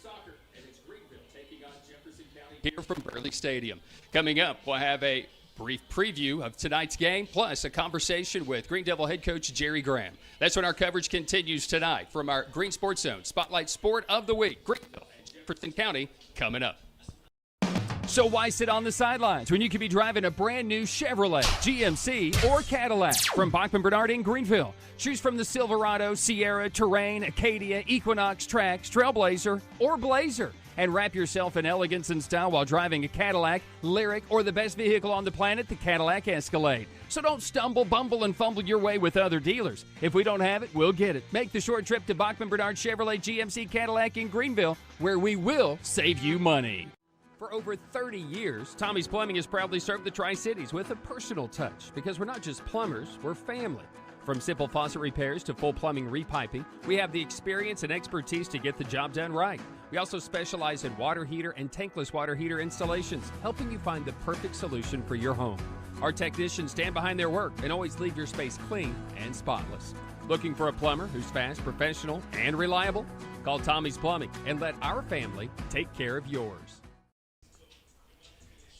soccer, and it's Greeneville taking on Jefferson County here from Burley Stadium. Coming up, we'll have a brief preview of tonight's game, plus a conversation with Greene Devil head coach Jerry Graham. That's when our coverage continues tonight from our Green Sports Zone Spotlight Sport of the Week. Greeneville and Jefferson County coming up. So why sit on the sidelines when you could be driving a brand new Chevrolet, GMC, or Cadillac from Bachman Bernard in Greeneville? Choose from the Silverado, Sierra, Terrain, Acadia, Equinox, Trax, Trailblazer, or Blazer. And wrap yourself in elegance and style while driving a Cadillac, Lyric, or the best vehicle on the planet, the Cadillac Escalade. So don't stumble, bumble, and fumble your way with other dealers. If we don't have it, we'll get it. Make the short trip to Bachman Bernard Chevrolet GMC Cadillac in Greeneville, where we will save you money. For over 30 years, Tommy's Plumbing has proudly served the Tri-Cities with a personal touch, because we're not just plumbers, we're family. From simple faucet repairs to full plumbing repiping, we have the experience and expertise to get the job done right. We also specialize in water heater and tankless water heater installations, helping you find the perfect solution for your home. Our technicians stand behind their work and always leave your space clean and spotless. Looking for a plumber who's fast, professional, and reliable? Call Tommy's Plumbing and let our family take care of yours.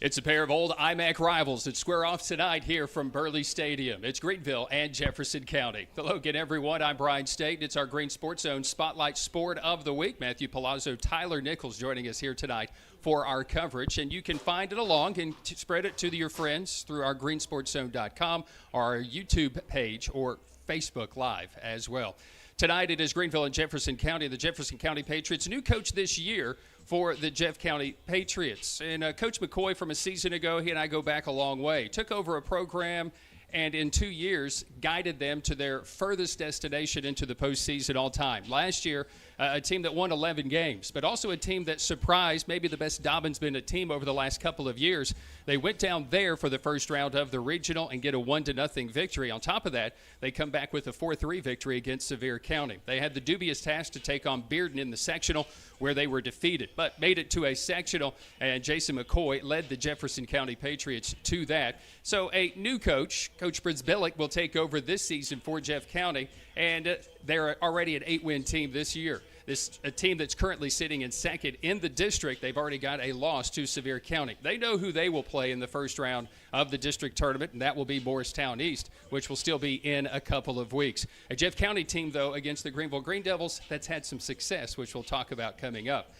It's a pair of old IMAC rivals that square off tonight here from Burley Stadium. It's Greeneville and Jefferson County. Hello again, everyone. I'm Brian State. It's our Green Sports Zone Spotlight Sport of the Week. Matthew Palazzo, Tyler Nichols joining us here tonight for our coverage. And you can find it along and spread it to your friends through our greensportszone.com, our YouTube page, or Facebook Live as well. Tonight it is Greeneville and Jefferson County. The Jefferson County Patriots, new coach this year for the Jeff County Patriots. And Coach McCoy from a season ago, he and I go back a long way. Took over a program and in 2 years guided them to their furthest destination into the postseason all time. Last year, a team that won 11 games, but also a team that surprised, maybe the best Dobbins been a team over the last couple of years. They went down there for the first round of the regional and get a 1-0 victory. On top of that, they come back with a 4-3 victory against Sevier County. They had the dubious task to take on Bearden in the sectional, where they were defeated, but made it to a sectional, and Jason McCoy led the Jefferson County Patriots to that. So a new coach, Coach Fritz Billick, will take over this season for Jeff County, and they're already an 8-win team this year. This a team that's currently sitting in second in the district. They've already got a loss to Sevier County. They know who they will play in the first round of the district tournament, and that will be Morristown East, which will still be in a couple of weeks. A Jeff County team, though, against the Greeneville Greene Devils that's had some success, which we'll talk about coming up.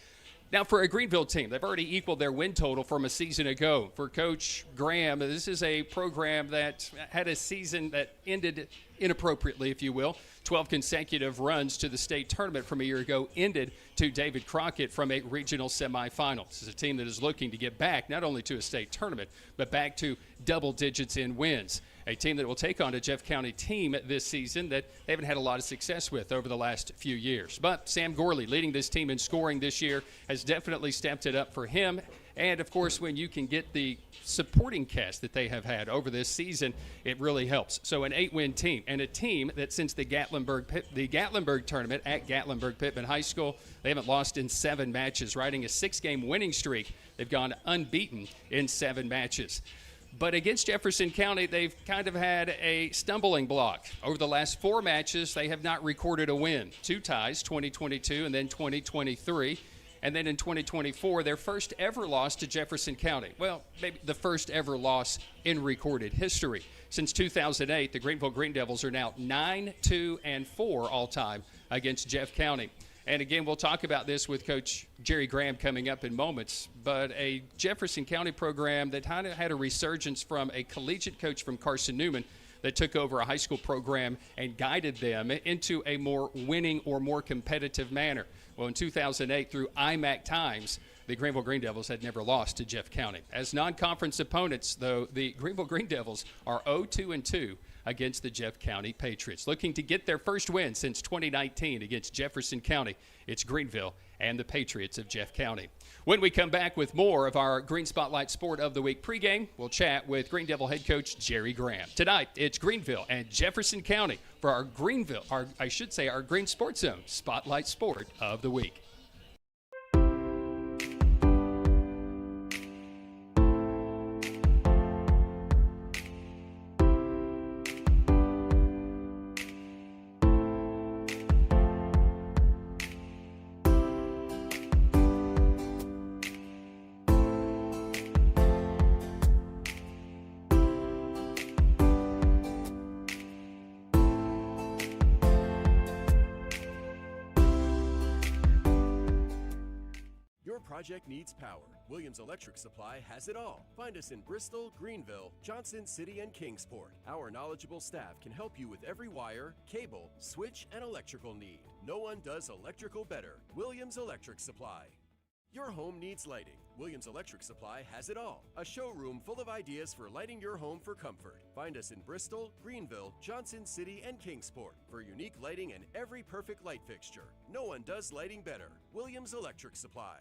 Now, for a Greeneville team, they've already equaled their win total from a season ago. For Coach Graham, this is a program that had a season that ended inappropriately, if you will. 12 consecutive runs to the state tournament from a year ago ended to David Crockett from a regional semifinal. This is a team that is looking to get back not only to a state tournament, but back to double digits in wins. A team that will take on a Jeff County team this season that they haven't had a lot of success with over the last few years. But Sam Gorley, leading this team in scoring this year, has definitely stepped it up for him. And, of course, when you can get the supporting cast that they have had over this season, it really helps. So an 8-win team, and a team that since the Gatlinburg tournament at Gatlinburg Pittman High School, they haven't lost in 7 matches, riding a 6-game winning streak. They've gone unbeaten in 7 matches. But against Jefferson County, they've kind of had a stumbling block. Over the last 4 matches, they have not recorded a win. 2 ties, 2022 and then 2023. And then in 2024, their first ever loss to Jefferson County. Well, maybe the first ever loss in recorded history. Since 2008, the Greeneville Greene Devils are now 9-2-4 all-time against Jeff County. And again, we'll talk about this with Coach Jerry Graham coming up in moments. But a Jefferson County program that kind of had a resurgence from a collegiate coach from Carson Newman that took over a high school program and guided them into a more winning or more competitive manner. Well, in 2008, through IMAC times, the Greeneville Greene Devils had never lost to Jeff County. As non-conference opponents, though, the Greeneville Greene Devils are 0-2-2 against the Jeff County Patriots. Looking to get their first win since 2019 against Jefferson County, it's Greeneville and the Patriots of Jeff County. When we come back with more of our Green Spotlight Sport of the Week pregame, we'll chat with Greene Devil head coach Jerry Graham. Tonight, it's Greeneville and Jefferson County for our our Green Sports Zone Spotlight Sport of the Week. your project needs power, Williams Electric Supply has it all. Find us in Bristol, Greeneville, Johnson City, and Kingsport. Our knowledgeable staff can help you with every wire, cable, switch, and electrical need. No one does electrical better. Williams Electric Supply. Your home needs lighting. Williams Electric Supply has it all. A showroom full of ideas for lighting your home for comfort. Find us in Bristol, Greeneville, Johnson City, and Kingsport for unique lighting and every perfect light fixture. No one does lighting better. Williams Electric Supply.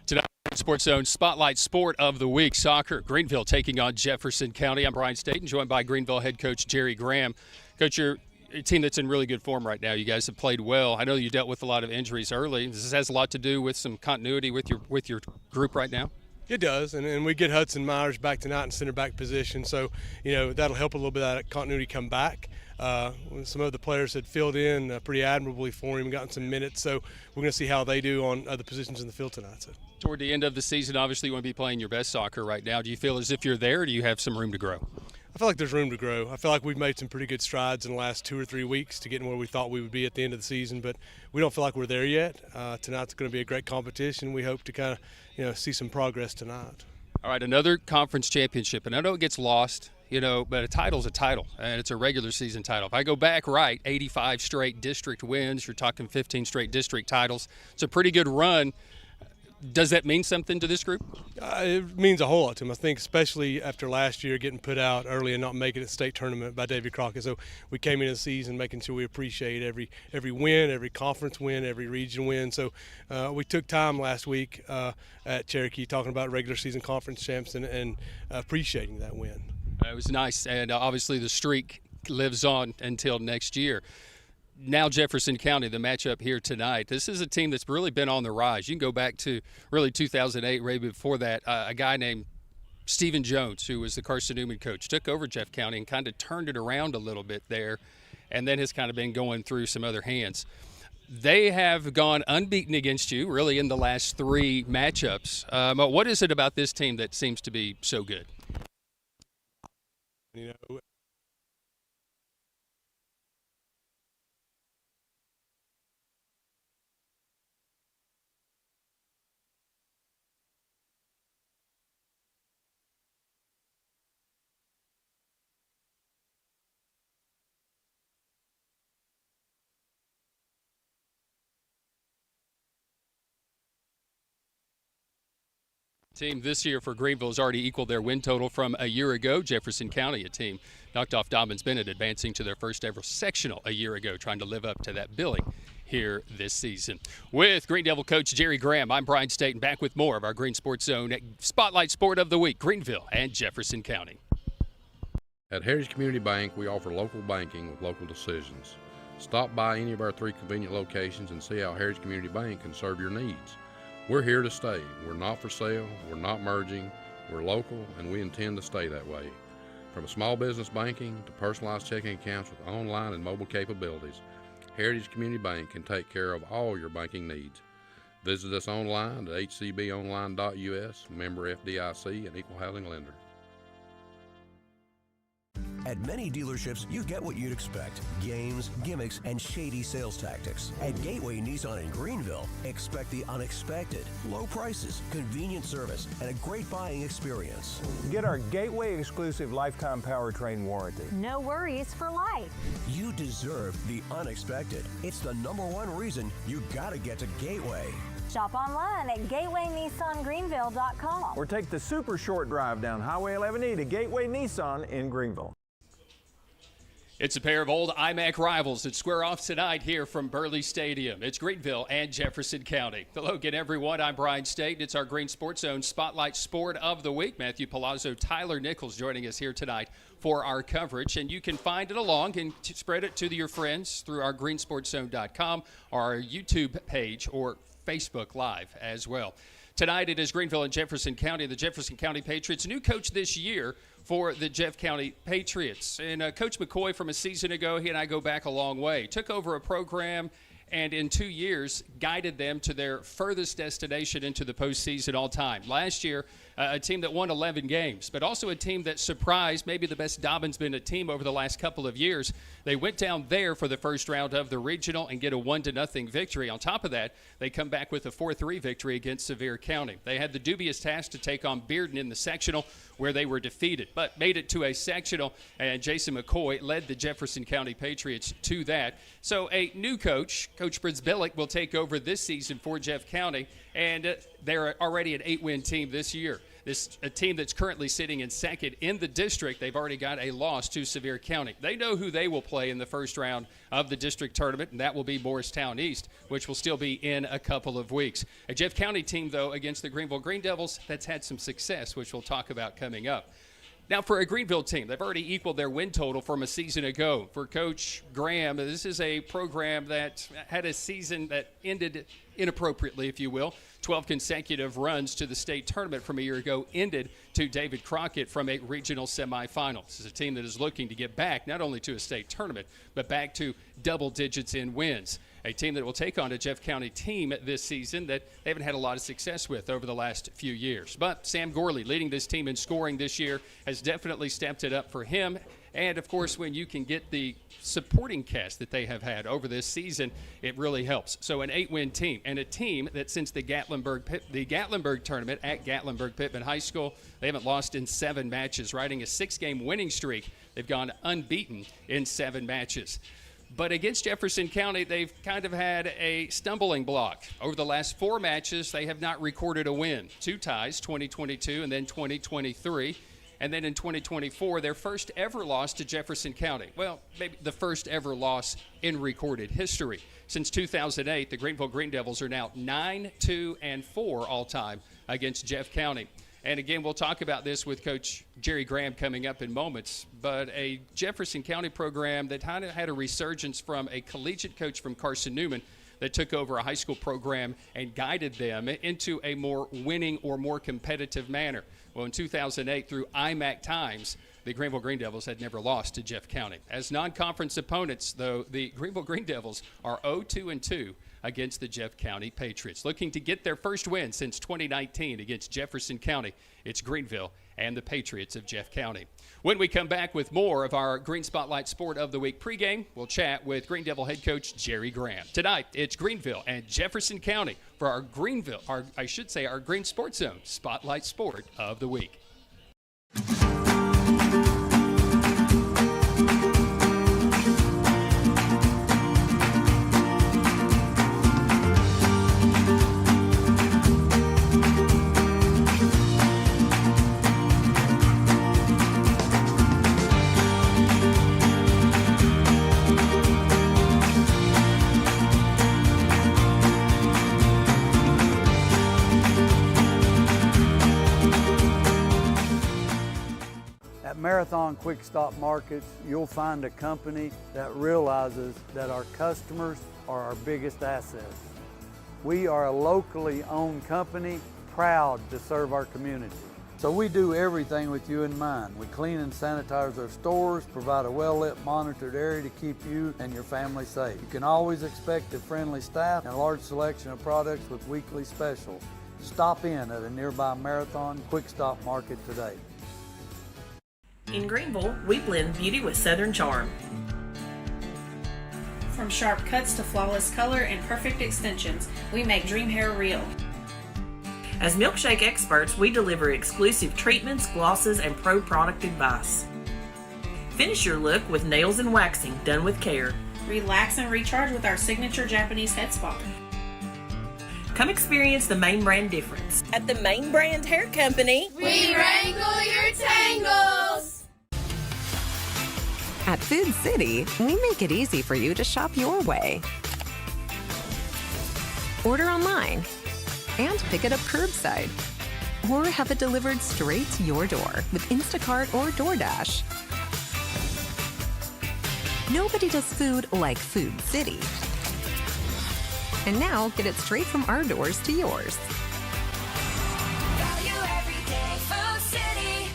Tonight, Sports Zone Spotlight Sport of the Week, soccer. Greeneville taking on Jefferson County. I'm Brian Staten, joined by Greeneville head coach Jerry Graham. Coach, you're a team that's in really good form right now. You guys have played well. I know you dealt with a lot of injuries early. This has a lot to do with some continuity with your group right now. It does, and we get Hudson Myers back tonight in center back position, so that'll help a little bit of that continuity come back. Some of the players had filled in pretty admirably for him, gotten some minutes, so we're going to see how they do on other positions in the field tonight. So. Toward the end of the season, obviously you want to be playing your best soccer right now. Do you feel as if you're there, or do you have some room to grow? I feel like there's room to grow. I feel like we've made some pretty good strides in the last 2 or 3 weeks to getting where we thought we would be at the end of the season, but we don't feel like we're there yet. Tonight's going to be a great competition. We hope to kind of see some progress tonight. All right, another conference championship, and I know it gets lost, but a title's a title, and it's a regular season title. If I go back right, 85 straight district wins, you're talking 15 straight district titles. It's a pretty good run. Does that mean something to this group? It means a whole lot to them. I think especially after last year getting put out early and not making it state tournament by Davy Crockett. So we came into the season making sure we appreciate every win, every conference win, every region win. So we took time last week at Cherokee talking about regular season conference champs and appreciating that win. It was nice, and obviously the streak lives on until next year. Now Jefferson County, the matchup here tonight. This is a team that's really been on the rise. You can go back to really 2008, right before that. A guy named Stephen Jones, who was the Carson Newman coach, took over Jeff County and kind of turned it around a little bit there, and then has kind of been going through some other hands. They have gone unbeaten against you really in the last 3 matchups. But what is it about this team that seems to be so good? Team this year for Greeneville has already equaled their win total from a year ago. Jefferson County, a team knocked off Dobbins Bennett, advancing to their first ever sectional a year ago, trying to live up to that billing here this season. With Greene Devil coach Jerry Graham, I'm Brian Staten, back with more of our Green Sports Zone Spotlight Sport of the Week, Greeneville and Jefferson County. At Heritage Community Bank, we offer local banking with local decisions. Stop by any of our 3 convenient locations and see how Heritage Community Bank can serve your needs. We're here to stay. We're not for sale, we're not merging, we're local, and we intend to stay that way. From small business banking to personalized checking accounts with online and mobile capabilities, Heritage Community Bank can take care of all your banking needs. Visit us online at hcbonline.us, member FDIC, and equal housing lender. At many dealerships, you get what you'd expect. Games, gimmicks, and shady sales tactics. At Gateway Nissan in Greeneville, expect the unexpected. Low prices, convenient service, and a great buying experience. Get our Gateway exclusive lifetime powertrain warranty. No worries for life. You deserve the unexpected. It's the #1 reason you gotta get to Gateway. Shop online at gatewaynissangreeneville.com. Or take the super short drive down Highway 11E to Gateway Nissan in Greeneville. It's a pair of old IMAC rivals that square off tonight here from Burley Stadium. It's Greeneville and Jefferson County. Hello again, everyone. I'm Brian Staten. It's our Green Sports Zone Spotlight Sport of the Week. Matthew Palazzo, Tyler Nichols joining us here tonight for our coverage. And you can find it along and spread it to your friends through our greensportszone.com or our YouTube page or Facebook Live as well. Tonight it is Greeneville and Jefferson County. The Jefferson County Patriots, new coach this year for the Jeff County Patriots. And Coach McCoy from a season ago, he and I go back a long way, took over a program and in 2 years guided them to their furthest destination into the postseason all time. Last year, a team that won 11 games, but also a team that surprised maybe the best Dobbins been a team over the last couple of years. They went down there for the first round of the regional and get a 1-0 victory. On top of that, they come back with a 4-3 victory against Sevier County. They had the dubious task to take on Bearden in the sectional, where they were defeated, but made it to a sectional, and Jason McCoy led the Jefferson County Patriots to that. So a new coach, Coach Britzbillick, will take over this season for Jeff County, and they're already an 8-win team this year. This a team that's currently sitting in second in the district. They've already got a loss to Sevier County. They know who they will play in the first round of the district tournament, and that will be Morristown East, which will still be in a couple of weeks. A Jeff County team, though, against the Greeneville Greene Devils, that's had some success, which we'll talk about coming up. Now, for a Greeneville team, they've already equaled their win total from a season ago. For Coach Graham, this is a program that had a season that ended inappropriately, if you will. 12 consecutive runs to the state tournament from a year ago ended to David Crockett from a regional semifinal. This is a team that is looking to get back not only to a state tournament, but back to double digits in wins. A team that will take on a Jeff County team this season that they haven't had a lot of success with over the last few years. But Sam Gorley, leading this team in scoring this year, has definitely stepped it up for him. And, of course, when you can get the supporting cast that they have had over this season, it really helps. So an 8-win team, and a team that since the Gatlinburg tournament at Gatlinburg Pittman High School, they haven't lost in 7 matches, riding a 6-game winning streak. They've gone unbeaten in 7 matches. But against Jefferson County, they've kind of had a stumbling block. Over the last 4 matches, they have not recorded a win. 2 ties, 2022 and then 2023. And then in 2024, their first ever loss to Jefferson County. Well, maybe the first ever loss in recorded history. Since 2008, the Greeneville Greene Devils are now 9-2-4 all-time against Jeff County. And again, we'll talk about this with Coach Jerry Graham coming up in moments. But a Jefferson County program that kind of had a resurgence from a collegiate coach from Carson Newman that took over a high school program and guided them into a more winning or more competitive manner. Well, in 2008, through IMAC times, the Greeneville Greene Devils had never lost to Jeff County. As non-conference opponents, though, the Greeneville Greene Devils are 0-2-2 against the Jeff County Patriots. Looking to get their first win since 2019 against Jefferson County, it's Greeneville and the Patriots of Jeff County. When we come back with more of our Green Spotlight Sport of the Week pregame, we'll chat with Greene Devil head coach Jerry Graham. Tonight, it's Greeneville and Jefferson County for our our Green Sports Zone Spotlight Sport of the Week. Marathon Quick Stop Markets, you'll find a company that realizes that our customers are our biggest assets. We are a locally owned company, proud to serve our community. So we do everything with you in mind. We clean and sanitize our stores, provide a well-lit, monitored area to keep you and your family safe. You can always expect a friendly staff and a large selection of products with weekly specials. Stop in at a nearby Marathon Quick Stop Market today. In Greeneville, we blend beauty with Southern charm. From sharp cuts to flawless color and perfect extensions, we make dream hair real. As milkshake experts, we deliver exclusive treatments, glosses, and pro product advice. Finish your look with nails and waxing done with care. Relax and recharge with our signature Japanese head spa. Come experience the Main Brand difference. At the Main Brand Hair Company, we wrangle your tangles! At Food City, we make it easy for you to shop your way. Order online and pick it up curbside. Or have it delivered straight to your door with Instacart or DoorDash. Nobody does food like Food City. And now, get it straight from our doors to yours. Value every day, Food City.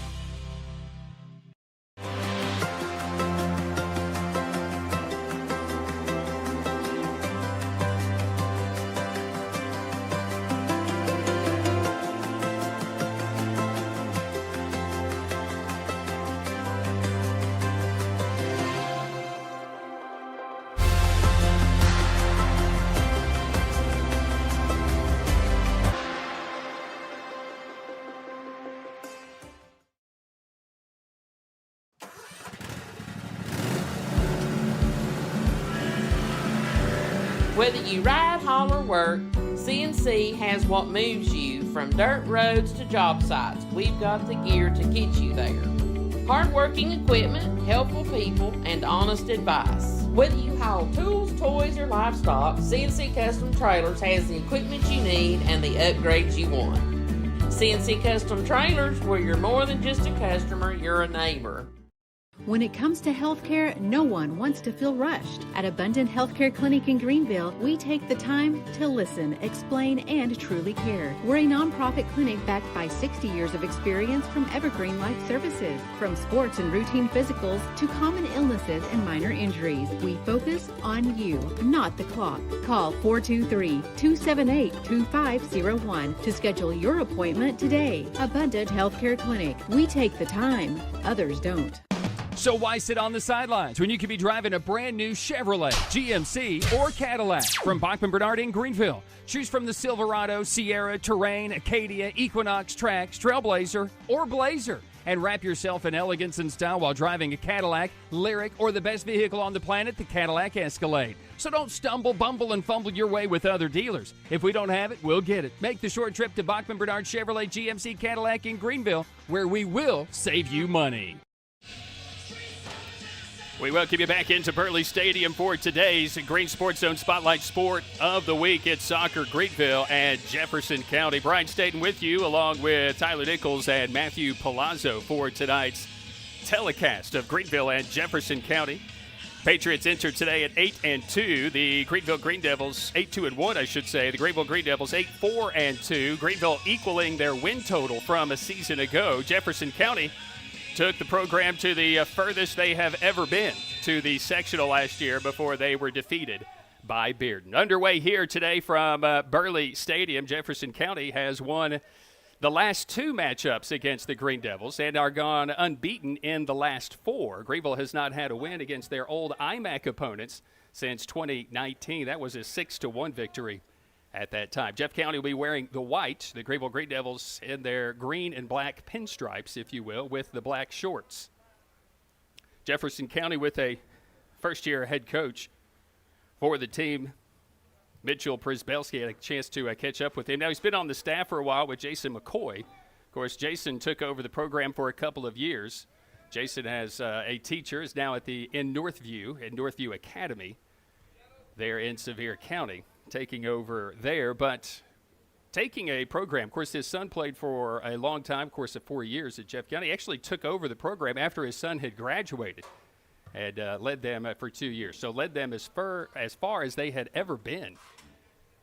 Whether you ride, haul, or work, CNC has what moves you from dirt roads to job sites. We've got the gear to get you there. Hard-working equipment, helpful people, and honest advice. Whether you haul tools, toys, or livestock, CNC Custom Trailers has the equipment you need and the upgrades you want. CNC Custom Trailers, where you're more than just a customer, you're a neighbor. When it comes to healthcare, no one wants to feel rushed. At Abundant Healthcare Clinic in Greeneville, we take the time to listen, explain, and truly care. We're a nonprofit clinic backed by 60 years of experience from Evergreen Life Services. From sports and routine physicals to common illnesses and minor injuries, we focus on you, not the clock. Call 423-278-2501 to schedule your appointment today. Abundant Healthcare Clinic. We take the time. Others don't. So why sit on the sidelines when you could be driving a brand new Chevrolet, GMC, or Cadillac from Bachman Bernard in Greeneville? Choose from the Silverado, Sierra, Terrain, Acadia, Equinox, Trax, Trailblazer, or Blazer. And wrap yourself in elegance and style while driving a Cadillac, Lyric, or the best vehicle on the planet, the Cadillac Escalade. So don't stumble, bumble, and fumble your way with other dealers. If we don't have it, we'll get it. Make the short trip to Bachman Bernard Chevrolet GMC Cadillac in Greeneville, where we will save you money. We welcome you back into Burley Stadium for today's Green Sports Zone Spotlight Sport of the Week. It's soccer, Greeneville and Jefferson County. Brian Staten with you, along with Tyler Nichols and Matthew Palazzo for tonight's telecast of Greeneville and Jefferson County. Patriots entered today at 8-2. The Greeneville Greene Devils 8-2-1, I should say. The Greeneville Greene Devils 8-4-2. Greeneville equaling their win total from a season ago. Jefferson County took the program to the furthest they have ever been, to the sectional last year before they were defeated by Bearden. Underway here today from Burley Stadium, Jefferson County has won the last two matchups against the Greene Devils and are gone unbeaten in the last four. Greeneville has not had a win against their old IMAC opponents since 2019. That was a 6-1 victory at that time. Jeff County will be wearing the white, the Greeneville Greene Devils in their green and black pinstripes, if you will, with the black shorts. Jefferson County with a first-year head coach for the team. Mitchell Prisbelski had a chance to catch up with him. Now, he's been on the staff for a while with Jason McCoy. Of course, Jason took over the program for a couple of years. Jason has a teacher, is now in Northview Academy there in Sevier County, taking over there, but taking a program. Of course, his son played for a long time, of course, of 4 years at Jeff County. He actually took over the program after his son had graduated and led them for 2 years. So led them as far as they had ever been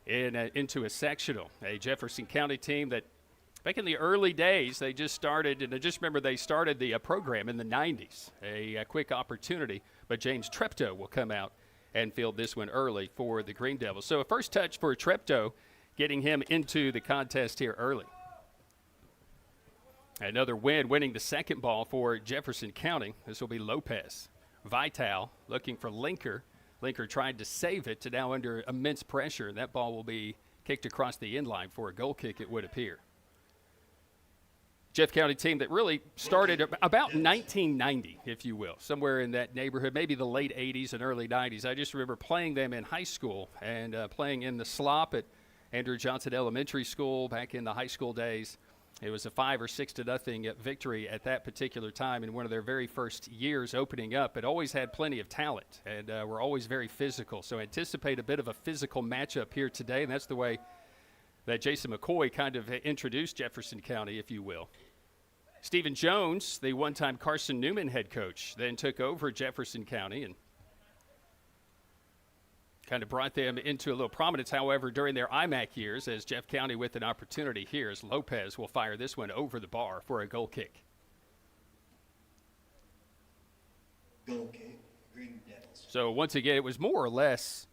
into a sectional. A Jefferson County team that back in the early days, they just started, and I just remember they started the program in the 90s. A quick opportunity, but James Treptow will come out and field this one early for the Greene Devils. So a first touch for Treptow, getting him into the contest here early. Another win, winning the second ball for Jefferson County. This will be Lopez. Vital looking for Linker. Linker tried to save it to now under immense pressure. That ball will be kicked across the end line for a goal kick, it would appear. Jeff County team that really started about 1990, if you will, somewhere in that neighborhood, maybe the late 80s and early 90s. I just remember playing them in high school and playing in the slop at Andrew Johnson Elementary School back in the high school days. It was a 5 or 6-0 victory at that particular time in one of their very first years opening up. It always had plenty of talent and were always very physical. So anticipate a bit of a physical matchup here today, and that's the way that Jason McCoy kind of introduced Jefferson County, if you will. Stephen Jones, the one-time Carson Newman head coach, then took over Jefferson County and kind of brought them into a little prominence, however, during their IMAC years, as Jeff County with an opportunity here as Lopez will fire this one over the bar for a goal kick. Goal kick, Greene Devils. So once again, it was more or less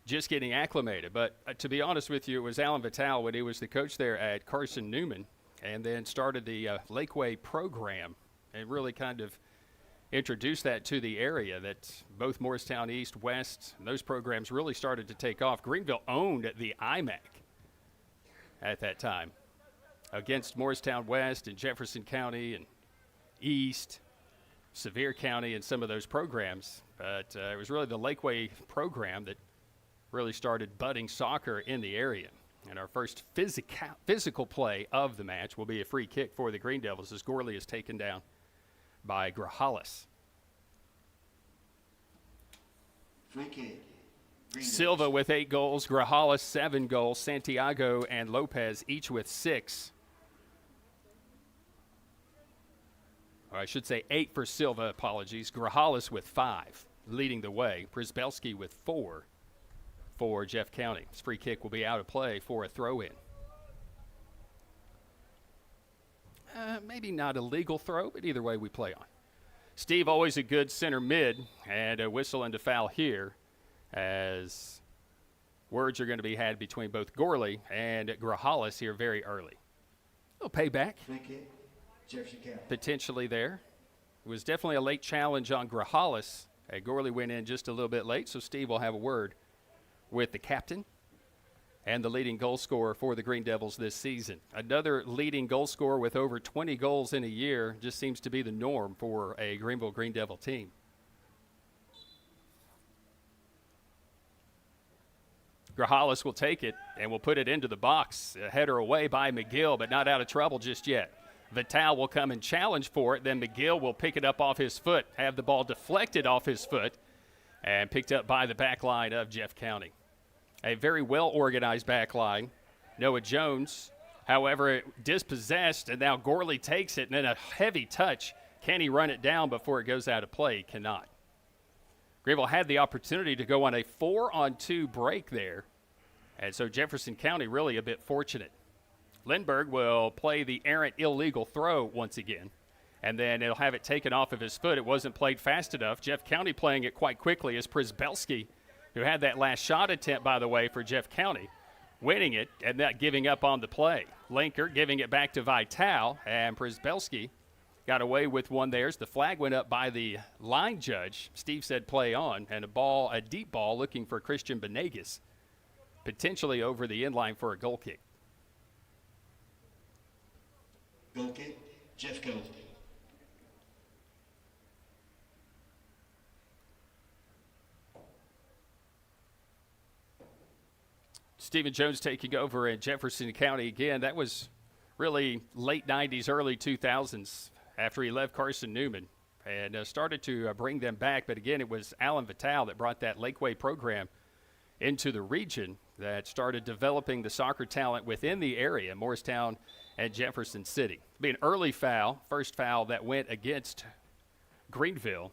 just getting acclimated. But to be honest with you, it was Alan Vitale when he was the coach there at Carson Newman and then started the Lakeway program and really kind of introduced that to the area, that both Morristown East, West, and those programs really started to take off. Greeneville owned the IMAC at that time against Morristown West and Jefferson County and East, Sevier County, and some of those programs. But it was really the Lakeway program that really started budding soccer in the area. And our first physical play of the match will be a free kick for the Greene Devils as Gorley is taken down by Grajales. Free kick. Silva with 8 goals, Grajales 7 goals, Santiago and Lopez each with 6. Or I should say 8 for Silva, apologies. Grajales with 5, leading the way. Przybelski with 4 for Jeff County. This free kick will be out of play for a throw-in. Maybe not a legal throw, but either way we play on. Steve, always a good center mid, and a whistle and a foul here, as words are going to be had between both Gorley and Grajales here very early. A little payback. Free kick. Jefferson County. Potentially there. It was definitely a late challenge on Grajales. Gorley went in just a little bit late, so Steve will have a word with the captain and the leading goal scorer for the Greene Devils this season. Another leading goal scorer with over 20 goals in a year just seems to be the norm for a Greeneville Greene Devil team. Grajales will take it and will put it into the box. A header away by McGill, but not out of trouble just yet. Vital will come and challenge for it. Then McGill will pick it up off his foot, have the ball deflected off his foot, and picked up by the back line of Jeff County. A very well-organized back line. Noah Jones, however, dispossessed, and now Gorley takes it, and then a heavy touch. Can he run it down before it goes out of play? He cannot. Greeneville had the opportunity to go on a 4-on-2 break there, and so Jefferson County really a bit fortunate. Lindbergh will play the errant illegal throw once again, and then it'll have it taken off of his foot. It wasn't played fast enough. Jeff County playing it quite quickly as Przybelski, who had that last shot attempt, by the way, for Jeff County, winning it and not giving up on the play. Linker giving it back to Vital, and Przybelski got away with one there. The flag went up by the line judge. Steve said play on, and a deep ball looking for Christian Benegas, potentially over the inline for a goal kick. Goal kick. Jeff County. Stephen Jones taking over in Jefferson County again. That was really late 90s, early 2000s after he left Carson Newman and started to bring them back. But again, it was Alan Vital that brought that Lakeway program into the region that started developing the soccer talent within the area, Morristown and Jefferson City. It'll be an early foul, first foul that went against Greeneville.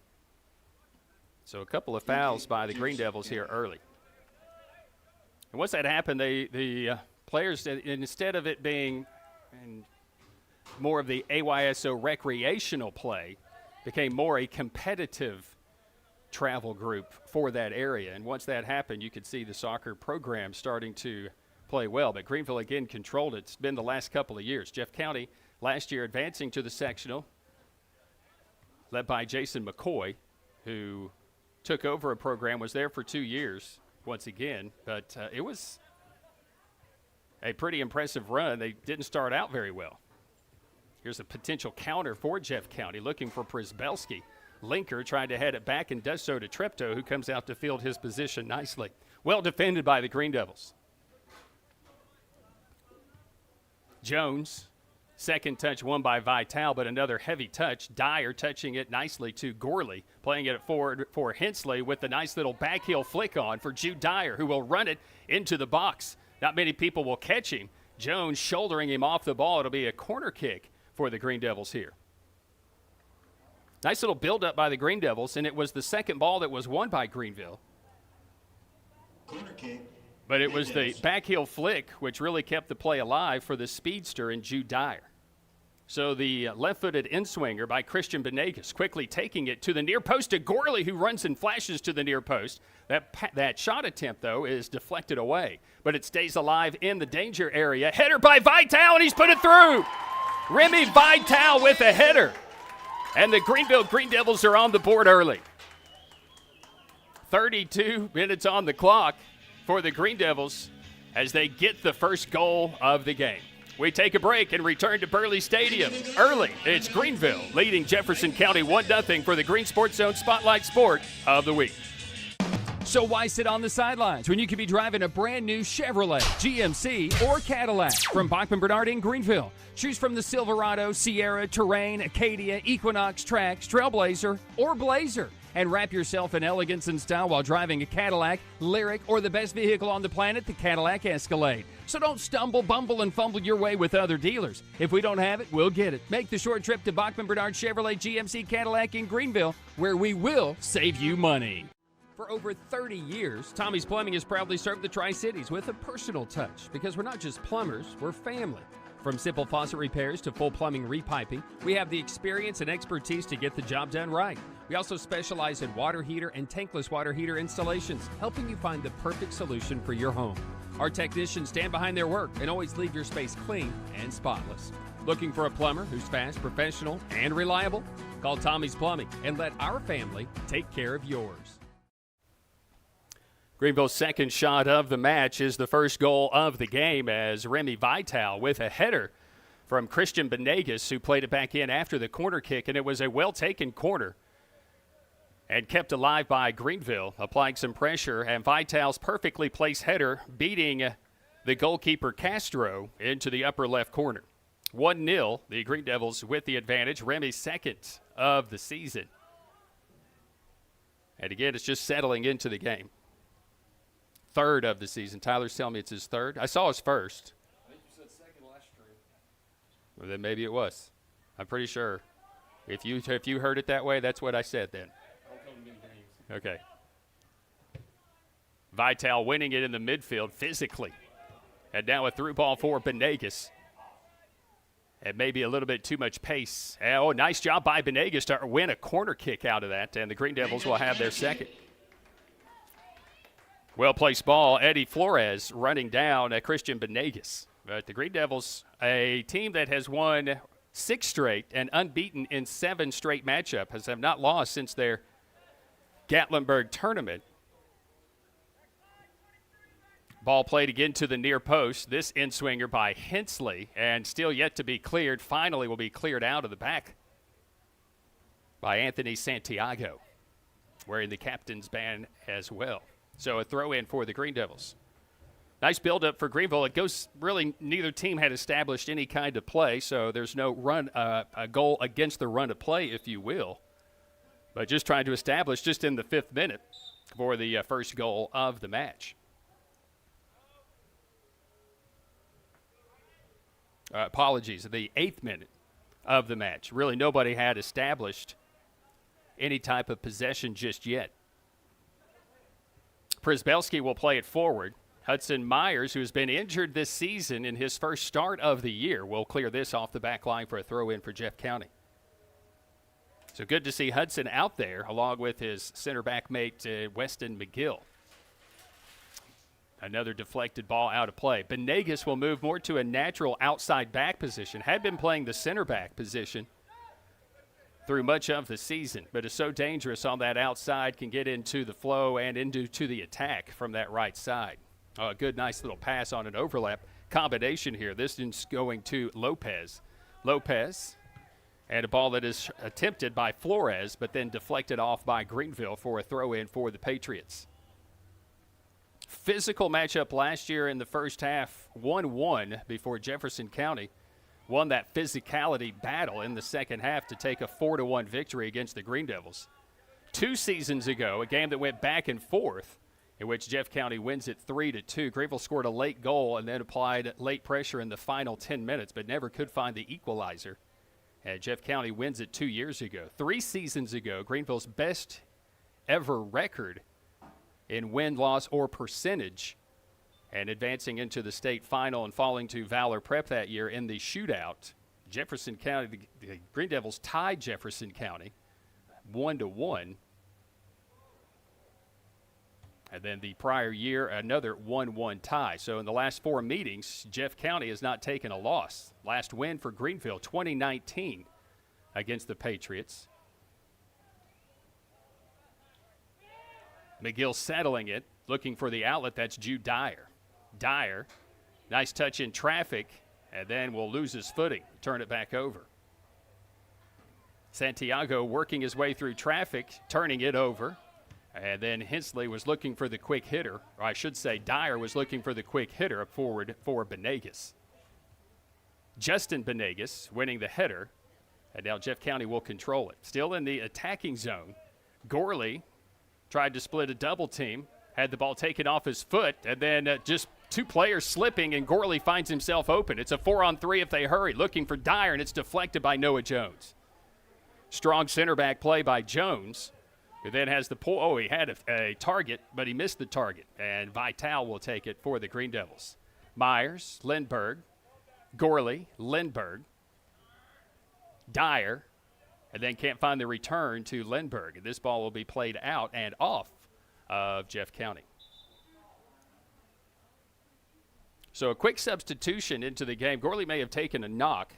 So a couple of fouls by the Greene Devils here early. And once that happened, the players, instead of it being more of the AYSO recreational play, became more a competitive travel group for that area. And once that happened, you could see the soccer program starting to play well. But Greeneville, again, controlled it. It's been the last couple of years. Jeff County last year advancing to the sectional, led by Jason McCoy, who took over a program, was there for 2 years once again. But it was a pretty impressive run. They didn't start out very well. Here's a potential counter for Jeff County, looking for Przybelski. Linker tried to head it back and does so to Treptow, who comes out to field his position nicely. Well defended by the Greene Devils. Jones, second touch won by Vital, but another heavy touch. Dyer touching it nicely to Gorley, playing it forward for Hensley with the nice little back heel flick on for Jude Dyer, who will run it into the box. Not many people will catch him. Jones shouldering him off the ball. It'll be a corner kick for the Greene Devils here. Nice little build-up by the Greene Devils, and it was the second ball that was won by Greeneville. Corner kick. But it was the back heel flick which really kept the play alive for the speedster in Jude Dyer. So the left-footed in-swinger by Christian Benegas, quickly taking it to the near post to Gorley, who runs and flashes to the near post. That shot attempt, though, is deflected away, but it stays alive in the danger area. Header by Vital, and he's put it through. Remy Vital with a header. And the Greeneville Greene Devils are on the board early. 32 minutes on the clock for the Greene Devils as they get the first goal of the game. We take a break and return to Burley Stadium. Early, it's Greeneville leading Jefferson County 1-0 for the Green Sports Zone Spotlight Sport of the Week. So why sit on the sidelines when you could be driving a brand new Chevrolet, GMC, or Cadillac from Bachman Bernard in Greeneville? Choose from the Silverado, Sierra, Terrain, Acadia, Equinox, Trax, Trailblazer, or Blazer. And wrap yourself in elegance and style while driving a Cadillac, Lyric, or the best vehicle on the planet, the Cadillac Escalade. So don't stumble, bumble, and fumble your way with other dealers. If we don't have it, we'll get it. Make the short trip to Bachman Bernard Chevrolet GMC Cadillac in Greeneville, where we will save you money. For over 30 years, Tommy's Plumbing has proudly served the Tri-Cities with a personal touch, because we're not just plumbers, we're family. From simple faucet repairs to full plumbing repiping, we have the experience and expertise to get the job done right. We also specialize in water heater and tankless water heater installations, helping you find the perfect solution for your home. Our technicians stand behind their work and always leave your space clean and spotless. Looking for a plumber who's fast, professional, and reliable? Call Tommy's Plumbing and let our family take care of yours. Greeneville's second shot of the match is the first goal of the game, as Remy Vital with a header from Christian Benegas, who played it back in after the corner kick, and it was a well-taken corner and kept alive by Greeneville, applying some pressure, and Vital's perfectly placed header beating the goalkeeper Castro into the upper left corner. 1-0, the Greene Devils with the advantage. Remy's second of the season. And again, it's just settling into the game. Third of the season. Tyler's telling me it's his third. I saw his first. I think you said second last stream. Well, then maybe it was. I'm pretty sure. If you heard it that way, that's what I said then. Okay. Vital winning it in the midfield physically. And now a through ball for Benegas. And maybe a little bit too much pace. Oh, nice job by Benegas to win a corner kick out of that. And the Greene Devils will have their second. Well-placed ball, Eddie Flores running down Christian Benegas. But the Greene Devils, a team that has won 6 straight and unbeaten in 7 straight matchups, have not lost since their Gatlinburg tournament. Ball played again to the near post. This in-swinger by Hensley, and still yet to be cleared. Finally will be cleared out of the back by Anthony Santiago, wearing the captain's band as well. So a throw-in for the Greene Devils. Nice build-up for Greeneville. It goes really, neither team had established any kind of play, so there's no run, a goal against the run of play, if you will. But just trying to establish just in the 5th minute for the first goal of the match. Apologies, the 8th minute of the match. Really, nobody had established any type of possession just yet. Przybelski will play it forward. Hudson Myers, who has been injured this season in his first start of the year, will clear this off the back line for a throw-in for Jeff County. So good to see Hudson out there, along with his center back mate, Weston McGill. Another deflected ball out of play. Benegas will move more to a natural outside back position. Had been playing the center back position through much of the season, but is so dangerous on that outside, can get into the flow and into the attack from that right side. A good, nice little pass on an overlap combination here. This is going to Lopez. Lopez, and a ball that is attempted by Flores, but then deflected off by Greeneville for a throw-in for the Patriots. Physical matchup last year in the first half, 1-1 before Jefferson County won that physicality battle in the second half to take a 4-1 victory against the Greene Devils. 2 seasons ago, a game that went back and forth, in which Jeff County wins it 3-2. Greeneville scored a late goal and then applied late pressure in the final 10 minutes, but never could find the equalizer. And Jeff County wins it 2 years ago. 3 seasons ago, Greeneville's best ever record in win-loss or percentage, and advancing into the state final and falling to Valor Prep that year in the shootout. Jefferson County, the Greene Devils tied Jefferson County 1-1. And then the prior year, another 1-1 tie. So in the last 4 meetings, Jeff County has not taken a loss. Last win for Greeneville, 2019 against the Patriots. McGill settling it, looking for the outlet. That's Jude Dyer. Dyer, nice touch in traffic, and then will lose his footing, turn it back over. Santiago working his way through traffic, turning it over. And then Hensley was looking for the quick hitter, or I should say Dyer was looking for the quick hitter up forward for Benegas. Justin Benegas winning the header, and now Jeff County will control it. Still in the attacking zone. Gorley tried to split a double team, had the ball taken off his foot, and then just two players slipping, and Gorley finds himself open. It's a 4-on-3 if they hurry, looking for Dyer, and it's deflected by Noah Jones. Strong center back play by Jones, who then has the pull. Oh, he had a target, but he missed the target, and Vital will take it for the Greene Devils. Myers, Lindbergh, Gorley, Lindbergh, Dyer, and then can't find the return to Lindbergh. And this ball will be played out and off of Jeff County. So a quick substitution into the game. Gorley may have taken a knock,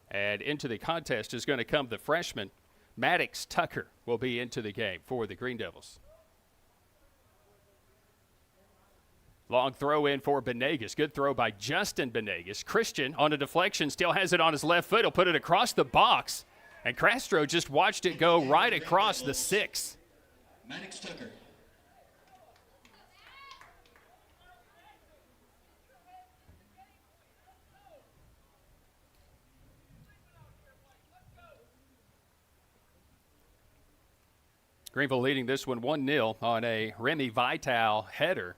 and into the contest is going to come the freshman. Maddox Tucker will be into the game for the Greene Devils. Long throw in for Benegas. Good throw by Justin Benegas. Christian on a deflection still has it on his left foot. He'll put it across the box. And Castro just watched it go right across the 6. Maddox Tucker. Greeneville leading this one 1-0 on a Remy Vital header.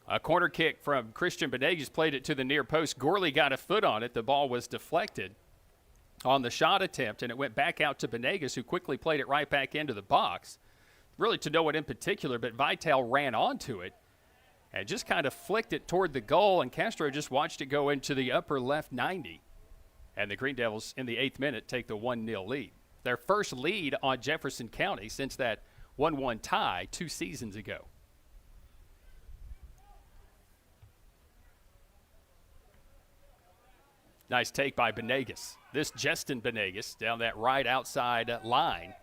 A corner kick from Christian Benegas played it to the near post. Gorley got a foot on it. The ball was deflected on the shot attempt, and it went back out to Benegas, who quickly played it right back into the box. Really to no one in particular, but Vital ran onto it and just kind of flicked it toward the goal, and Castro just watched it go into the upper left 90. And the Greene Devils in the 8th minute take the 1-0 lead. Their first lead on Jefferson County since that 1-1 tie 2 seasons ago. Nice take by Benegas. This Justin Benegas down that right outside line.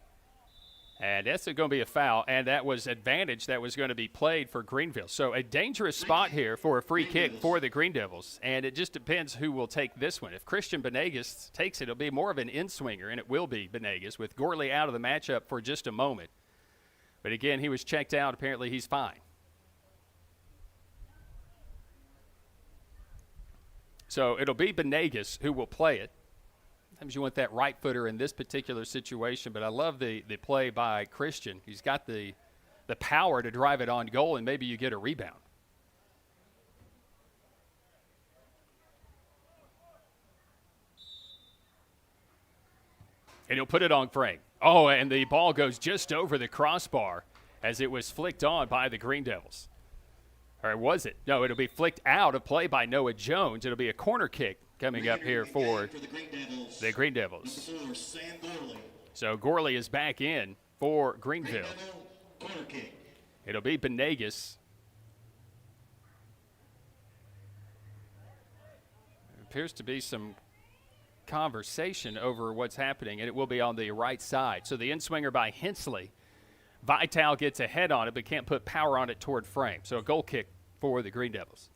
And that's going to be a foul, and that was advantage that was going to be played for Greeneville. So a dangerous spot here for a free kick for the Greene Devils, and it just depends who will take this one. If Christian Benegas takes it, it'll be more of an in-swinger, and it will be Benegas, with Gorley out of the matchup for just a moment. But again, he was checked out. Apparently he's fine. So it'll be Benegas who will play it. Sometimes you want that right footer in this particular situation, but I love the play by Christian. He's got the power to drive it on goal, and maybe you get a rebound. And he'll put it on frame. Oh, and the ball goes just over the crossbar as it was flicked on by the Greene Devils. Or was it? No, it'll be flicked out of play by Noah Jones. It'll be a corner kick coming up here for the Greene Devils. So Gorley is back in for Greeneville. It'll be Benegas. There appears to be some conversation over what's happening, and it will be on the right side. So the in-swinger by Hensley. Vital gets a head on it, but can't put power on it toward frame. So a goal kick for the Greene Devils.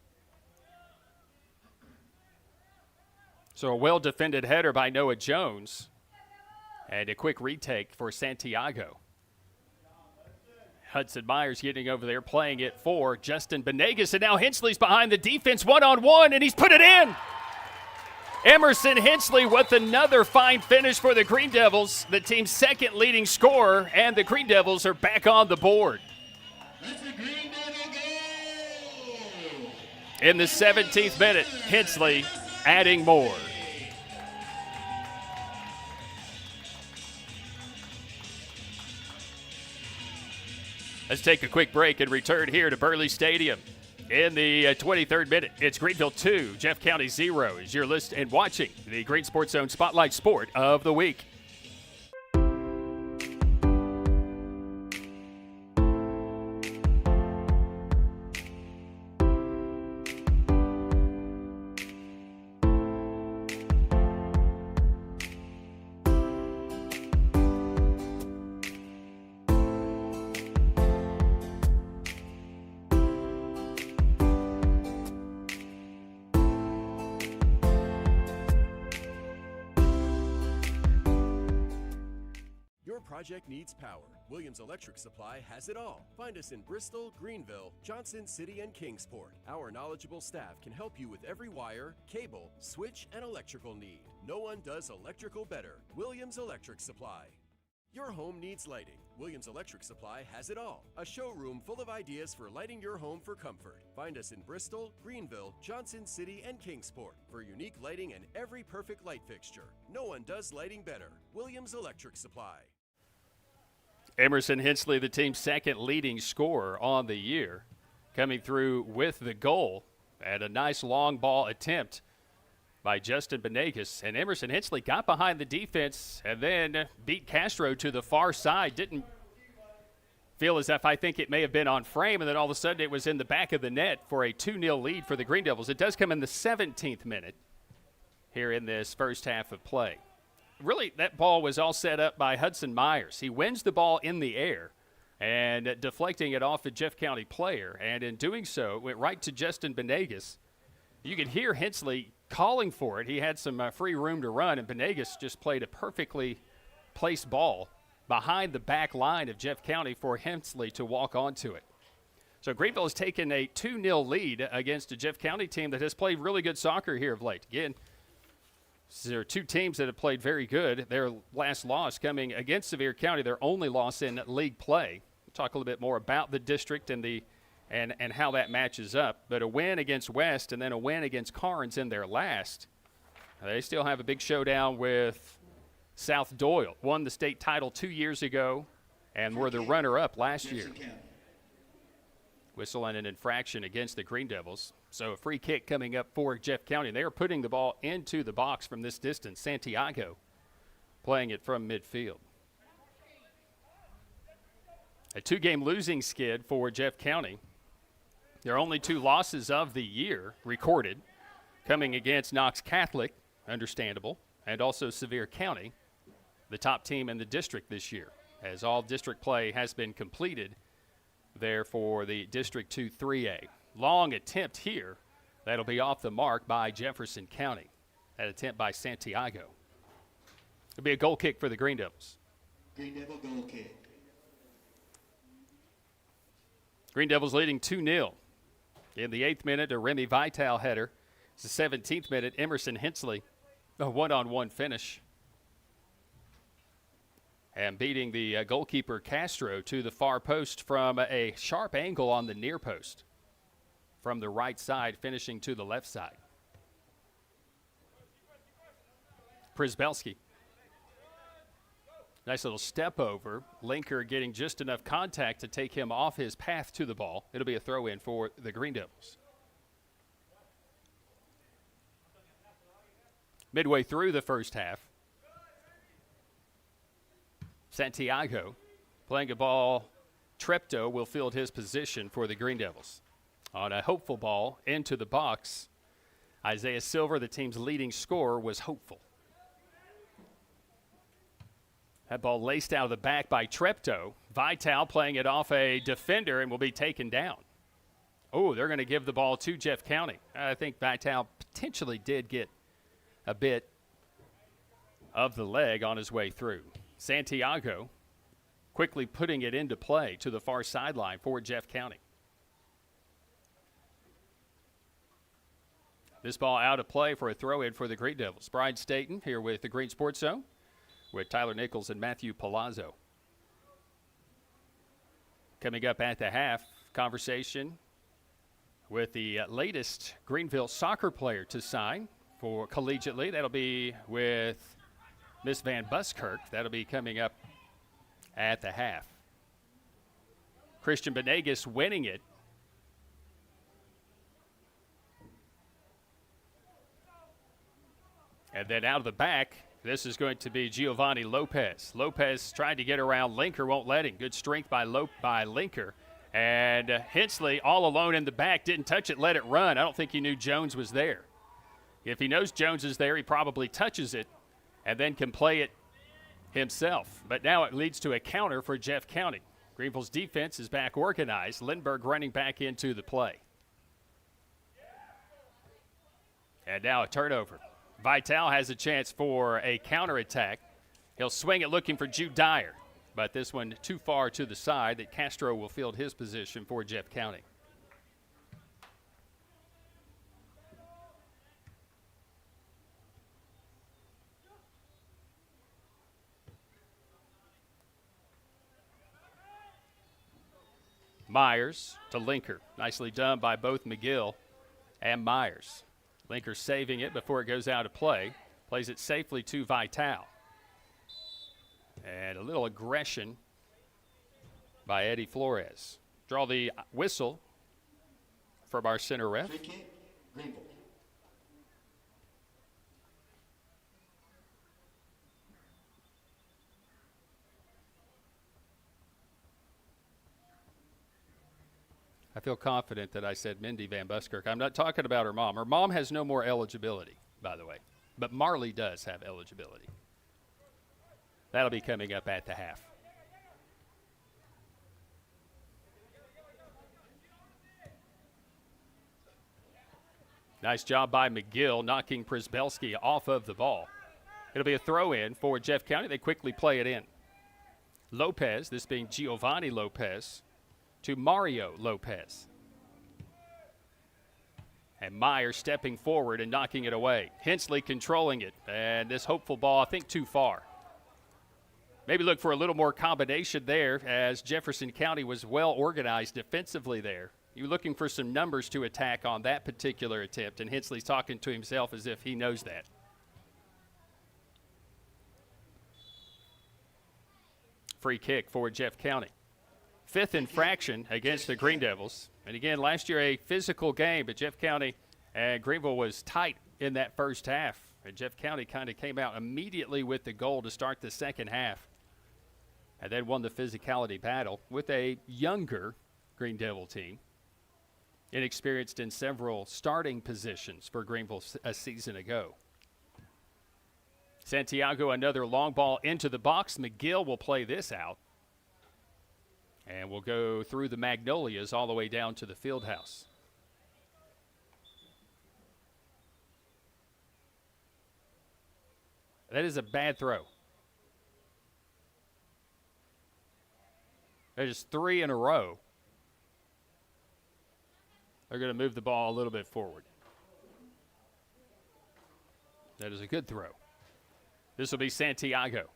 So a well-defended header by Noah Jones. And a quick retake for Santiago. Hudson Myers getting over there, playing it for Justin Benegas. And now Hensley's behind the defense, one-on-one, and he's put it in. Emerson Hensley with another fine finish for the Greene Devils, the team's second leading scorer, and the Greene Devils are back on the board. In the 17th minute, Hensley adding more. Let's take a quick break and return here to Burley Stadium. In the 23rd minute, it's Greeneville 2, Jeff County 0 as you're listening and watching the Greene Sports Zone Spotlight Sport of the Week. project needs power, Williams Electric Supply has it all. Find us in Bristol, Greeneville, Johnson City, and Kingsport. Our knowledgeable staff can help you with every wire, cable, switch, and electrical need. No one does electrical better. Williams Electric Supply. Your home needs lighting. Williams Electric Supply has it all. A showroom full of ideas for lighting your home for comfort. Find us in Bristol, Greeneville, Johnson City, and Kingsport for unique lighting and every perfect light fixture. No one does lighting better. Williams Electric Supply. Emerson Hensley, the team's second leading scorer on the year, coming through with the goal and a nice long ball attempt by Justin Benegas. And Emerson Hensley got behind the defense and then beat Castro to the far side. Didn't feel as if I think it may have been on frame, and then all of a sudden it was in the back of the net for a 2-0 lead for the Greene Devils. It does come in the 17th minute here in this first half of play. Really, that ball was all set up by Hudson Myers. He wins the ball in the air and deflecting it off a Jeff County player, and in doing so, it went right to Justin Benegas. You could hear Hensley calling for it. He had some free room to run, and Benegas just played a perfectly placed ball behind the back line of Jeff County for Hensley to walk onto it. So Greeneville has taken a 2-0 lead against a Jeff County team that has played really good soccer here of late. Again, there are two teams that have played very good. Their last loss coming against Sevier County, their only loss in league play. We'll talk a little bit more about the district and and how that matches up. But a win against West and then a win against Carnes in their last. They still have a big showdown with South Doyle. Won the state title 2 years ago and were the runner-up last year. Whistle and an infraction against the Greene Devils. So a free kick coming up for Jeff County. They are putting the ball into the box from this distance. Santiago playing it from midfield. A 2-game losing skid for Jeff County. Their only 2 losses of the year recorded, coming against Knox Catholic, understandable, and also Sevier County, the top team in the district this year, as all district play has been completed there for the District 2 3A. Long attempt here. That'll be off the mark by Jefferson County. That attempt by Santiago. It'll be a goal kick for the Greene Devils. Greene Devil goal kick. Greene Devils leading 2-0. In the 8th minute, a Remy Vital header. It's the 17th minute, Emerson Hensley, a one-on-one finish. And beating the goalkeeper Castro to the far post from a sharp angle on the near post. From the right side, finishing to the left side. Przbelski. Nice little step over. Linker getting just enough contact to take him off his path to the ball. It'll be a throw in for the Greene Devils. Midway through the first half, Santiago playing a ball. Treptow will field his position for the Greene Devils. On a hopeful ball into the box, Isaiah Silver, the team's leading scorer, was hopeful. That ball laced out of the back by Treptow. Vital playing it off a defender and will be taken down. Oh, they're going to give the ball to Jeff County. I think Vital potentially did get a bit of the leg on his way through. Santiago quickly putting it into play to the far sideline for Jeff County. This ball out of play for a throw-in for the Greene Devils. Brian Staten here with the Greene Sports Zone with Tyler Nichols and Matthew Palazzo. Coming up at the half, conversation with the latest Greeneville soccer player to sign for collegiately. That'll be with Miss Van Buskirk. That'll be coming up at the half. Christian Benegas winning it. And then out of the back, this is going to be Giovanni Lopez. Lopez tried to get around Linker, won't let him. Good strength by Linker. And Hensley all alone in the back, didn't touch it, let it run. I don't think he knew Jones was there. If he knows Jones is there, he probably touches it and then can play it himself. But now it leads to a counter for Jeff County. Greeneville's defense is back organized. Lindbergh running back into the play. And now a turnover. Vital has a chance for a counterattack. He'll swing it looking for Jude Dyer. But this one too far to the side that Castro will field his position for Jeff County. Myers to Linker. Nicely done by both McGill and Myers. Linker saving it before it goes out of play. Plays it safely to Vital. And a little aggression by Eddie Flores. Draw the whistle from our center ref. I feel confident that I said Mindy Van Buskirk. I'm not talking about her mom. Her mom has no more eligibility, by the way. But Marley does have eligibility. That'll be coming up at the half. Nice job by McGill knocking Przybelski off of the ball. It'll be a throw-in for Jeff County. They quickly play it in. Lopez, this being Giovanni Lopez, to Mario Lopez. And Myers stepping forward and knocking it away. Hensley controlling it. And this hopeful ball, I think, too far. Maybe look for a little more combination there as Jefferson County was well organized defensively there. You're looking for some numbers to attack on that particular attempt, and Hensley's talking to himself as if he knows that. Free kick for Jeff County. 5th infraction against the Greene Devils. And again, last year a physical game, but Jeff County and Greeneville was tight in that first half. And Jeff County kind of came out immediately with the goal to start the second half. And then won the physicality battle with a younger Greene Devil team. Inexperienced in several starting positions for Greeneville a season ago. Santiago, another long ball into the box. McGill will play this out. And we'll go through the Magnolias all the way down to the field house. That is a bad throw. That is 3 in a row. They're going to move the ball a little bit forward. That is a good throw. This will be Santiago.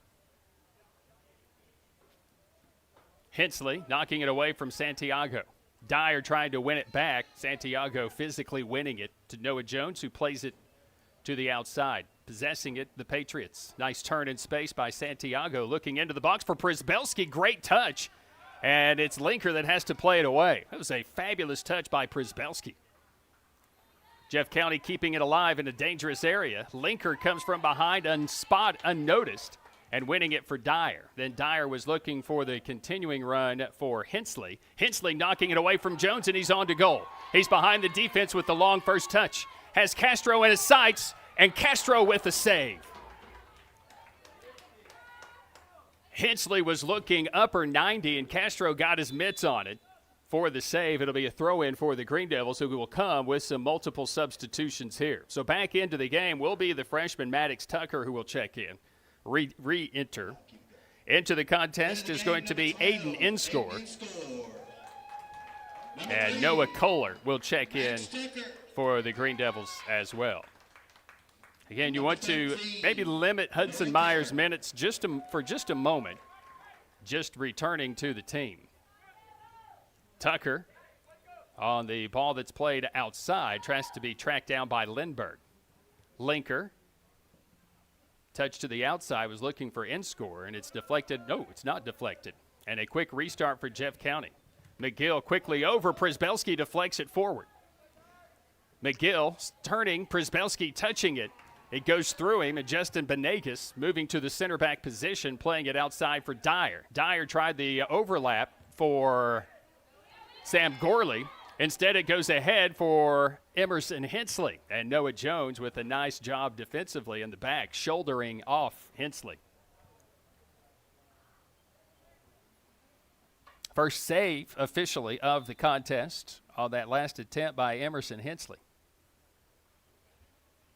Hensley knocking it away from Santiago. Dyer trying to win it back. Santiago physically winning it to Noah Jones, who plays it to the outside. Possessing it, the Patriots. Nice turn in space by Santiago. Looking into the box for Przybelski. Great touch. And it's Linker that has to play it away. That was a fabulous touch by Przybelski. Jeff County keeping it alive in a dangerous area. Linker comes from behind, unnoticed, and winning it for Dyer. Then Dyer was looking for the continuing run for Hensley. Hensley knocking it away from Jones, and he's on to goal. He's behind the defense with the long first touch. Has Castro in his sights, and Castro with a save. Hensley was looking upper 90, and Castro got his mitts on it for the save. It'll be a throw-in for the Greene Devils, who will come with some multiple substitutions here. So back into the game will be the freshman Maddox Tucker, who will check in. Re-enter. Into the contest is going to be Aiden Inscore. And Noah Kohler will check in for the Greene Devils as well. Again, you want to maybe limit Hudson Myers' minutes for just a moment, just returning to the team. Tucker on the ball that's played outside tries to be tracked down by Lindbergh. Linker. Touch to the outside, was looking for in-score, and it's deflected. No, it's not deflected. And a quick restart for Jeff County. McGill quickly over. Przybelski deflects it forward. McGill turning, Przybelski touching it. It goes through him, and Justin Benegas moving to the center back position, playing it outside for Dyer. Dyer tried the overlap for Sam Gorley. Instead, it goes ahead for Emerson Hensley. And Noah Jones with a nice job defensively in the back, shouldering off Hensley. First save officially of the contest on that last attempt by Emerson Hensley.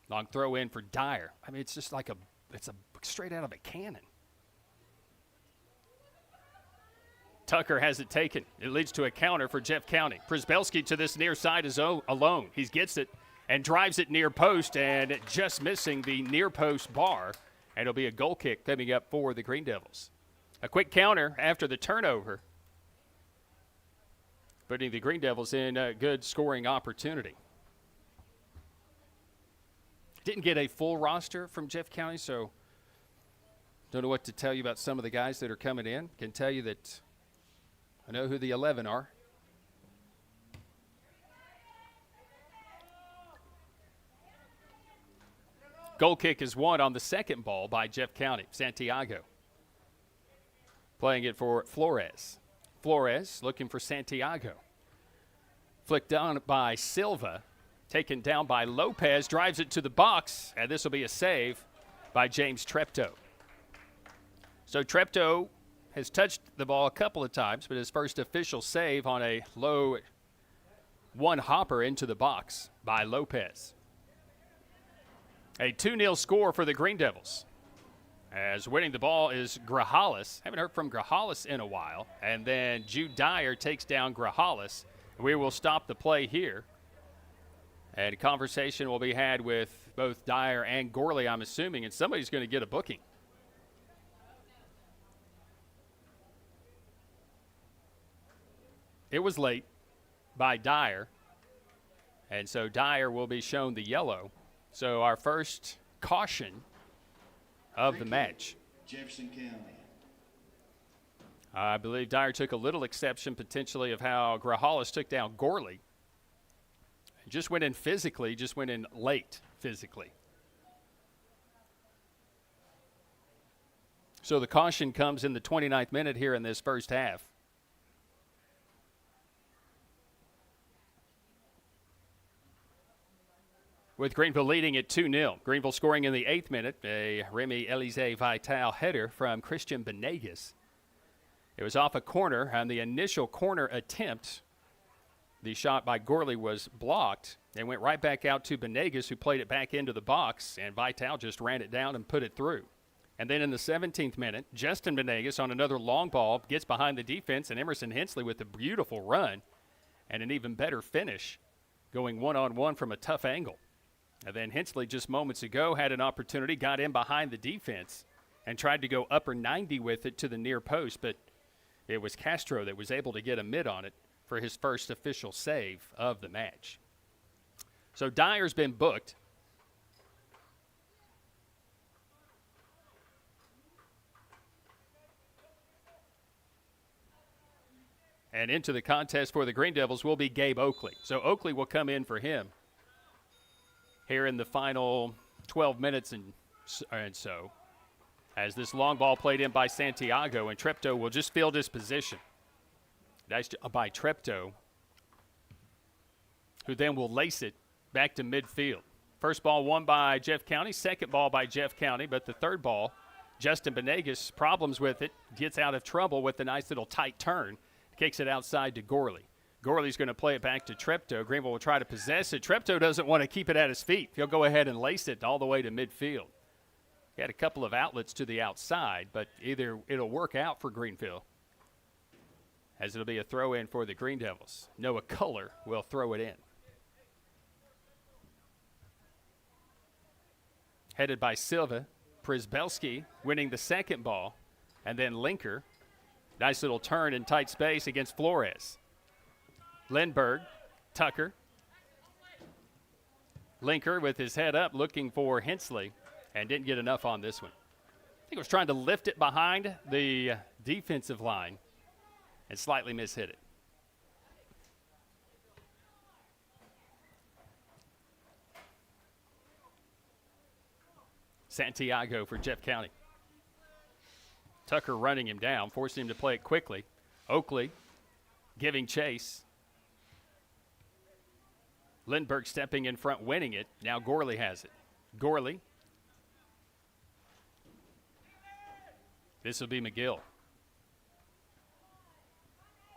Long throw in for Dyer. I mean, it's just like it's straight out of a cannon. Tucker has it taken. It leads to a counter for Jeff County. Przybelski to this near side is alone. He gets it and drives it near post and just missing the near post bar. And it'll be a goal kick coming up for the Greene Devils. A quick counter after the turnover, putting the Greene Devils in a good scoring opportunity. Didn't get a full roster from Jeff County, so don't know what to tell you about some of the guys that are coming in. Can tell you that I know who the 11 are. Goal kick is won on the second ball by Jeff County. Santiago playing it for Flores. Flores looking for Santiago. Flicked down by Silva. Taken down by Lopez. Drives it to the box. And this will be a save by James Treptow. So Treptow has touched the ball a couple of times, but his first official save on a low one hopper into the box by Lopez. A 2-0 score for the Greene Devils. As winning the ball is Grajales. Haven't heard from Grajales in a while. And then Jude Dyer takes down Grajales. We will stop the play here. And a conversation will be had with both Dyer and Gorley, I'm assuming, and somebody's going to get a booking. It was late by Dyer. And so Dyer will be shown the yellow. So our first caution of the match. Jefferson County. I believe Dyer took a little exception potentially of how Grajales took down Gorley. Just went in physically, just went in late physically. So the caution comes in the 29th minute here in this first half. With Greeneville leading at 2-0. Greeneville scoring in the 8th minute. A Remy Elise Vital header from Christian Benegas. It was off a corner. On the initial corner attempt, the shot by Gorley was blocked and went right back out to Benegas, who played it back into the box, and Vital just ran it down and put it through. And then in the 17th minute, Justin Benegas on another long ball gets behind the defense, and Emerson Hensley with a beautiful run and an even better finish, going one-on-one from a tough angle. And then Hensley just moments ago had an opportunity, got in behind the defense, and tried to go upper 90 with it to the near post, but it was Castro that was able to get a mid on it for his first official save of the match. So Dyer's been booked. And into the contest for the Greene Devils will be Gabe Oakley. So Oakley will come in for him here in the final 12 minutes and so, as this long ball played in by Santiago, and Treptow will just field his position. Nice by Treptow, who then will lace it back to midfield. First ball won by Jeff County, second ball by Jeff County, but the third ball, Justin Benegas, problems with it, gets out of trouble with a nice little tight turn, kicks it outside to Gorley. Gorley's going to play it back to Treptow. Greeneville will try to possess it. Treptow doesn't want to keep it at his feet. He'll go ahead and lace it all the way to midfield. He had a couple of outlets to the outside, but either it'll work out for Greeneville, as it'll be a throw-in for the Greene Devils. Noah Culler will throw it in. Headed by Silva. Przybelski winning the second ball, and then Linker. Nice little turn in tight space against Flores. Lindbergh, Tucker. Linker with his head up looking for Hensley, and didn't get enough on this one. I think he was trying to lift it behind the defensive line and slightly mishit it. Santiago for Jeff County. Tucker running him down, forcing him to play it quickly. Oakley giving chase. Lindbergh stepping in front, winning it. Now Gorley has it. Gorley. This will be McGill.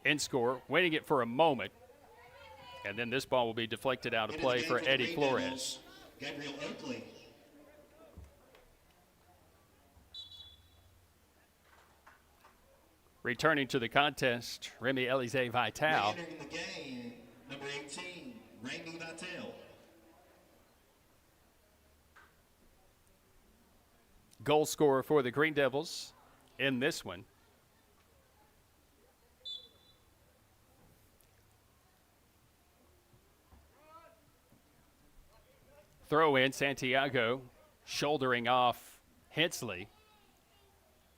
In score, winning it for a moment. And then this ball will be deflected out of play for Eddie Flores. Gabriel Oakley. Returning to the contest, Remy Elize Vital. Entering the game, number 18, Remy Vital. Goal scorer for the Greene Devils in this one. Throw in, Santiago shouldering off Hensley.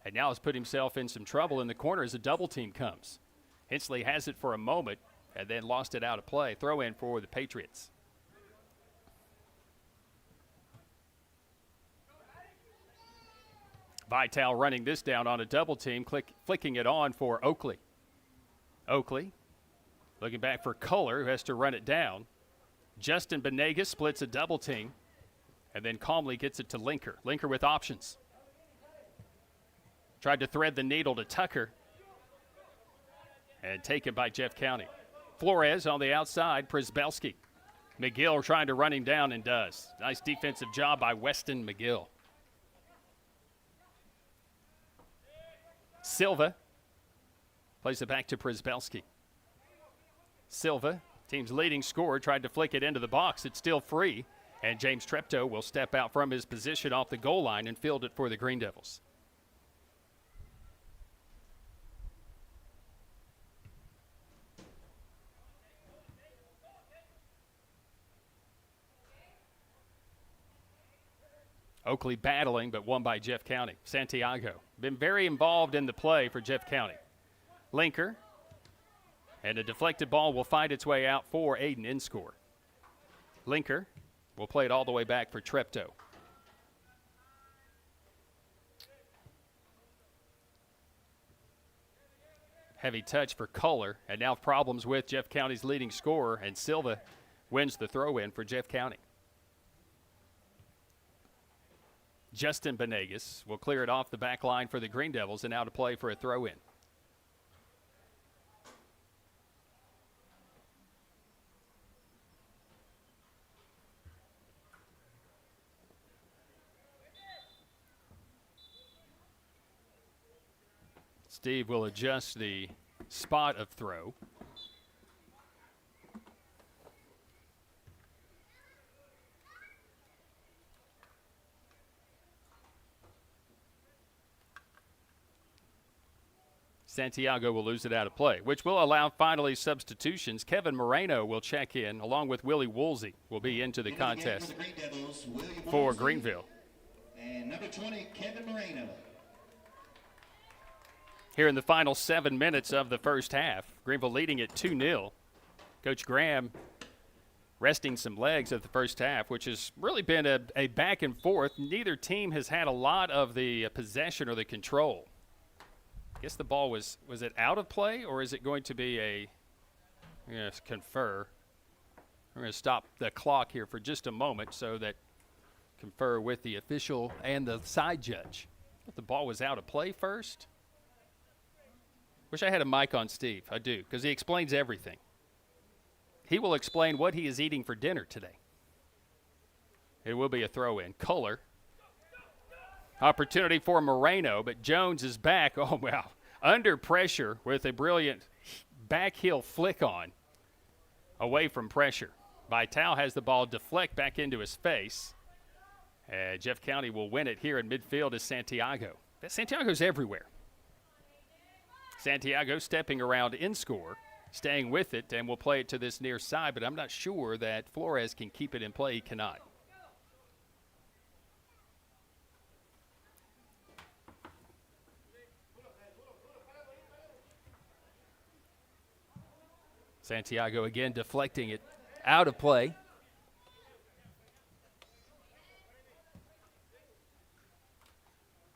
And now has put himself in some trouble in the corner as a double team comes. Hensley has it for a moment and then lost it out of play. Throw in for the Patriots. Vital running this down on a double team, flicking it on for Oakley. Oakley looking back for Kohler, who has to run it down. Justin Benegas splits a double team and then calmly gets it to Linker. Linker with options. Tried to thread the needle to Tucker and taken by Jeff County. Flores on the outside, Przybelski. McGill trying to run him down and does. Nice defensive job by Weston McGill. Silva plays it back to Przybelski. Silva, team's leading scorer, tried to flick it into the box. It's still free, and James Treptow will step out from his position off the goal line and field it for the Greene Devils. Oakley battling, but won by Jeff County. Santiago been very involved in the play for Jeff County. Linker, and a deflected ball will find its way out for Aiden Inscore. Linker will play it all the way back for Treptow. Heavy touch for Kohler, and now problems with Jeff County's leading scorer, and Silva wins the throw-in for Jeff County. Justin Benegas will clear it off the back line for the Greene Devils and out to play for a throw-in. Steve will adjust the spot of throw. Santiago will lose it out of play, which will allow finally substitutions. Kevin Moreno will check in, along with Willie Woolsey will be into the contest for Greeneville. And number 20, Kevin Moreno. Here in the final 7 minutes of the first half, Greeneville leading at 2-0. Coach Graham resting some legs at the first half, which has really been a back and forth. Neither team has had a lot of the possession or the control. I guess the ball was it out of play, or is it going to be I'm going to confer. We're going to stop the clock here for just a moment so that confer with the official and the side judge. If the ball was out of play first. Wish I had a mic on Steve. I do, because he explains everything. He will explain what he is eating for dinner today. It will be a throw-in. Kohler. Opportunity for Moreno, but Jones is back. Oh, wow. Under pressure with a brilliant back heel flick on. Away from pressure. Vital has the ball deflect back into his face. Jeff County will win it here in midfield as Santiago. Santiago's everywhere. Santiago stepping around in score, staying with it, and will play it to this near side, but I'm not sure that Flores can keep it in play. He cannot. Santiago again deflecting it out of play.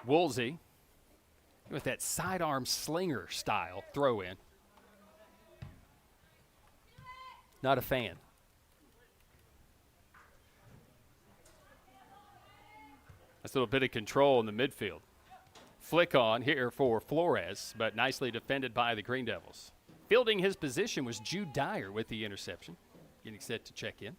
Woolsey with that sidearm slinger style throw in. Not a fan. That's a little bit of control in the midfield. Flick on here for Flores, but nicely defended by the Greene Devils. Fielding his position was Jude Dyer with the interception. Getting set to check in.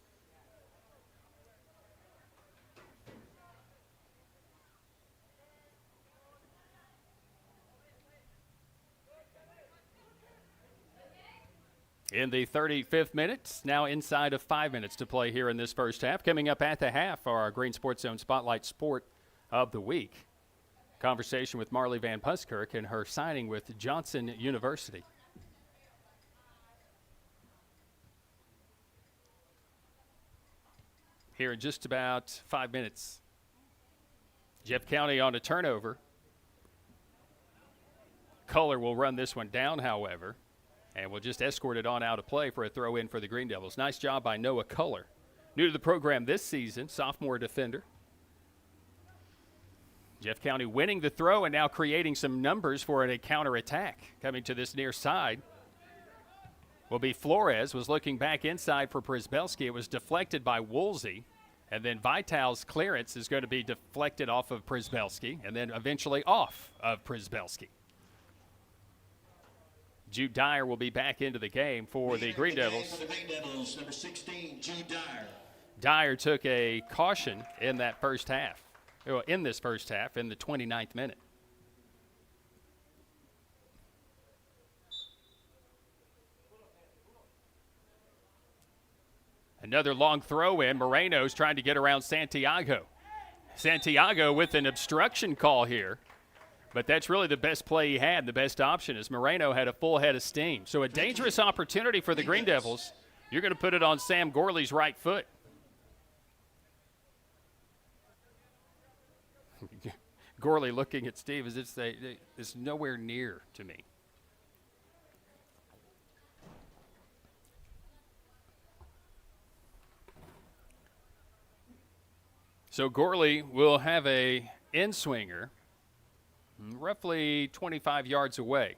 in the 35th minute. Now inside of 5 minutes to play here in this first half. Coming up at the half are our Green Sports Zone Spotlight Sport of the Week. Conversation with Marley Van Buskirk and her signing with Johnson University. Here in just about 5 minutes. Jeff County on a turnover. Kohler will run this one down, however, and will just escort it on out of play for a throw in for the Greene Devils. Nice job by Noah Kohler. New to the program this season, sophomore defender. Jeff County winning the throw and now creating some numbers for a counterattack. Coming to this near side will be Flores, was looking back inside for Przybelski. It was deflected by Woolsey, and then Vital's clearance is going to be deflected off of Przybelski and then eventually off of Przybelski. Jude Dyer will be back into the game for the Greene Devils. Number 16, Jude Dyer. Dyer took a caution in that first half, in this first half, in the 29th minute. Another long throw in. Moreno's trying to get around Santiago. Santiago with an obstruction call here. But that's really the best play he had, the best option, as Moreno had a full head of steam. So a dangerous opportunity for the Greene Devils. You're going to put it on Sam Gorley's right foot. Gorley looking at Steve as if it's nowhere near to me. So Gorley will have a in-swinger roughly 25 yards away.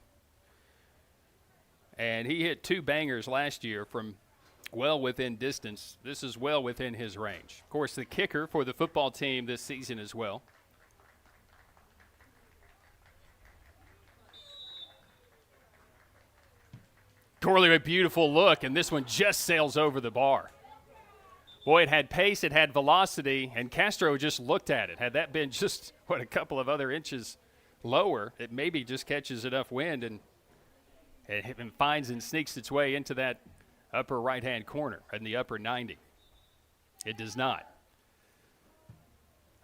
And he hit 2 bangers last year from well within distance. This is well within his range. Of course, the kicker for the football team this season as well. Gorley, a beautiful look, and this one just sails over the bar. Boy, it had pace, it had velocity, and Castro just looked at it. Had that been just, a couple of other inches lower, it maybe just catches enough wind and finds and sneaks its way into that upper right-hand corner in the upper 90. It does not.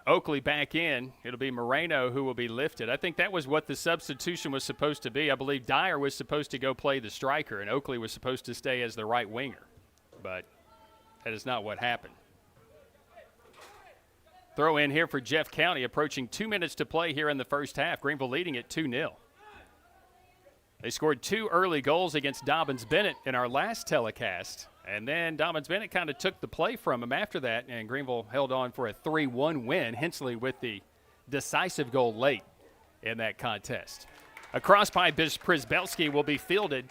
Oakley back in. It'll be Moreno who will be lifted. I think that was what the substitution was supposed to be. I believe Dyer was supposed to go play the striker, and Oakley was supposed to stay as the right winger. But that is not what happened. Throw in here for Jeff County, approaching 2 minutes to play here in the first half. Greeneville leading at 2-0. They scored 2 early goals against Dobbins-Bennett in our last telecast. And then Dobbins-Bennett kind of took the play from him after that, and Greeneville held on for a 3-1 win. Hensley with the decisive goal late in that contest. A cross by Przybelski will be fielded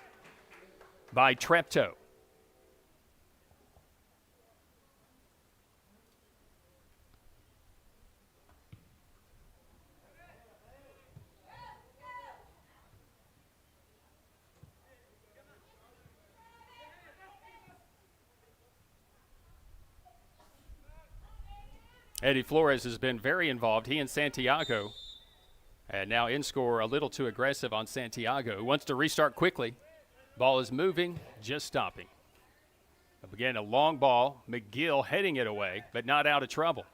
by Treptow. Eddie Flores has been very involved. He and Santiago. And now in-score a little too aggressive on Santiago, who wants to restart quickly. Ball is moving, just stopping. Again, a long ball. McGill heading it away, but not out of trouble.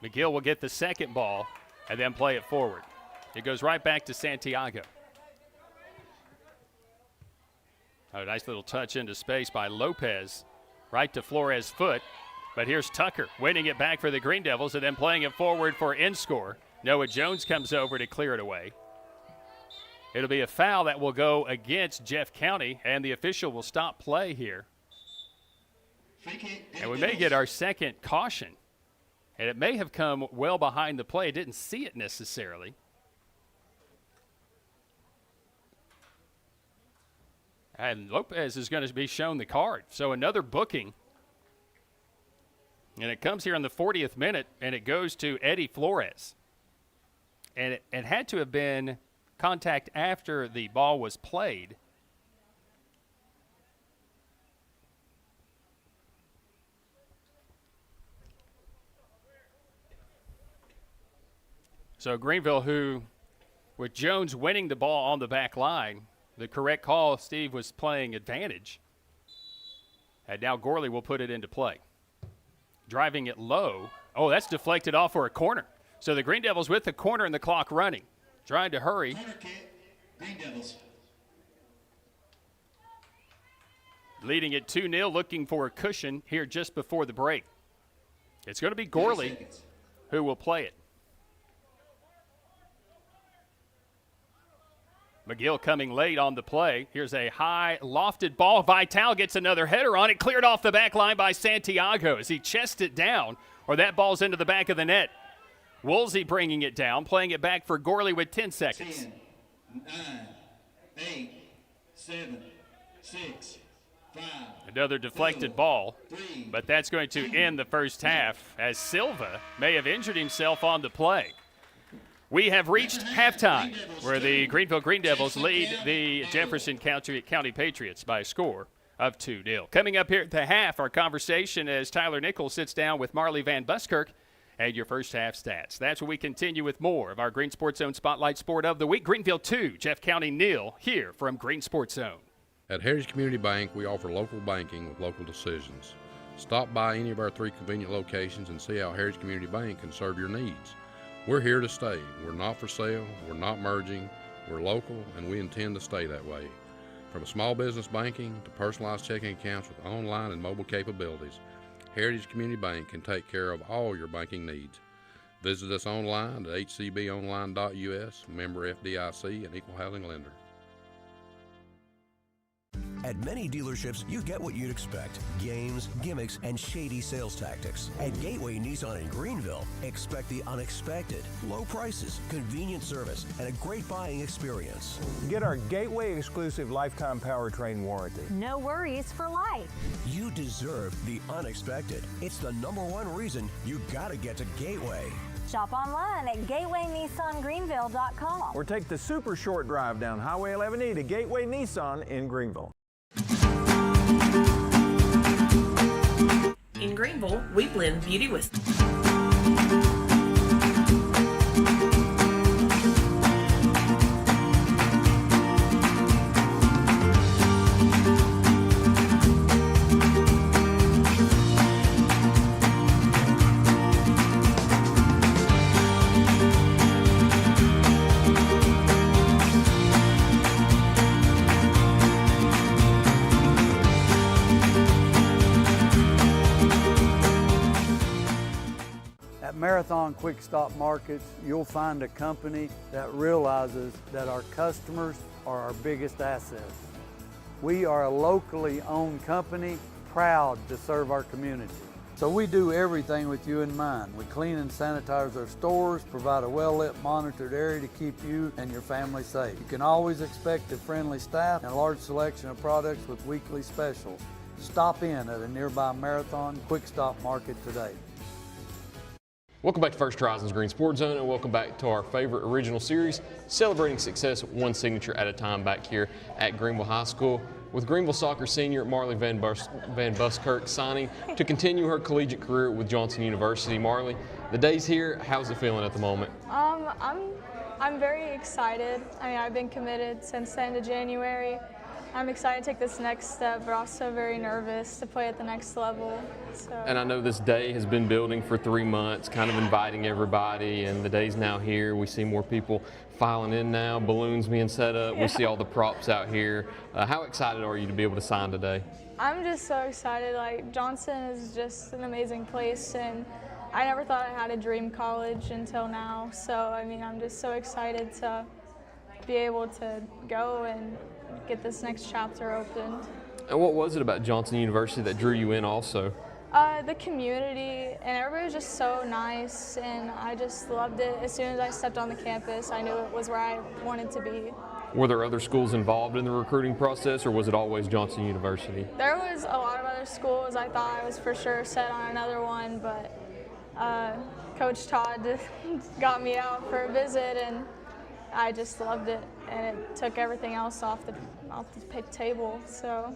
McGill will get the second ball and then play it forward. It goes right back to Santiago. A nice little touch into space by Lopez. Right to Flores' foot. But here's Tucker winning it back for the Greene Devils and then playing it forward for in-score. Noah Jones comes over to clear it away. It'll be a foul that will go against Jeff County, and the official will stop play here. And we may get our second caution. And it may have come well behind the play. Didn't see it necessarily. And Lopez is going to be shown the card. So another booking. And it comes here in the 40th minute, and it goes to Eddie Flores. And it had to have been contact after the ball was played. So Greeneville, who, with Jones winning the ball on the back line, the correct call, Steve, was playing advantage. And now Gorley will put it into play. Driving it low. Oh, that's deflected off for a corner. So the Greene Devils with the corner and the clock running. Trying to hurry. Corner kick, Greene Devils. Leading it 2-0, looking for a cushion here just before the break. It's going to be Gorley who will play it. McGill coming late on the play. Here's a high lofted ball. Vital gets another header on it. Cleared off the back line by Santiago as he chests it down, or that ball's into the back of the net. Woolsey bringing it down, playing it back for Gorley with 10 seconds. 10, 9, 8, 7, 6, 5. Another deflected ball, but that's going to end the first half as Silva may have injured himself on the play. We have reached halftime, where the Greeneville Greene Devils lead the Jefferson County Patriots by a score of 2-0. Coming up here at the half, our conversation as Tyler Nichols sits down with Marley Van Buskirk and your first half stats. That's where we continue with more of our Green Sports Zone Spotlight Sport of the Week. Greeneville 2, Jeff County 0 here from Green Sports Zone. At Heritage Community Bank, we offer local banking with local decisions. Stop by any of our 3 convenient locations and see how Heritage Community Bank can serve your needs. We're here to stay. We're not for sale. We're not merging. We're local, and we intend to stay that way. From small business banking to personalized checking accounts with online and mobile capabilities, Heritage Community Bank can take care of all your banking needs. Visit us online at hcbonline.us, member FDIC, and equal housing lender. At many dealerships, you get what you'd expect. Games, gimmicks, and shady sales tactics. At Gateway Nissan in Greeneville, expect the unexpected. Low prices, convenient service, and a great buying experience. Get our Gateway exclusive lifetime powertrain warranty. No worries for life. You deserve the unexpected. It's the #1 reason you gotta get to Gateway. Shop online at gatewaynissangreeneville.com. Or take the super short drive down Highway 11E to Gateway Nissan in Greeneville. In Greeneville, we blend beauty with Marathon Quick Stop Markets, you'll find a company that realizes that our customers are our biggest assets. We are a locally owned company, proud to serve our community. So we do everything with you in mind. We clean and sanitize our stores, provide a well-lit, monitored area to keep you and your family safe. You can always expect a friendly staff and a large selection of products with weekly specials. Stop in at a nearby Marathon Quick Stop Market today. Welcome back to First Horizons Green Sports Zone, and welcome back to our favorite original series, celebrating success one signature at a time back here at Greeneville High School, with Greeneville soccer senior Marley Van Buskirk signing to continue her collegiate career with Johnson University. Marley, the day's here. How's it feeling at the moment? I'm very excited. I mean, I've been committed since the end of January. I'm excited to take this next step, but also very nervous to play at the next level. And I know this day has been building for 3 months, kind of inviting everybody, and the day's now here. We see more people filing in now, balloons being set up. We see all the props out here. How excited are you to be able to sign today? I'm just so excited. Like, Johnson is just an amazing place, and I never thought I had a dream college until now. So, I mean, I'm just so excited to be able to go and get this next chapter opened. And what was it about Johnson University that drew you in also? The community, and everybody was just so nice, and I just loved it. As soon as I stepped on the campus, I knew it was where I wanted to be. Were there other schools involved in the recruiting process, or was it always Johnson University? There was a lot of other schools. I thought I was for sure set on another one, but Coach Todd got me out for a visit, and I just loved it, and it took everything else off the table. So.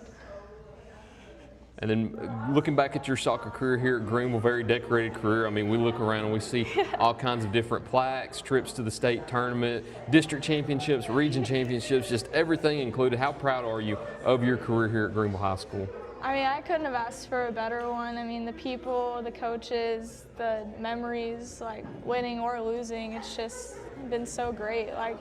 And then looking back at your soccer career here at Greeneville, very decorated career. I mean, we look around and we see all kinds of different plaques, trips to the state tournament, district championships, region championships, just everything included. How proud are you of your career here at Greeneville High School? I mean, I couldn't have asked for a better one. I mean, the people, the coaches, the memories, like winning or losing, it's just been so great. Like,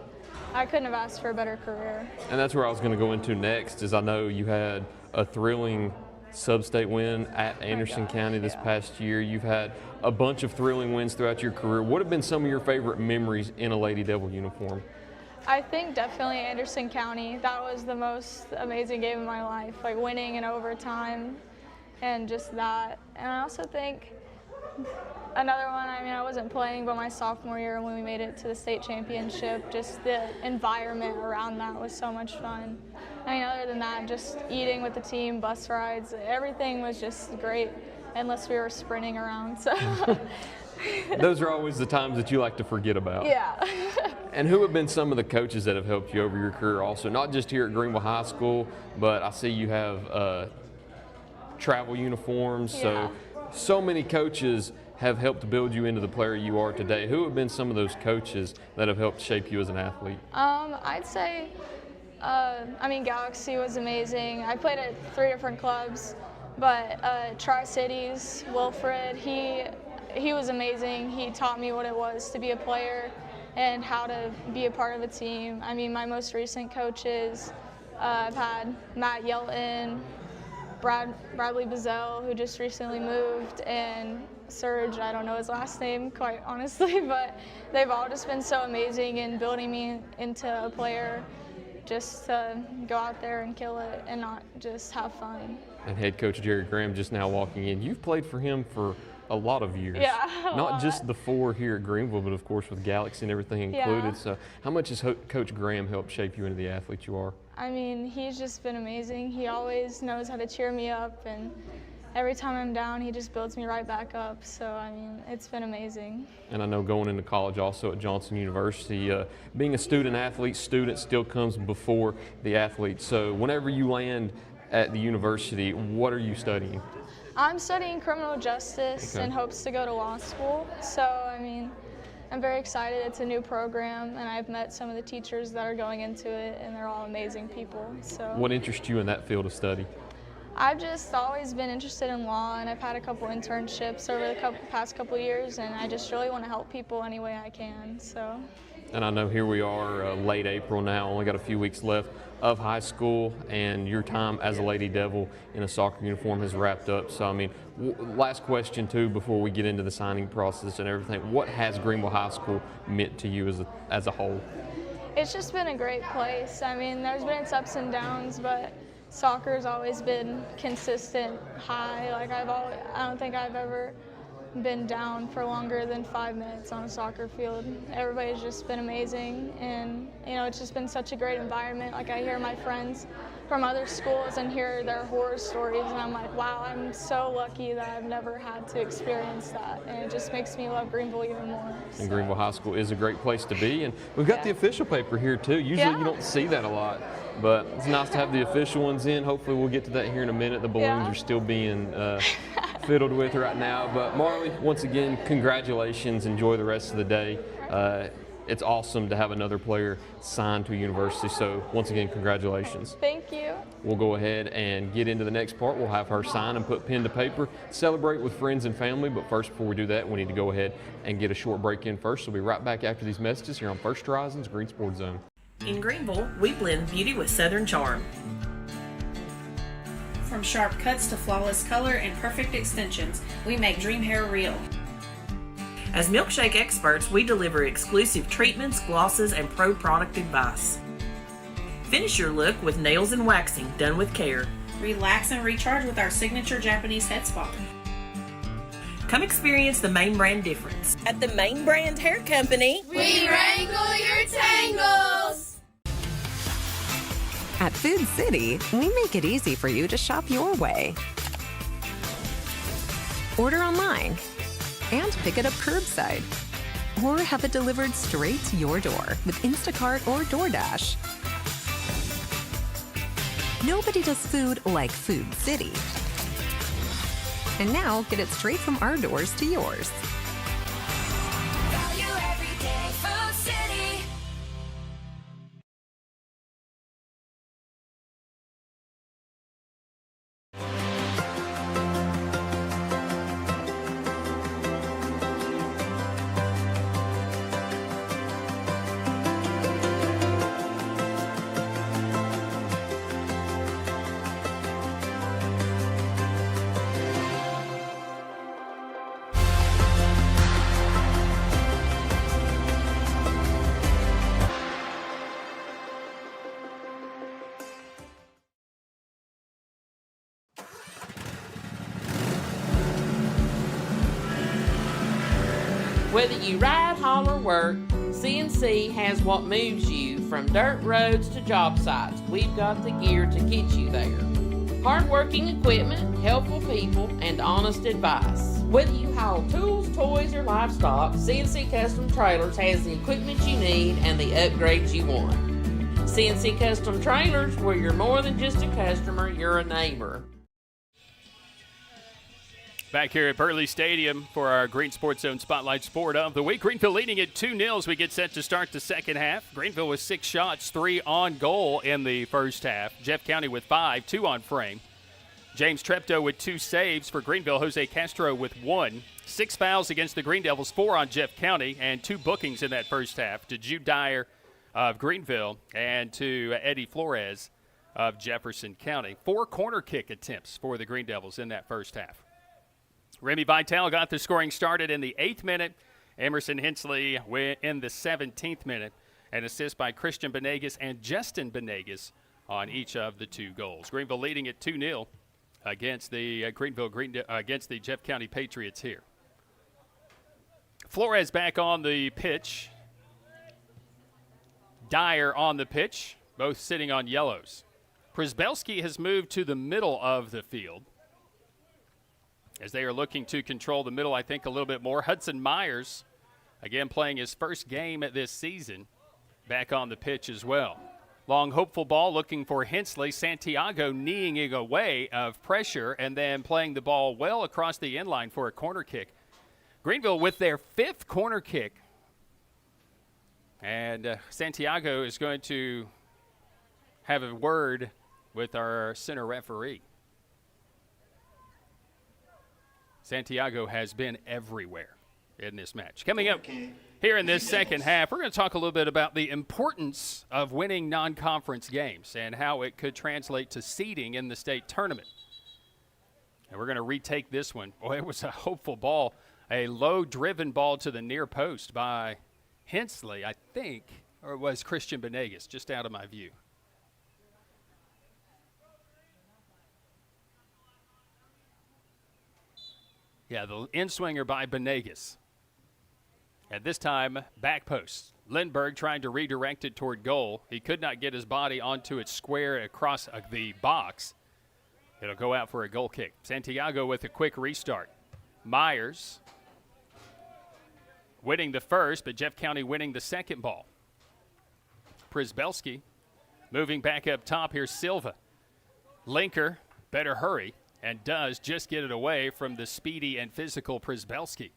I couldn't have asked for a better career. And that's where I was going to go into next, is I know you had a thrilling sub-state win at Anderson County this past year. You've had a bunch of thrilling wins throughout your career. What have been some of your favorite memories in a Lady Devil uniform? I think definitely Anderson County. That was the most amazing game of my life, like winning in overtime and just that. And I also think another one, I mean, I wasn't playing, but my sophomore year when we made it to the state championship, just the environment around that was so much fun. I mean, other than that, just eating with the team, bus rides, everything was just great, unless we were sprinting around. So. Those are always the times that you like to forget about. Yeah. And who have been some of the coaches that have helped you over your career also? Not just here at Greeneville High School, but I see you have travel uniforms. Yeah. So many coaches have helped build you into the player you are today. Who have been some of those coaches that have helped shape you as an athlete? I'd say, I mean, Galaxy was amazing. I played at 3 different clubs, but Tri-Cities, Wilfred, he was amazing. He taught me what it was to be a player and how to be a part of a team. I mean, my most recent coaches, I've had Matt Yelton, Bradley Bazell, who just recently moved, and Serge, I don't know his last name quite honestly, but they've all just been so amazing in building me into a player, just to go out there and kill it and not just have fun. And head coach Jerry Graham just now walking in. You've played for him for a lot of years. Yeah, not just the 4 here at Greeneville, but of course with Galaxy and everything included. Yeah. So how much has Coach Graham helped shape you into the athlete you are? I mean, he's just been amazing. He always knows how to cheer me up, and every time I'm down, he just builds me right back up. So, I mean, it's been amazing. And I know going into college also at Johnson University, being a student still comes before the athlete. So whenever you land at the university, what are you studying? I'm studying criminal justice in hopes to go to law school. So, I mean, I'm very excited. It's a new program, and I've met some of the teachers that are going into it, and they're all amazing people. So, what interests you in that field of study? I've just always been interested in law, and I've had a couple internships over the past couple years, and I just really want to help people any way I can. So. And I know here we are, late April now, only got a few weeks left of high school, and your time as a Lady Devil in a soccer uniform has wrapped up. So, I mean, last question too before we get into the signing process and everything. What has Greeneville High School meant to you as a whole? It's just been a great place. I mean, there's been its ups and downs, but soccer's always been consistent high. Like I don't think I've ever been down for longer than 5 minutes on a soccer field. Everybody's just been amazing, and you know, it's just been such a great environment. Like I hear my friends from other schools and hear their horror stories, and I'm like, wow, I'm so lucky that I've never had to experience that, and it just makes me love Greeneville even more. And Greeneville High School is a great place to be, and we've got the official paper here too. Usually you don't see that a lot, but it's nice to have the official ones in. Hopefully we'll get to that here in a minute. The balloons are still being fiddled with right now. But Marley, once again, congratulations. Enjoy the rest of the day. It's awesome to have another player signed to a university. So once again, congratulations. Thank you. We'll go ahead and get into the next part. We'll have her sign and put pen to paper, celebrate with friends and family. But first, before we do that, we need to go ahead and get a short break in first. We'll be right back after these messages here on First Horizons Green Sports Zone. In Greeneville, we blend beauty with Southern charm. From sharp cuts to flawless color and perfect extensions, we make dream hair real. As milkshake experts, we deliver exclusive treatments, glosses, and pro product advice. Finish your look with nails and waxing done with care. Relax and recharge with our signature Japanese head spa. Come experience the Main Brand difference. At the Main Brand Hair Company, we wrangle your tangles. At Food City, we make it easy for you to shop your way. Order online and pick it up curbside, or have it delivered straight to your door with Instacart or DoorDash. Nobody does food like Food City. And now get it straight from our doors to yours. Value every day, Food City. Whether you ride, haul, or work, CNC has what moves you from dirt roads to job sites. We've got the gear to get you there. Hardworking equipment, helpful people, and honest advice. Whether you haul tools, toys, or livestock, CNC Custom Trailers has the equipment you need and the upgrades you want. CNC Custom Trailers, where you're more than just a customer, you're a neighbor. Back here at Burley Stadium for our Green Sports Zone Spotlight Sport of the Week. Greeneville leading at 2-0 as we get set to start the second half. Greeneville with 6 shots, 3 on goal in the first half. Jeff County with 5, 2 on frame. James Treptow with 2 saves for Greeneville. Jose Castro with 1. 6 fouls against the Greene Devils, 4 on Jeff County, and 2 bookings in that first half to Jude Dyer of Greeneville and to Eddie Flores of Jefferson County. 4 corner kick attempts for the Greene Devils in that first half. Remy Vitale got the scoring started in the 8th minute. Emerson Hensley in the 17th minute. An assist by Christian Benegas and Justin Benegas on each of the 2 goals. Greeneville leading at 2-0 against the against the Jeff County Patriots here. Flores back on the pitch. Dyer on the pitch, both sitting on yellows. Przybelski has moved to the middle of the field as they are looking to control the middle, I think, a little bit more. Hudson Myers, again, playing his first game this season, back on the pitch as well. Long, hopeful ball looking for Hensley. Santiago kneeing away of pressure and then playing the ball well across the end line for a corner kick. Greeneville with their 5th corner kick. And Santiago is going to have a word with our center referee. Santiago has been everywhere in this match. Coming up here in this second half, we're going to talk a little bit about the importance of winning non-conference games and how it could translate to seeding in the state tournament. And we're going to retake this one. Boy, it was a hopeful ball, a low-driven ball to the near post by Hensley, I think, or it was Christian Benegas, just out of my view. Yeah, the in-swinger by Benegas. At this time, back post. Lindbergh trying to redirect it toward goal. He could not get his body onto it square across the box. It'll go out for a goal kick. Santiago with a quick restart. Myers winning the first, but Jeff County winning the second ball. Przybelski moving back up top. Here's Silva. Linker, better hurry. And does just get it away from the speedy and physical Przybelski.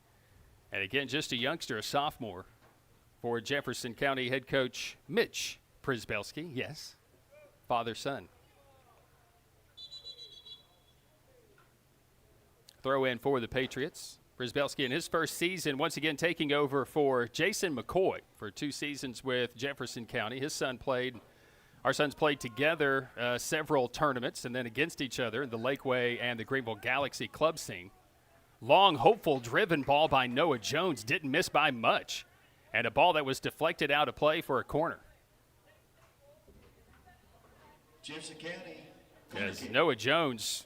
And again, just a youngster, a sophomore, for Jefferson County head coach Mitch Przybelski. Yes, father-son. Throw in for the Patriots. Przybelski in his first season, once again taking over for Jason McCoy for 2 seasons with Jefferson County. Our sons played together several tournaments and then against each other in the Lakeway and the Greeneville Galaxy club scene. Long, hopeful, driven ball by Noah Jones. Didn't miss by much. And a ball that was deflected out of play for a corner. Jefferson County. As Noah Jones,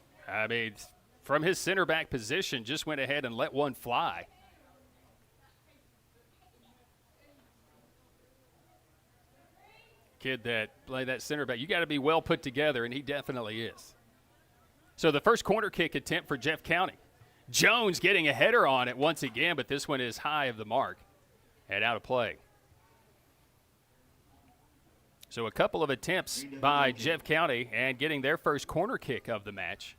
from his center back position, just went ahead and let one fly. Kid that played that center back, you got to be well put together, and he definitely is. So the first corner kick attempt for Jeff County. Jones getting a header on it once again, but this one is high of the mark and out of play. So a couple of attempts by Jeff County and getting their first corner kick of the match.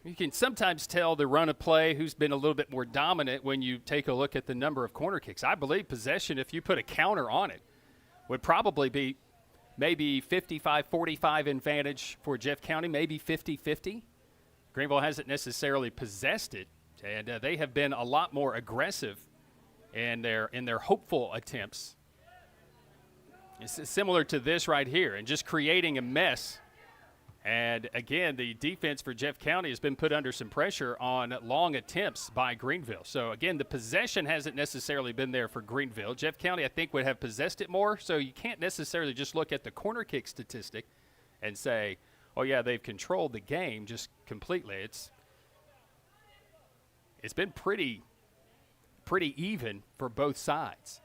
You can sometimes tell the run of play who's been a little bit more dominant when you take a look at the number of corner kicks. I believe possession, if you put a counter on it, would probably be maybe 55-45 advantage for Jeff County, maybe 50-50. Greeneville hasn't necessarily possessed it, and they have been a lot more aggressive in their hopeful attempts. It's similar to this right here, and just creating a mess. And again, the defense for Jeff County has been put under some pressure on long attempts by Greeneville. So again, the possession hasn't necessarily been there for Greeneville. Jeff County, I think, would have possessed it more. So you can't necessarily just look at the corner kick statistic and say, oh yeah, they've controlled the game just completely. It's been pretty pretty even for both sides.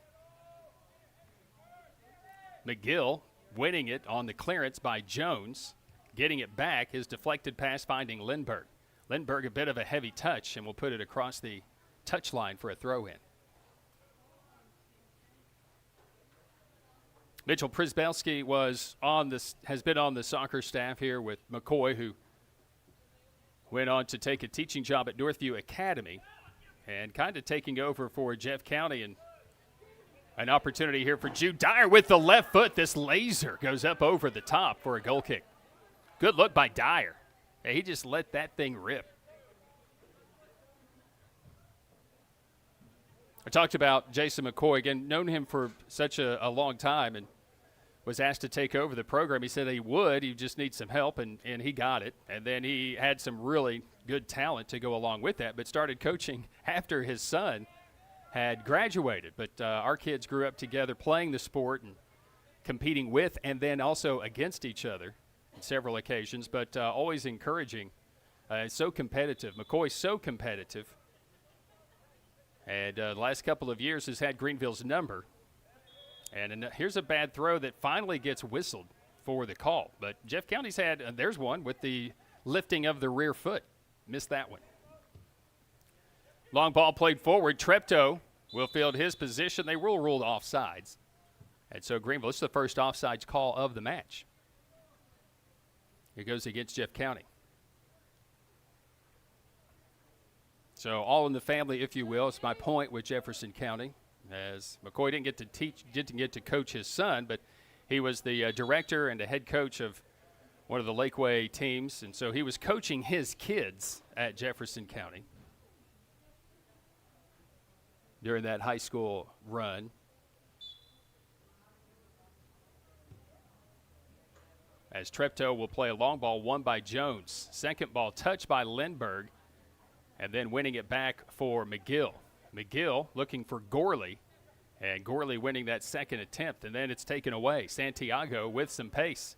McGill winning it on the clearance by Jones. Getting it back, his deflected pass finding Lindbergh. Lindbergh a bit of a heavy touch, and will put it across the touchline for a throw-in. Mitchell Przybelski has been on the soccer staff here with McCoy, who went on to take a teaching job at Northview Academy and kind of taking over for Jeff County. And an opportunity here for Jude Dyer with the left foot. This laser goes up over the top for a goal kick. Good look by Dyer. He just let that thing rip. I talked about Jason McCoy, again, known him for such a long time, and was asked to take over the program. He said he would. He just needs some help, and he got it. And then he had some really good talent to go along with that, but started coaching after his son had graduated. But our kids grew up together playing the sport and competing with and then also against each other on several occasions, but always encouraging. So competitive. McCoy's so competitive. And the last couple of years has had Greeneville's number. And here's a bad throw that finally gets whistled for the call. But Jeff County's had, there's one with the lifting of the rear foot. Missed that one. Long ball played forward. Treptow will field his position. They will rule offsides. And so Greeneville, this is the first offsides call of the match. It goes against Jeff County. So all in the family, if you will. It's my point with Jefferson County, as McCoy didn't get to coach his son, but he was the director and the head coach of one of the Lakeway teams, and so he was coaching his kids at Jefferson County during that high school run. As Treptow will play a long ball, won by Jones. Second ball touched by Lindbergh, and then winning it back for McGill. McGill looking for Gorley, and Gorley winning that second attempt, and then it's taken away. Santiago with some pace.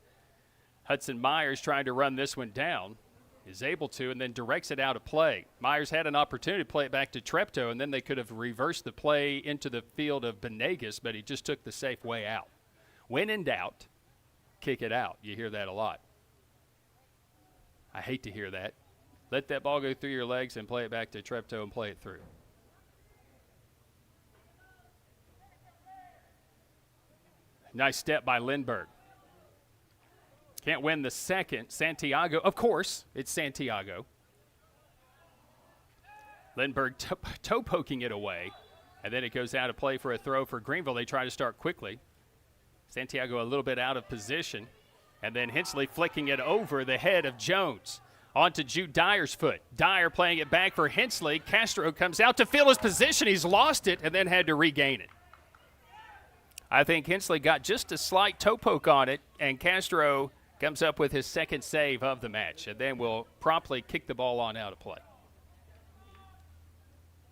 Hudson Myers trying to run this one down, is able to, and then directs it out of play. Myers had an opportunity to play it back to Treptow, and then they could have reversed the play into the field of Benegas, but he just took the safe way out. When in doubt, kick it out. You hear that a lot. I hate to hear that. Let that ball go through your legs and play it back to Treptow and play it through. Nice step by Lindbergh. Can't win the second. Santiago, of course, it's Santiago. Lindbergh toe poking it away, and then it goes out of play for a throw for Greeneville. They try to start quickly. Santiago a little bit out of position, and then Hensley flicking it over the head of Jones. On to Jude Dyer's foot. Dyer playing it back for Hensley. Castro comes out to fill his position. He's lost it and then had to regain it. I think Hensley got just a slight toe poke on it, and Castro comes up with his second save of the match, and then will promptly kick the ball on out of play.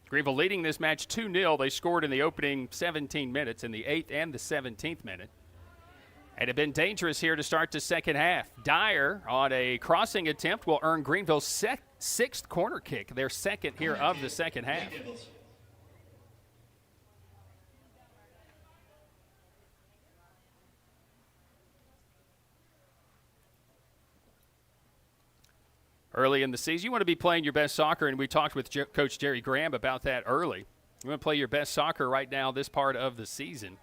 Greeneville leading this match 2-0. They scored in the opening 17 minutes, in the 8th and the 17th minute. And have been dangerous here to start the second half. Dyer on a crossing attempt will earn Greeneville's sixth corner kick, their second here of the second half. Early in the season, you want to be playing your best soccer, and we talked with Coach Jerry Graham about that early. You want to play your best soccer right now this part of the season.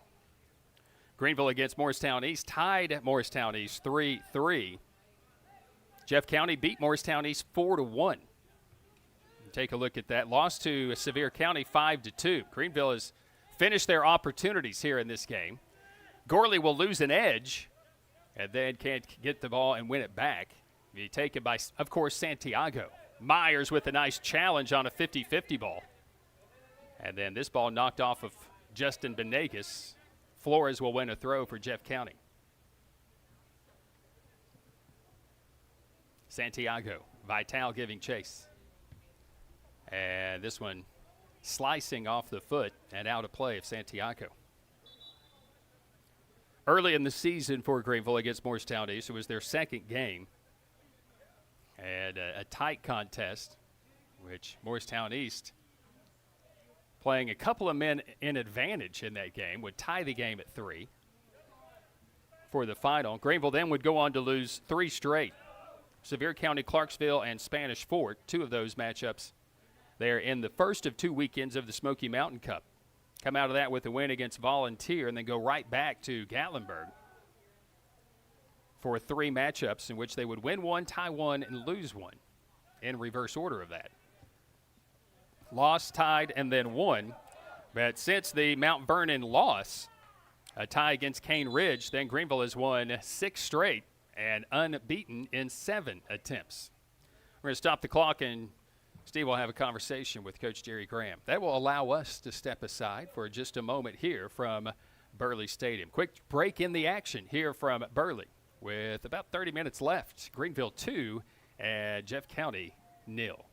Greeneville against Morristown East, tied at Morristown East 3-3. Jeff County beat Morristown East 4-1. Take a look at that. Lost to Sevier County 5-2. Greeneville has finished their opportunities here in this game. Gorley will lose an edge and then can't get the ball and win it back. Be taken by, of course, Santiago. Myers with a nice challenge on a 50-50 ball. And then this ball knocked off of Justin Benegas. Flores will win a throw for Jeff County. Santiago, Vital giving chase. And this one slicing off the foot and out of play of Santiago. Early in the season for Greeneville against Morristown East, it was their second game. And a tight contest, which Morristown East playing a couple of men in advantage in that game, would tie the game at 3 for the final. Greeneville then would go on to lose 3 straight. Sevier County, Clarksville, and Spanish Fort, 2 of those matchups there in the first of 2 weekends of the Smoky Mountain Cup. Come out of that with a win against Volunteer and then go right back to Gatlinburg for 3 matchups in which they would win 1, tie 1, and lose 1 in reverse order of that. Lost, tied, and then won. But since the Mount Vernon loss, a tie against Cane Ridge, then Greeneville has won 6 straight and unbeaten in 7 attempts. We're going to stop the clock, and Steve will have a conversation with Coach Jerry Graham. That will allow us to step aside for just a moment here from Burley Stadium. Quick break in the action here from Burley with about 30 minutes left. Greeneville 2 and Jeff County 0.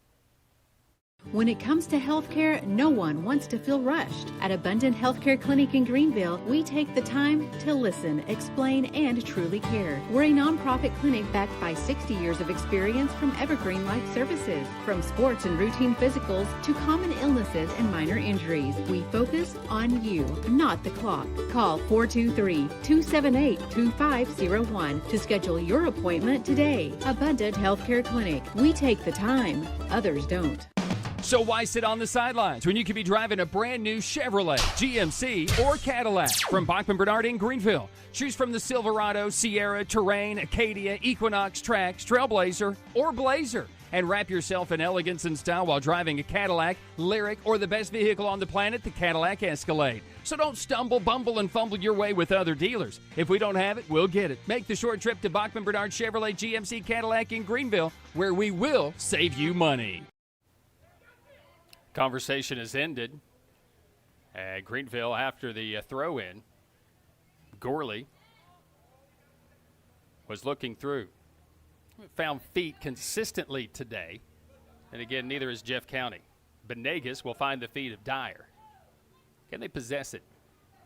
When it comes to healthcare, no one wants to feel rushed. At Abundant Healthcare Clinic in Greeneville, we take the time to listen, explain, and truly care. We're a nonprofit clinic backed by 60 years of experience from Evergreen Life Services. From sports and routine physicals to common illnesses and minor injuries, we focus on you, not the clock. Call 423-278-2501 to schedule your appointment today. Abundant Healthcare Clinic. We take the time. Others don't. So why sit on the sidelines when you could be driving a brand new Chevrolet, GMC, or Cadillac from Bachman Bernard in Greeneville? Choose from the Silverado, Sierra, Terrain, Acadia, Equinox, Trax, Trailblazer, or Blazer. And wrap yourself in elegance and style while driving a Cadillac, Lyric, or the best vehicle on the planet, the Cadillac Escalade. So don't stumble, bumble, and fumble your way with other dealers. If we don't have it, we'll get it. Make the short trip to Bachman Bernard Chevrolet GMC Cadillac in Greeneville, where we will save you money. Conversation has ended at Greeneville after the throw-in. Gorley was looking through. Found feet consistently today. And again, neither is Jeff County. Benegas will find the feet of Dyer. Can they possess it?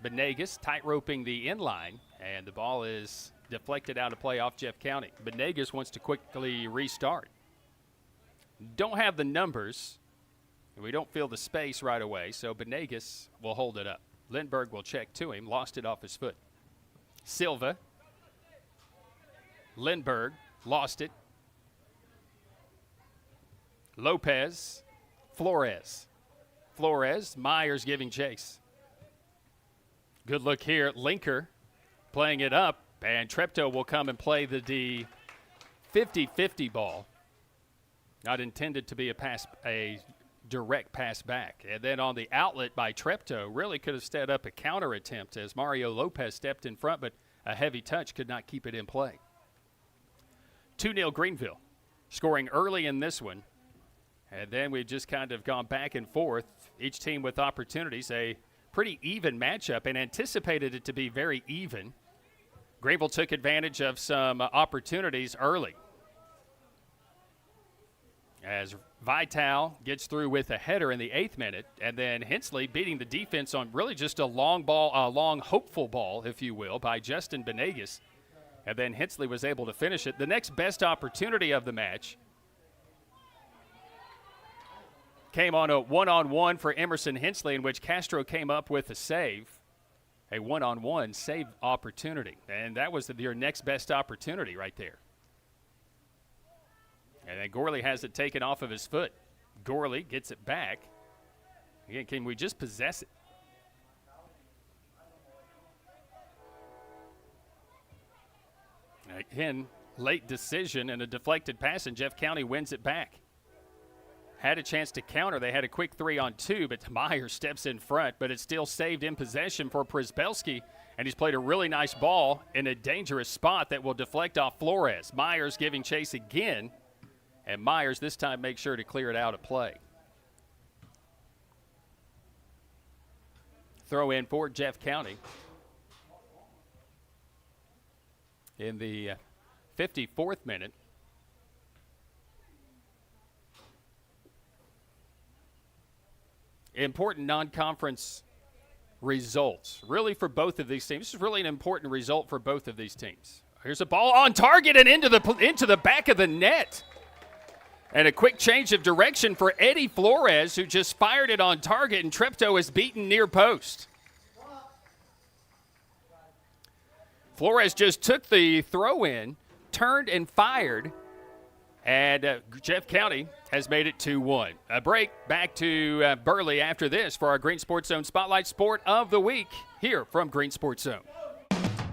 Benegas tight-roping the inline, and the ball is deflected out of play off Jeff County. Benegas wants to quickly restart. Don't have the numbers. We don't feel the space right away, so Benegas will hold it up. Lindbergh will check to him, lost it off his foot. Silva. Lindbergh lost it. Lopez. Flores. Myers giving chase. Good look here. Linker playing it up, and Treptow will come and play the 50-50 ball. Not intended to be a direct pass back. And then on the outlet by Treptow, really could have set up a counter attempt as Mario Lopez stepped in front, but a heavy touch could not keep it in play. 2-0 Greeneville, scoring early in this one. And then we've just kind of gone back and forth, each team with opportunities. A pretty even matchup and anticipated it to be very even. Greeneville took advantage of some opportunities early, as Vital gets through with a header in the 8th minute, and then Hensley beating the defense on really just a long ball, a long hopeful ball, if you will, by Justin Benegas. And then Hensley was able to finish it. The next best opportunity of the match came on a one-on-one for Emerson Hensley, in which Castro came up with a save, a one-on-one save opportunity. And that was your next best opportunity right there. And then Gorley has it taken off of his foot. Gorley gets it back. Again, can we just possess it? Again, late decision and a deflected pass, and Jeff County wins it back. Had a chance to counter. They had a quick 3-on-2, but Myers steps in front, but it's still saved in possession for Przybelski, and he's played a really nice ball in a dangerous spot that will deflect off Flores. Myers giving chase again. And Myers this time makes sure to clear it out of play. Throw in for Jeff County in the 54th minute. Important non-conference results, really, for both of these teams. This is really an important result for both of these teams. Here's a ball on target and into the back of the net. And a quick change of direction for Eddie Flores, who just fired it on target, and Treptow is beaten near post. Flores just took the throw in, turned and fired, and Jeff County has made it 2-1. A break, back to Burley after this for our Green Sports Zone Spotlight Sport of the Week here from Green Sports Zone.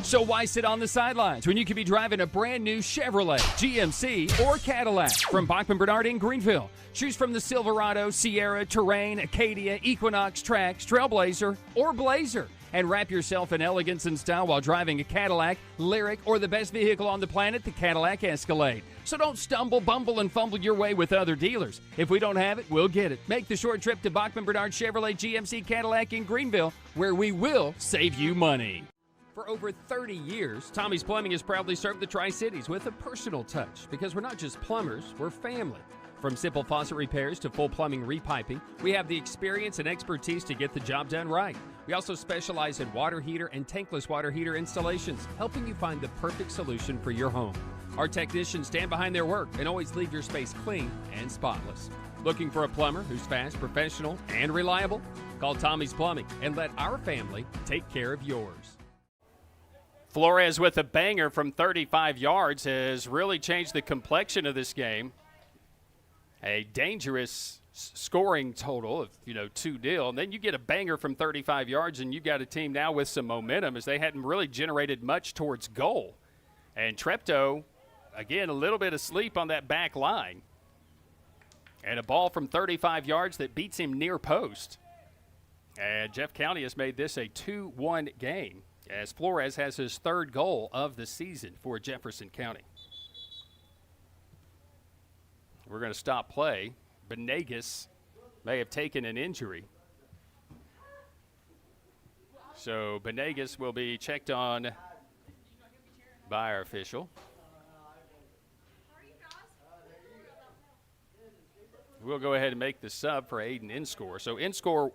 So why sit on the sidelines when you could be driving a brand new Chevrolet, GMC, or Cadillac from Bachman Bernard in Greeneville? Choose from the Silverado, Sierra, Terrain, Acadia, Equinox, Trax, Trailblazer, or Blazer. And wrap yourself in elegance and style while driving a Cadillac, Lyric, or the best vehicle on the planet, the Cadillac Escalade. So don't stumble, bumble, and fumble your way with other dealers. If we don't have it, we'll get it. Make the short trip to Bachman Bernard Chevrolet GMC Cadillac in Greeneville, where we will save you money. For over 30 years, Tommy's Plumbing has proudly served the Tri-Cities with a personal touch, because we're not just plumbers, we're family. From simple faucet repairs to full plumbing repiping, we have the experience and expertise to get the job done right. We also specialize in water heater and tankless water heater installations, helping you find the perfect solution for your home. Our technicians stand behind their work and always leave your space clean and spotless. Looking for a plumber who's fast, professional, and reliable? Call Tommy's Plumbing and let our family take care of yours. Flores with a banger from 35 yards has really changed the complexion of this game. A dangerous scoring total of 2-0, and then you get a banger from 35 yards, and you've got a team now with some momentum, as they hadn't really generated much towards goal. And Treptow, again, a little bit asleep on that back line, and a ball from 35 yards that beats him near post. And Jeff County has made this a 2-1 game, as Flores has his third goal of the season for Jefferson County. We're going to stop play. Benegas may have taken an injury. So Benegas will be checked on by our official. We'll go ahead and make the sub for Aiden Inscore. So Inscore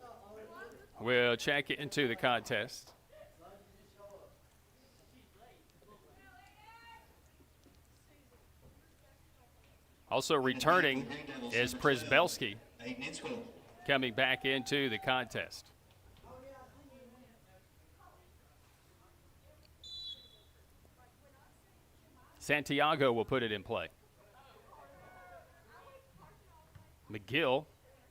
will check into the contest. Also returning is Przybelski, coming back into the contest. Santiago will put it in play. McGill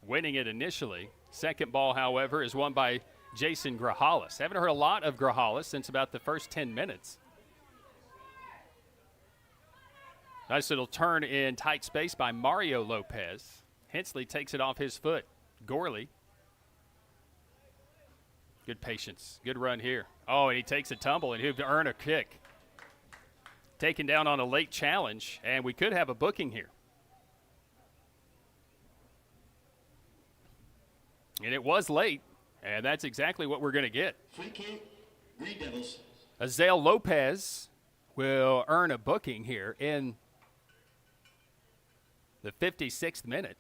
winning it initially. Second ball, however, is won by Jason Grajales. Haven't heard a lot of Grajales since about the first 10 minutes. Nice little turn in tight space by Mario Lopez. Hensley takes it off his foot. Gorley. Good patience. Good run here. Oh, and he takes a tumble, and he'll earn a kick. Taken down on a late challenge, and we could have a booking here. And it was late, and that's exactly what we're going to get. Free kick, Greene Devils. Azael Lopez will earn a booking here in the 56th minute.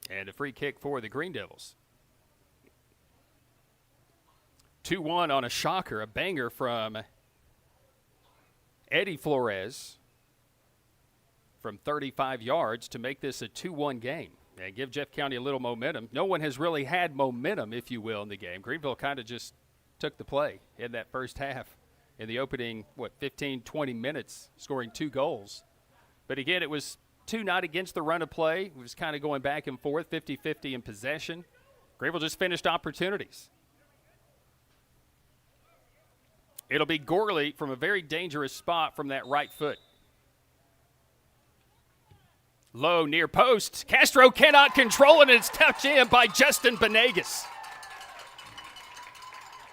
And a free kick for the Greene Devils. 2-1 on a shocker, a banger from Eddie Flores from 35 yards to make this a 2-1 game and give Jeff County a little momentum. No one has really had momentum, if you will, in the game. Greeneville kind of just took the play in that first half. In the opening, 15, 20 minutes, scoring 2 goals. But again, it was 2 not against the run of play. It was kind of going back and forth, 50-50 in possession. Greeneville just finished opportunities. It'll be Gorley from a very dangerous spot from that right foot. Low near post. Castro cannot control it, and it's touched in by Justin Benegas.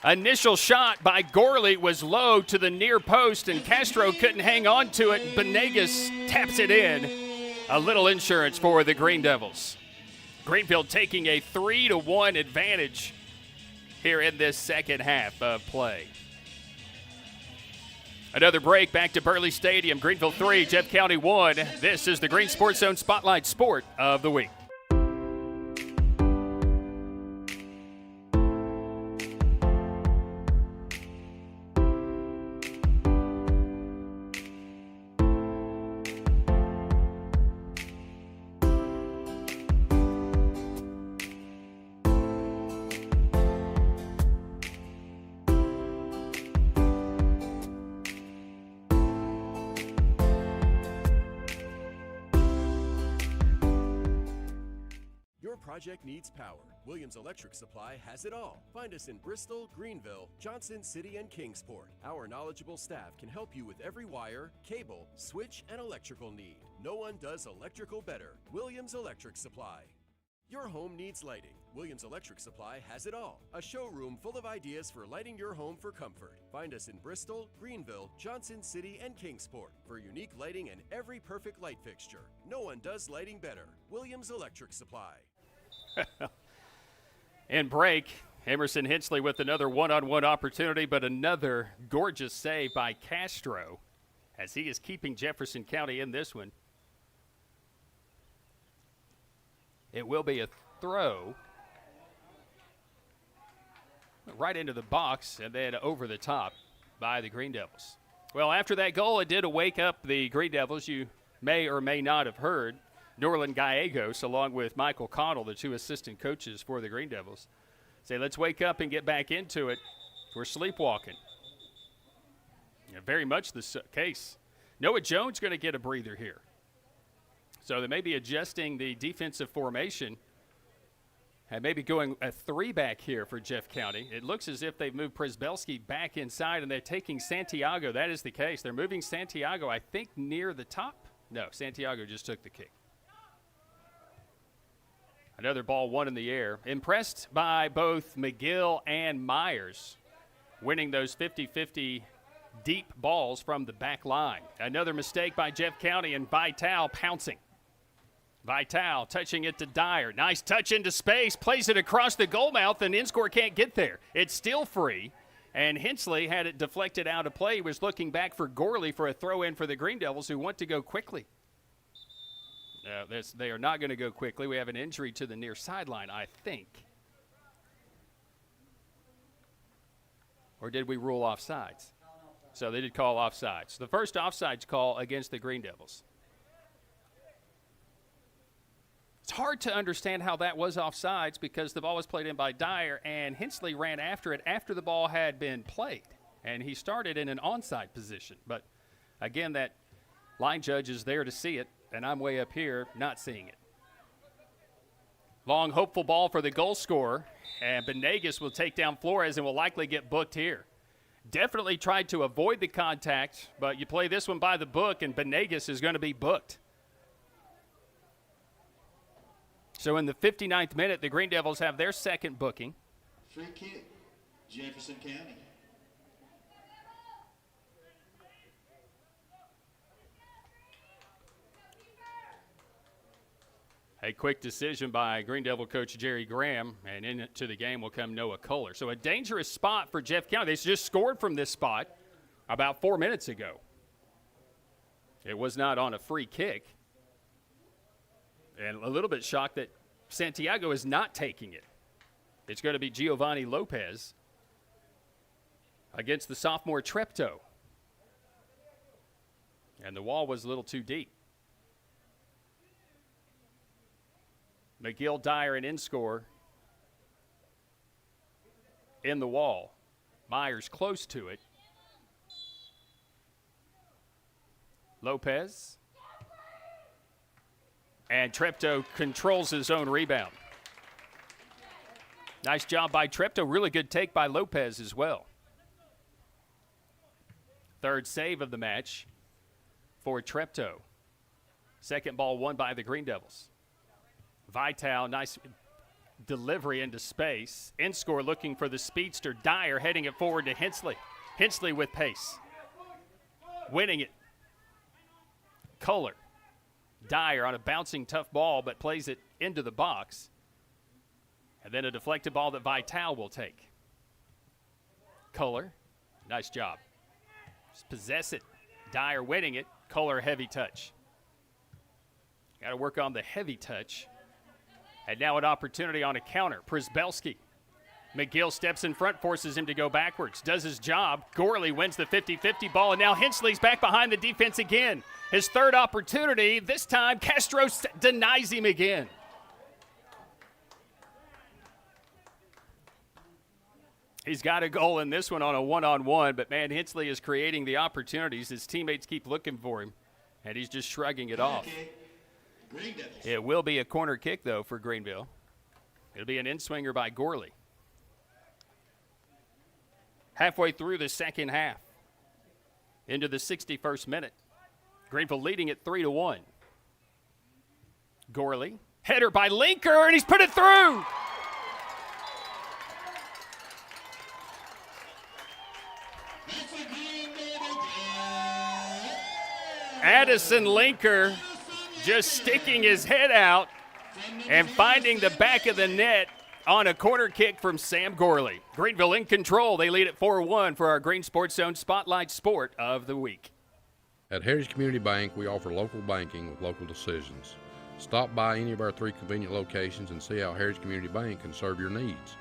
Initial shot by Gorley was low to the near post, and Castro couldn't hang on to it. Benegas taps it in. A little insurance for the Greene Devils. Greeneville taking a 3-1 advantage here in this second half of play. Another break, back to Burley Stadium. Greeneville 3, Jeff County 1. This is the Green Sports Zone Spotlight Sport of the Week. your project needs power, Williams Electric Supply has it all. Find us in Bristol, Greeneville, Johnson City, and Kingsport. Our knowledgeable staff can help you with every wire, cable, switch, and electrical need. No one does electrical better. Williams Electric Supply. Your home needs lighting. Williams Electric Supply has it all. A showroom full of ideas for lighting your home for comfort. Find us in Bristol, Greeneville, Johnson City, and Kingsport for unique lighting and every perfect light fixture. No one does lighting better. Williams Electric Supply. And break, Emerson Hensley with another one-on-one opportunity, but another gorgeous save by Castro as he is keeping Jefferson County in this one. It will be a throw right into the box and then over the top by the Greene Devils. Well, after that goal, it did wake up the Greene Devils. You may or may not have heard Norland Gallegos, along with Michael Connell, the two assistant coaches for the Greene Devils, say, let's wake up and get back into it. We're sleepwalking. Yeah, very much the case. Noah Jones going to get a breather here. So they may be adjusting the defensive formation and maybe going a three-back here for Jeff County. It looks as if they've moved Przybelski back inside, and they're taking Santiago. That is the case. They're moving Santiago, I think, near the top. No, Santiago just took the kick. Another ball, one in the air. Impressed by both McGill and Myers winning those 50-50 deep balls from the back line. Another mistake by Jeff County, and Vital pouncing. Vital touching it to Dyer. Nice touch into space. Plays it across the goal mouth, and InScore can't get there. It's still free, and Hensley had it deflected out of play. He was looking back for Gorley for a throw-in for the Greene Devils, who want to go quickly. They are not going to go quickly. We have an injury to the near sideline, I think. Or did we rule offsides? So they did call offsides. The first offsides call against the Greene Devils. It's hard to understand how that was offsides because the ball was played in by Dyer, and Hensley ran after it after the ball had been played. And he started in an onside position. But, again, that line judge is there to see it, and I'm way up here not seeing it. Long, hopeful ball for the goal scorer, and Benegas will take down Flores and will likely get booked here. Definitely tried to avoid the contact, but you play this one by the book, and Benegas is going to be booked. So in the 59th minute, the Greene Devils have their second booking. Free kick, Jefferson County. A quick decision by Greene Devil coach Jerry Graham, and into the game will come Noah Kohler. So a dangerous spot for Jeff County. They just scored from this spot about 4 minutes ago. It was not on a free kick. And a little bit shocked that Santiago is not taking it. It's going to be Giovanni Lopez against the sophomore Treptow. And the wall was a little too deep. McGill, Dyer, and InScore in the wall. Myers close to it. Lopez. And Treptow controls his own rebound. Nice job by Treptow. Really good take by Lopez as well. Third save of the match for Treptow. Second ball won by the Greene Devils. Vital, nice delivery into space. InScore looking for the speedster. Dyer heading it forward to Hensley. Hensley with pace. Winning it. Kohler. Dyer on a bouncing tough ball, but plays it into the box. And then a deflected ball that Vital will take. Kohler, nice job. Just possess it. Dyer winning it. Kohler, heavy touch. Got to work on the heavy touch. And now an opportunity on a counter. Przybelski. McGill steps in front, forces him to go backwards. Does his job. Gorley wins the 50-50 ball, and now Hensley's back behind the defense again. His third opportunity. This time, Castro denies him again. He's got a goal in this one on a one-on-one, but, man, Hensley is creating the opportunities. His teammates keep looking for him, and he's just shrugging it off. It will be a corner kick, though, for Greeneville. It'll be an in-swinger by Gorley. Halfway through the second half, into the 61st minute, Greeneville leading it 3-1. Gorley, header by Linker, and he's put it through. Addison Linker just sticking his head out and finding the back of the net on a corner kick from Sam Gorley. Greeneville in control. They lead at 4-1 for our Green Sports Zone Spotlight Sport of the Week. At Heritage Community Bank, we offer local banking with local decisions. Stop by any of our 3 convenient locations and see how Heritage Community Bank can serve your needs.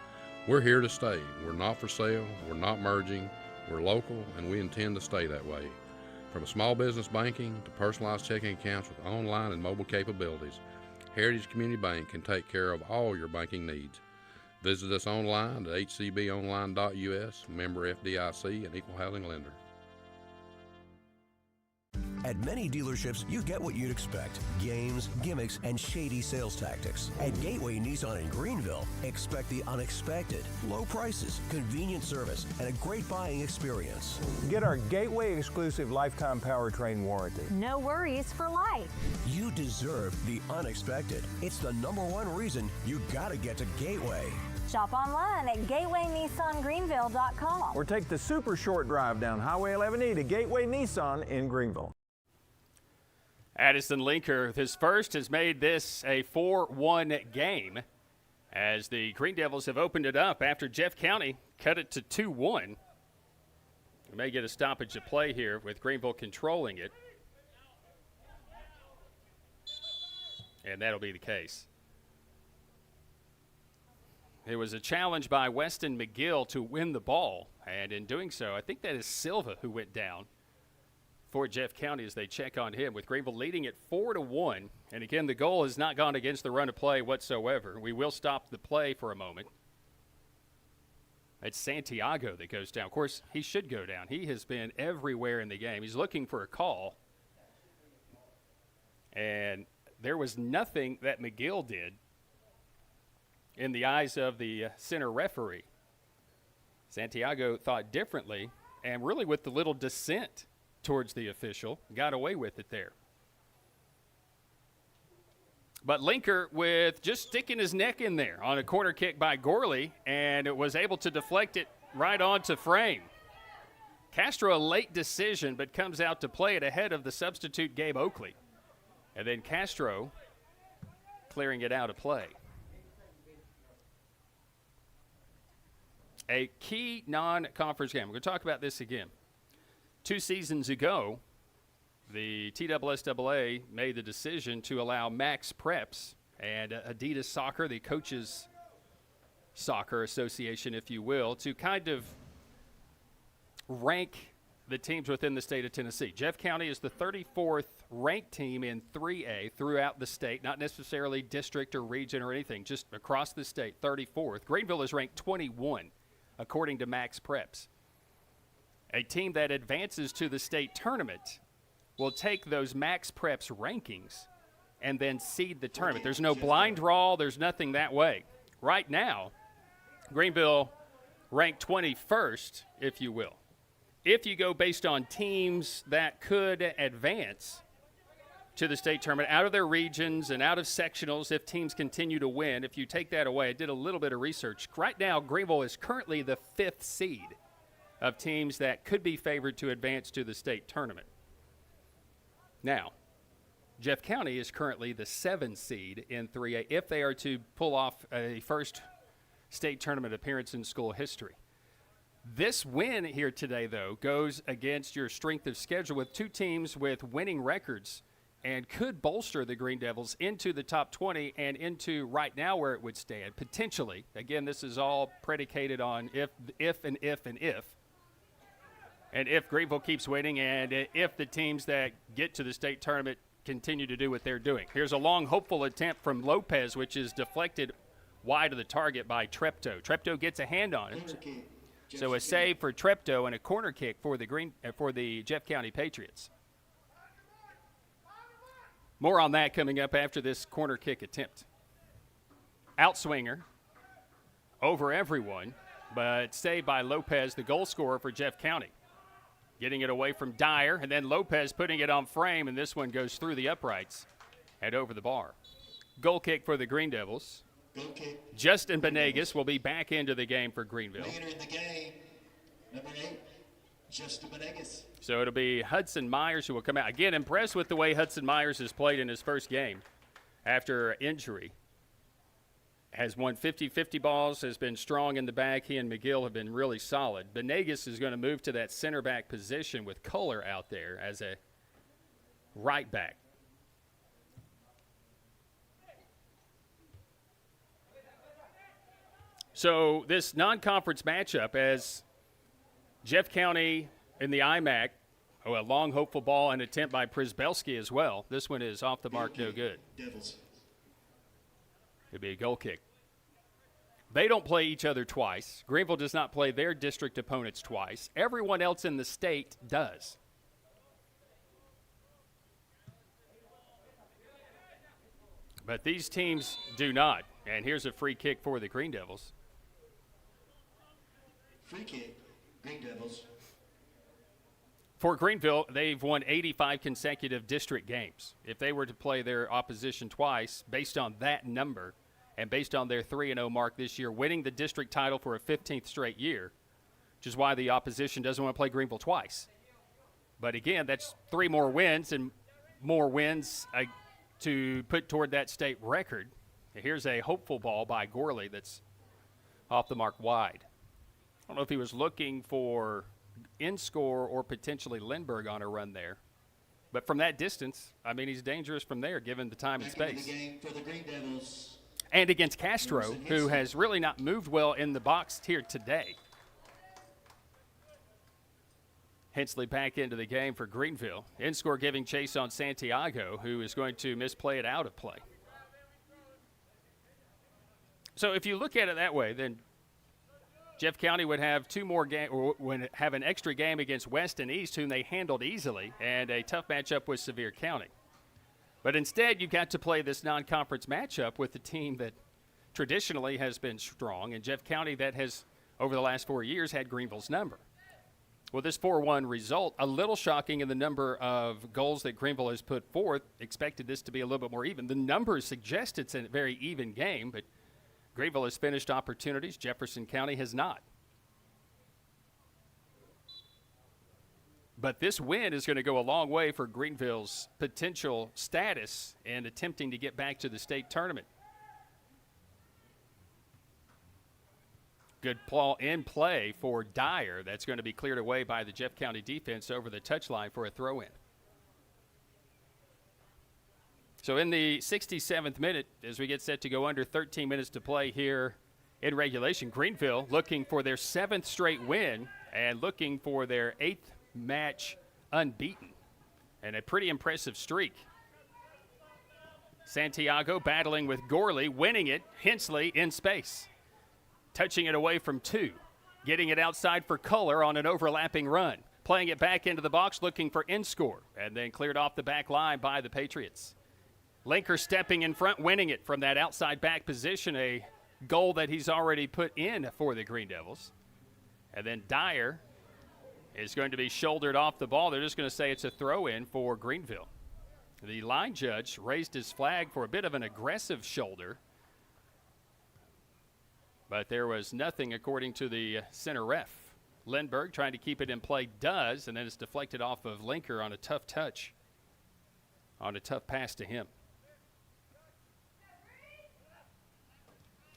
We're here to stay. We're not for sale. We're not merging. We're local, and we intend to stay that way. From small business banking to personalized checking accounts with online and mobile capabilities, Heritage Community Bank can take care of all your banking needs. Visit us online at hcbonline.us, member FDIC, and equal housing lender. At many dealerships, you get what you'd expect. Games, gimmicks, and shady sales tactics. At Gateway Nissan in Greeneville, expect the unexpected. Low prices, convenient service, and a great buying experience. Get our Gateway exclusive lifetime powertrain warranty. No worries for life. You deserve the unexpected. It's the #1 reason you gotta get to Gateway. Shop online at gatewaynissangreeneville.com. Or take the super short drive down Highway 11E to Gateway Nissan in Greeneville. Addison Linker, his first, has made this a 4-1 game as the Greene Devils have opened it up after Jeff County cut it to 2-1. We may get a stoppage of play here with Greeneville controlling it. And that'll be the case. It was a challenge by Weston McGill to win the ball, and in doing so, I think that is Silva who went down for Jeff County as they check on him, with Greeneville leading it 4-1. And again, the goal has not gone against the run of play whatsoever. We will stop the play for a moment. It's Santiago that goes down. Of course, he should go down. He has been everywhere in the game. He's looking for a call. And there was nothing that McGill did in the eyes of the center referee. Santiago thought differently, and really with the little dissent towards the official, got away with it there. But Linker with just sticking his neck in there on a corner kick by Gorley, and it was able to deflect it right onto frame. Castro, a late decision, but comes out to play it ahead of the substitute Gabe Oakley. And then Castro clearing it out of play. A key non-conference game. We're going to talk about this again. 2 seasons ago, the TSSAA made the decision to allow Max Preps and Adidas Soccer, the Coaches Soccer Association, if you will, to kind of rank the teams within the state of Tennessee. Jeff County is the 34th ranked team in 3A throughout the state, not necessarily district or region or anything, just across the state, 34th. Greeneville is ranked 21, according to Max Preps. A team that advances to the state tournament will take those Max Preps rankings and then seed the tournament. There's no blind draw. There's nothing that way. Right now, Greeneville ranked 21st, if you will. If you go based on teams that could advance to the state tournament out of their regions and out of sectionals, if teams continue to win, if you take that away, I did a little bit of research. Right now, Greeneville is currently the 5th seed of teams that could be favored to advance to the state tournament. Now, Jeff County is currently the 7th seed in 3A if they are to pull off a first state tournament appearance in school history. This win here today, though, goes against your strength of schedule with 2 teams with winning records and could bolster the Greene Devils into the top 20 and into right now where it would stand, potentially. Again, this is all predicated on if. And if Greeneville keeps winning and if the teams that get to the state tournament continue to do what they're doing. Here's a long, hopeful attempt from Lopez, which is deflected wide of the target by Treptow. Treptow gets a hand on it. So a save for Treptow and a corner kick for the Jeff County Patriots. More on that coming up after this corner kick attempt. Outswinger over everyone, but saved by Lopez, the goal scorer for Jeff County. Getting it away from Dyer, and then Lopez putting it on frame, and this one goes through the uprights and over the bar. Goal kick for the Greene Devils. Justin Benegas will be back into the game for Greeneville. Later in the game, number 8, Justin Benegas. So it'll be Hudson Myers who will come out. Again, impressed with the way Hudson Myers has played in his first game after injury. Has won 50-50 balls, has been strong in the back. He and McGill have been really solid. Benegas is going to move to that center back position with Kohler out there as a right back. So this non-conference matchup, as Jeff County in the IMAC, a long hopeful ball, an attempt by Przybelski as well. This one is off the mark, no good. Devils. It'd be a goal kick. They don't play each other twice. Greeneville does not play their district opponents twice. Everyone else in the state does. But these teams do not. And here's a free kick for the Greene Devils. Free kick, Greene Devils. For Greeneville, they've won 85 consecutive district games. If they were to play their opposition twice, based on that number, and based on their 3-0 mark this year, winning the district title for a 15th straight year, which is why the opposition doesn't want to play Greeneville twice. But again, that's 3 more wins and more wins to put toward that state record. Here's a hopeful ball by Gorley that's off the mark wide. I don't know if he was looking for in-score or potentially Lindbergh on a run there. But from that distance, I mean, he's dangerous from there given the time and space. The game for the Greene Devils. And against Castro, who has really not moved well in the box here today. Hensley back into the game for Greeneville. In-score giving chase on Santiago, who is going to misplay it out of play. So if you look at it that way, then Jeff County would have 2 more games, or would have an extra game against West and East, whom they handled easily, and a tough matchup with Sevier County. But instead, you got to play this non-conference matchup with the team that traditionally has been strong, and Jeff County that has, over the last 4 years, had Greeneville's number. Well, this 4-1 result, a little shocking in the number of goals that Greeneville has put forth. Expected this to be a little bit more even. The numbers suggest it's a very even game, but Greeneville has finished opportunities. Jefferson County has not. But this win is going to go a long way for Greeneville's potential status and attempting to get back to the state tournament. Good ball in play for Dyer. That's going to be cleared away by the Jeff County defense over the touchline for a throw-in. So in the 67th minute, as we get set to go under 13 minutes to play here in regulation, Greeneville looking for their 7th straight win and looking for their 8th match unbeaten, and a pretty impressive streak. Santiago battling with Gorley, winning it. Hensley in space, touching it away from 2, getting it outside for Kohler on an overlapping run, playing it back into the box, looking for in-score, and then cleared off the back line by the Patriots. Linker stepping in front, winning it from that outside back position, a goal that he's already put in for the Greene Devils. And then Dyer is going to be shouldered off the ball. They're just going to say it's a throw-in for Greeneville. The line judge raised his flag for a bit of an aggressive shoulder, but there was nothing according to the center ref. Lindbergh trying to keep it in play does, and then it's deflected off of Linker on a tough touch, on a tough pass to him.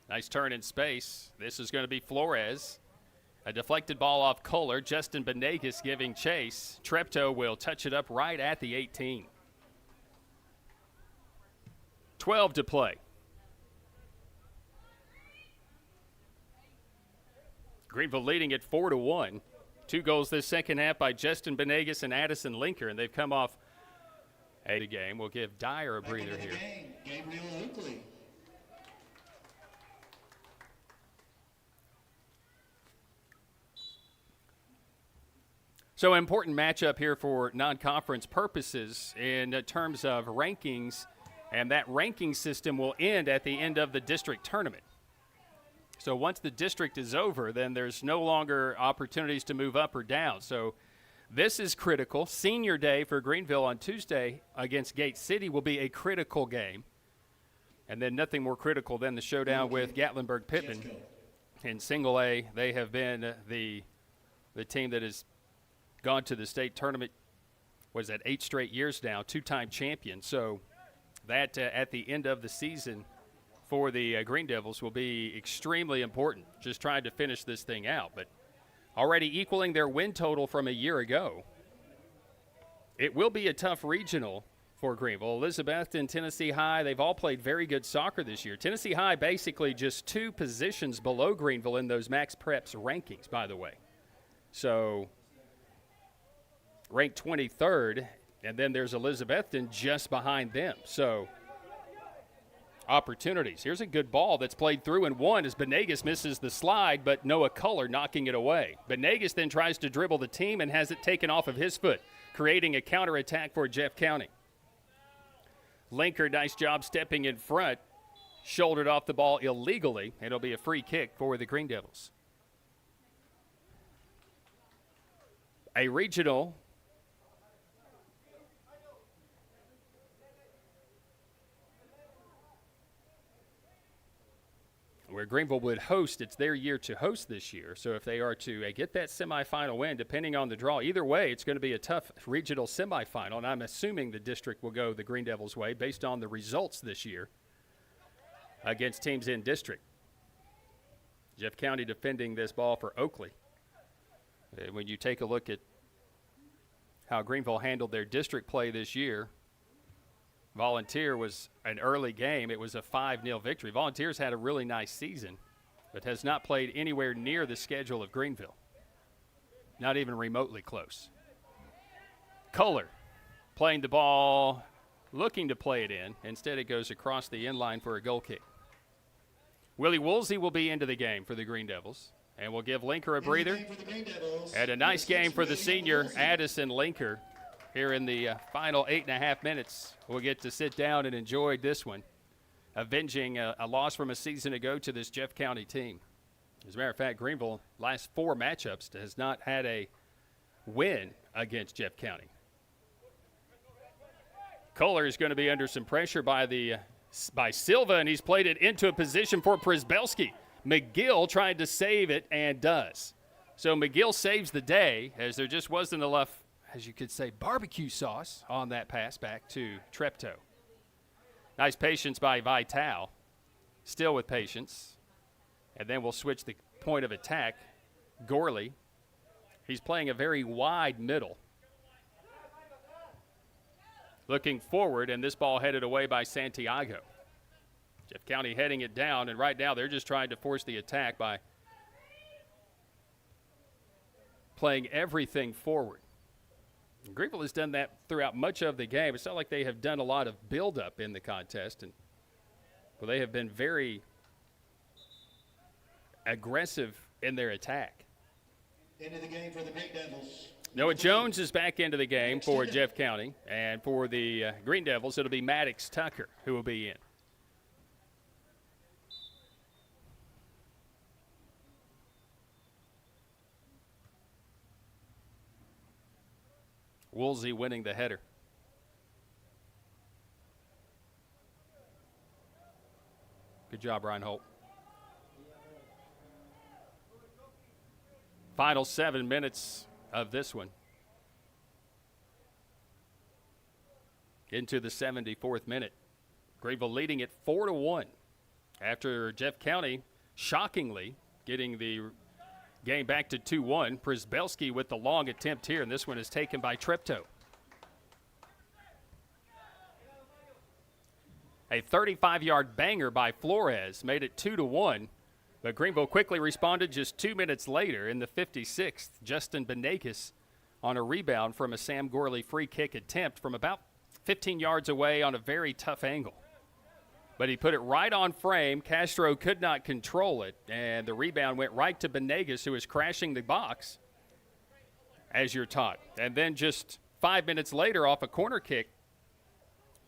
Nice turn in space. This is going to be Flores. A deflected ball off Kohler. Justin Benegas giving chase. Treptow will touch it up right at the 18. 12 to play. Greeneville leading it 4-1. 2 goals this second half by Justin Benegas and Addison Linker, and they've come off a game. We'll give Dyer a breather here. Gabriel Oakley. So important matchup here for non-conference purposes in terms of rankings, and that ranking system will end at the end of the district tournament. So once the district is over, then there's no longer opportunities to move up or down. So this is critical. Senior day for Greeneville on Tuesday against Gate City will be a critical game. And then nothing more critical than the showdown with Gatlinburg-Pittman. In single A, they have been the team that has gone to the state tournament, was that 8 straight years now, 2-time champion. So that at the end of the season for the Greene Devils will be extremely important, just trying to finish this thing out. But already equaling their win total from a year ago. It will be a tough regional for Greeneville. Elizabethton, Tennessee High, they've all played very good soccer this year. Tennessee High basically just 2 positions below Greeneville in those Max Preps rankings, by the way. So ranked 23rd, and then there's Elizabethton just behind them. So opportunities. Here's a good ball that's played through and one as Benegas misses the slide, but Noah Culler knocking it away. Benegas then tries to dribble the team and has it taken off of his foot, creating a counterattack for Jeff County. Linker, nice job stepping in front, shouldered off the ball illegally, and it'll be a free kick for the Greene Devils. A regional where Greeneville would host. It's their year to host this year. So if they are to get that semifinal win, depending on the draw, either way, it's going to be a tough regional semifinal. And I'm assuming the district will go the Greene Devils' way based on the results this year against teams in district. Jeff County defending this ball for Oakley. When you take a look at how Greeneville handled their district play this year, Volunteer was an early game. It was a 5-0 victory. Volunteers had a really nice season, but has not played anywhere near the schedule of Greeneville. Not even remotely close. Kohler playing the ball, looking to play it in. Instead, it goes across the end line for a goal kick. Willie Woolsey will be into the game for the Greene Devils, and we'll give Linker a breather. And a nice game for the senior, Addison Linker. Here in the final 8.5 minutes, we'll get to sit down and enjoy this one, avenging a loss from a season ago to this Jeff County team. As a matter of fact, Greeneville, last 4 matchups, has not had a win against Jeff County. Kohler is going to be under some pressure by Silva, and he's played it into a position for Przybelski. McGill tried to save it and does. So McGill saves the day, as there just wasn't enough, as you could say, barbecue sauce on that pass back to Treptow. Nice patience by Vital, still with patience. And then we'll switch the point of attack. Gorley, he's playing a very wide middle. Looking forward, and this ball headed away by Santiago. Jeff County heading it down, and right now they're just trying to force the attack by playing everything forward. Greeneville has done that throughout much of the game. It's not like they have done a lot of build-up in the contest. Well, they have been very aggressive in their attack. Into the game for the Greene Devils. Noah Jones is back into the game for Jeff County. And for the Greene Devils, it'll be Maddox Tucker who will be in. Woolsey winning the header. Good job, Reinhold. Final 7 minutes of this one. Into the 74th minute. Greeneville leading it 4-1 after Jeff County shockingly getting the game back to 2-1. Przybelski with the long attempt here, and this one is taken by Treptow. A 35-yard banger by Flores made it 2-1, but Greeneville quickly responded just 2 minutes later in the 56th. Justin Benegas on a rebound from a Sam Gorley free kick attempt from about 15 yards away on a very tough angle. But he put it right on frame. Castro could not control it, and the rebound went right to Benegas, who is crashing the box, as you're taught. And then just 5 minutes later, off a corner kick,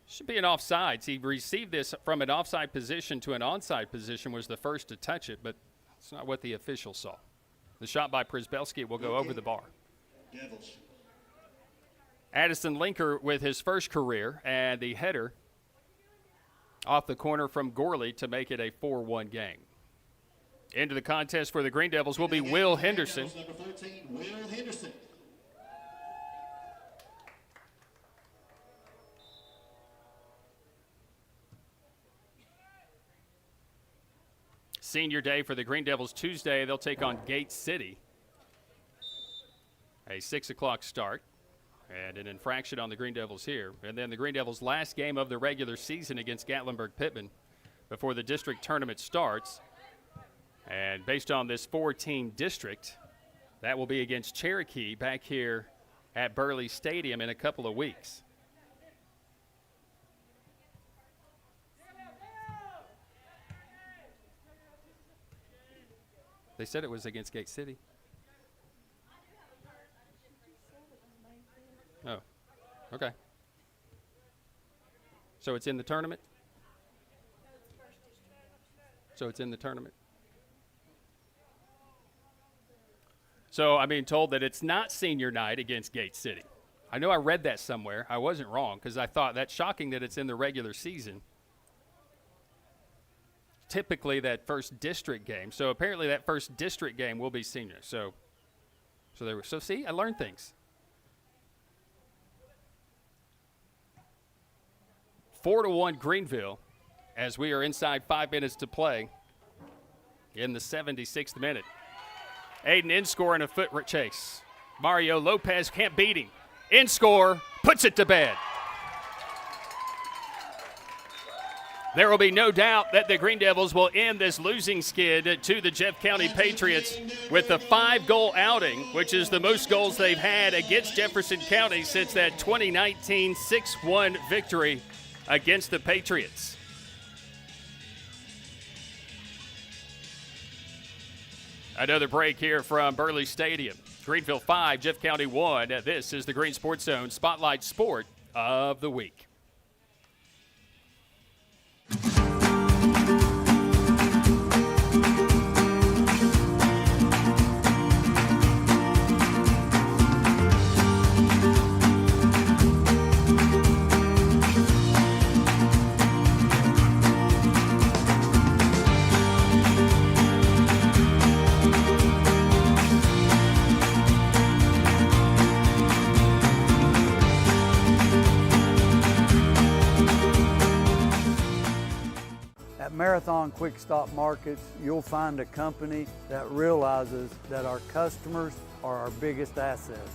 should be an offsides. He received this from an offside position to an onside position, was the first to touch it, but It's not what the officials saw. The shot by Przybelski will go over the bar. Devils. Addison Linker with his first career, and the header off the corner from Gorley to make it a 4-1 game. Into the contest for the Greene Devils will be Will Henderson. Number 13, Will Henderson. Senior day for the Greene Devils Tuesday. They'll take on Gate City. A 6 o'clock start. And an infraction on the Greene Devils here. And then the Greene Devils' last game of the regular season against Gatlinburg-Pittman before the district tournament starts. And based on this 4-team district, that will be against Cherokee back here at Burley Stadium in a couple of weeks. They said it was against Gate City. Oh, okay. So it's in the tournament? So it's in the tournament. So I'm being told that it's not senior night against Gate City. I know I read that somewhere. I wasn't wrong because I thought that's shocking that it's in the regular season. Typically that first district game. So apparently that first district game will be senior. So see, I learned things. 4-1 Greeneville as we are inside 5 minutes to play in the 76th minute. Aiden in score and a foot chase. Mario Lopez can't beat him. In score, puts it to bed. There will be no doubt that the Greene Devils will end this losing skid to the Jeff County Patriots with a 5-goal outing, which is the most goals they've had against Jefferson County since that 2019 6-1 victory against the Patriots. Another break here from Burley Stadium. Greeneville 5, Jeff County 1. This is the Greene Sports Zone Spotlight Sport of the Week. Marathon Quick Stop Markets, you'll find a company that realizes that our customers are our biggest assets.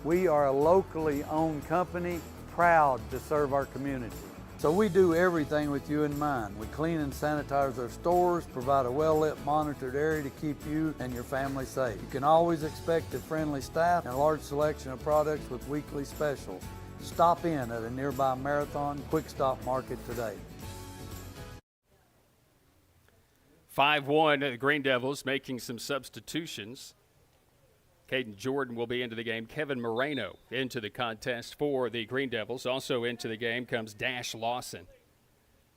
We are a locally owned company, proud to serve our community. So we do everything with you in mind. We clean and sanitize our stores, provide a well-lit, monitored area to keep you and your family safe. You can always expect a friendly staff and a large selection of products with weekly specials. Stop in at a nearby Marathon Quick Stop Market today. 5-1, the Greene Devils making some substitutions. Caden Jordan will be into the game. Kevin Moreno into the contest for the Greene Devils. Also into the game comes Dash Lawson,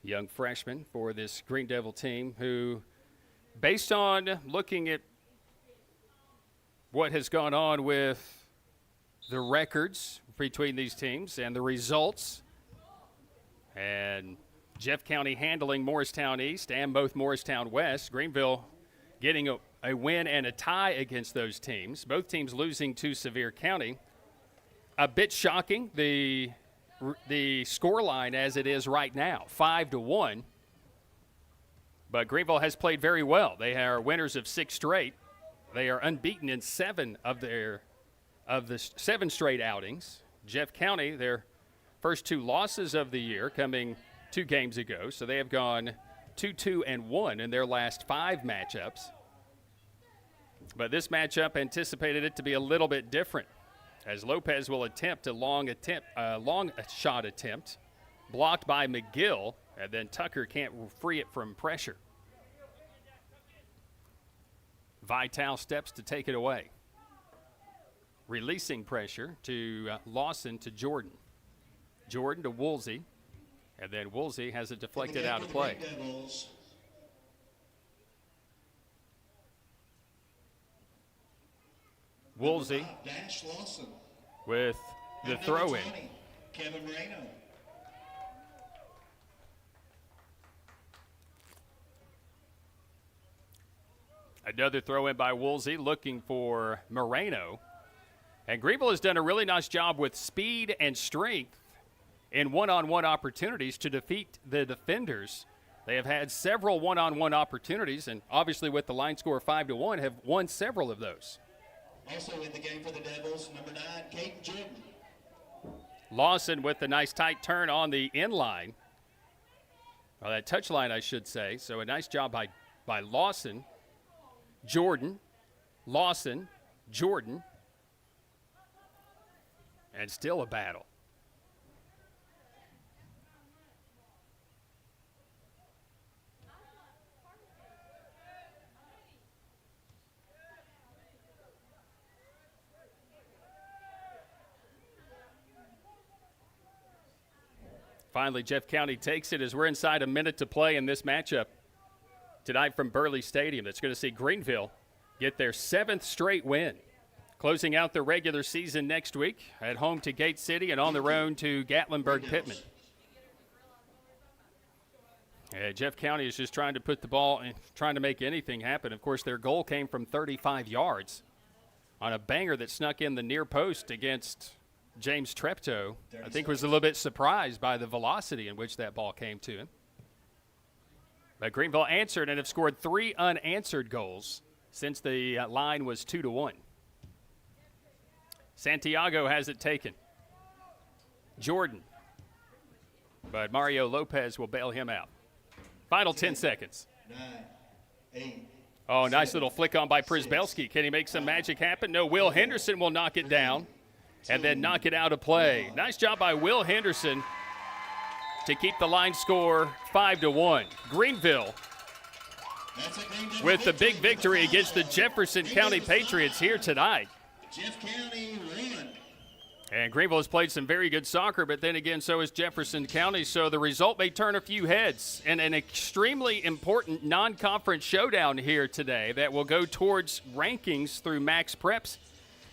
young freshman for this Greene Devil team who, based on looking at what has gone on with the records between these teams and the results, and Jeff County handling Morristown East and both Morristown West. Greeneville getting a win and a tie against those teams. Both teams losing to Sevier County. A bit shocking, the score line as it is right now, 5-1. But Greeneville has played very well. They are winners of 6 straight. They are unbeaten in 7 of the 7 straight outings. Jeff County, their first 2 losses of the year coming 2 games ago, so they have gone 2-2-1 in their last 5 matchups. But this matchup anticipated it to be a little bit different, as Lopez will attempt a long shot attempt, blocked by McGill, and then Tucker can't free it from pressure. Vital steps to take it away, releasing pressure to Lawson to Jordan. Jordan to Woolsey. And then Woolsey has it deflected out of play. Woolsey Dash Lawson. with the At number throw-in. 20, Kevin Moreno. Another throw-in by Woolsey looking for Moreno. And Greeneville has done a really nice job with speed and strength in one-on-one opportunities to defeat the defenders. They have had several one-on-one opportunities, and obviously with the line score 5-1, have won several of those. Also in the game for the Devils, number 9, Caden Jordan. Lawson with the nice tight turn on the end line. Well, that touch line, I should say. So a nice job by Lawson. Jordan, Lawson, Jordan, and still a battle. Finally, Jeff County takes it as we're inside a minute to play in this matchup tonight from Burley Stadium. That's going to see Greeneville get their 7th straight win, closing out the regular season next week at home to Gate City and on the road to Gatlinburg-Pittman. Jeff County is just trying to put the ball and trying to make anything happen. Of course, their goal came from 35 yards on a banger that snuck in the near post against James Treptow. I think was a little bit surprised by the velocity in which that ball came to him. But Greeneville answered and have scored 3 unanswered goals since the line was 2-1. Santiago has it taken. Jordan. But Mario Lopez will bail him out. Final 10 seconds. 9, 8. Oh, nice little flick on by Przybelski. Can he make some magic happen? No, Will Henderson will knock it down and then knock it out of play. Nice job by Will Henderson to keep the line score 5-1. Greeneville with the big victory against the Jefferson County Patriots here tonight. Jeff County won. And Greeneville has played some very good soccer, but then again, so has Jefferson County. So the result may turn a few heads. And an extremely important non-conference showdown here today that will go towards rankings through Max Preps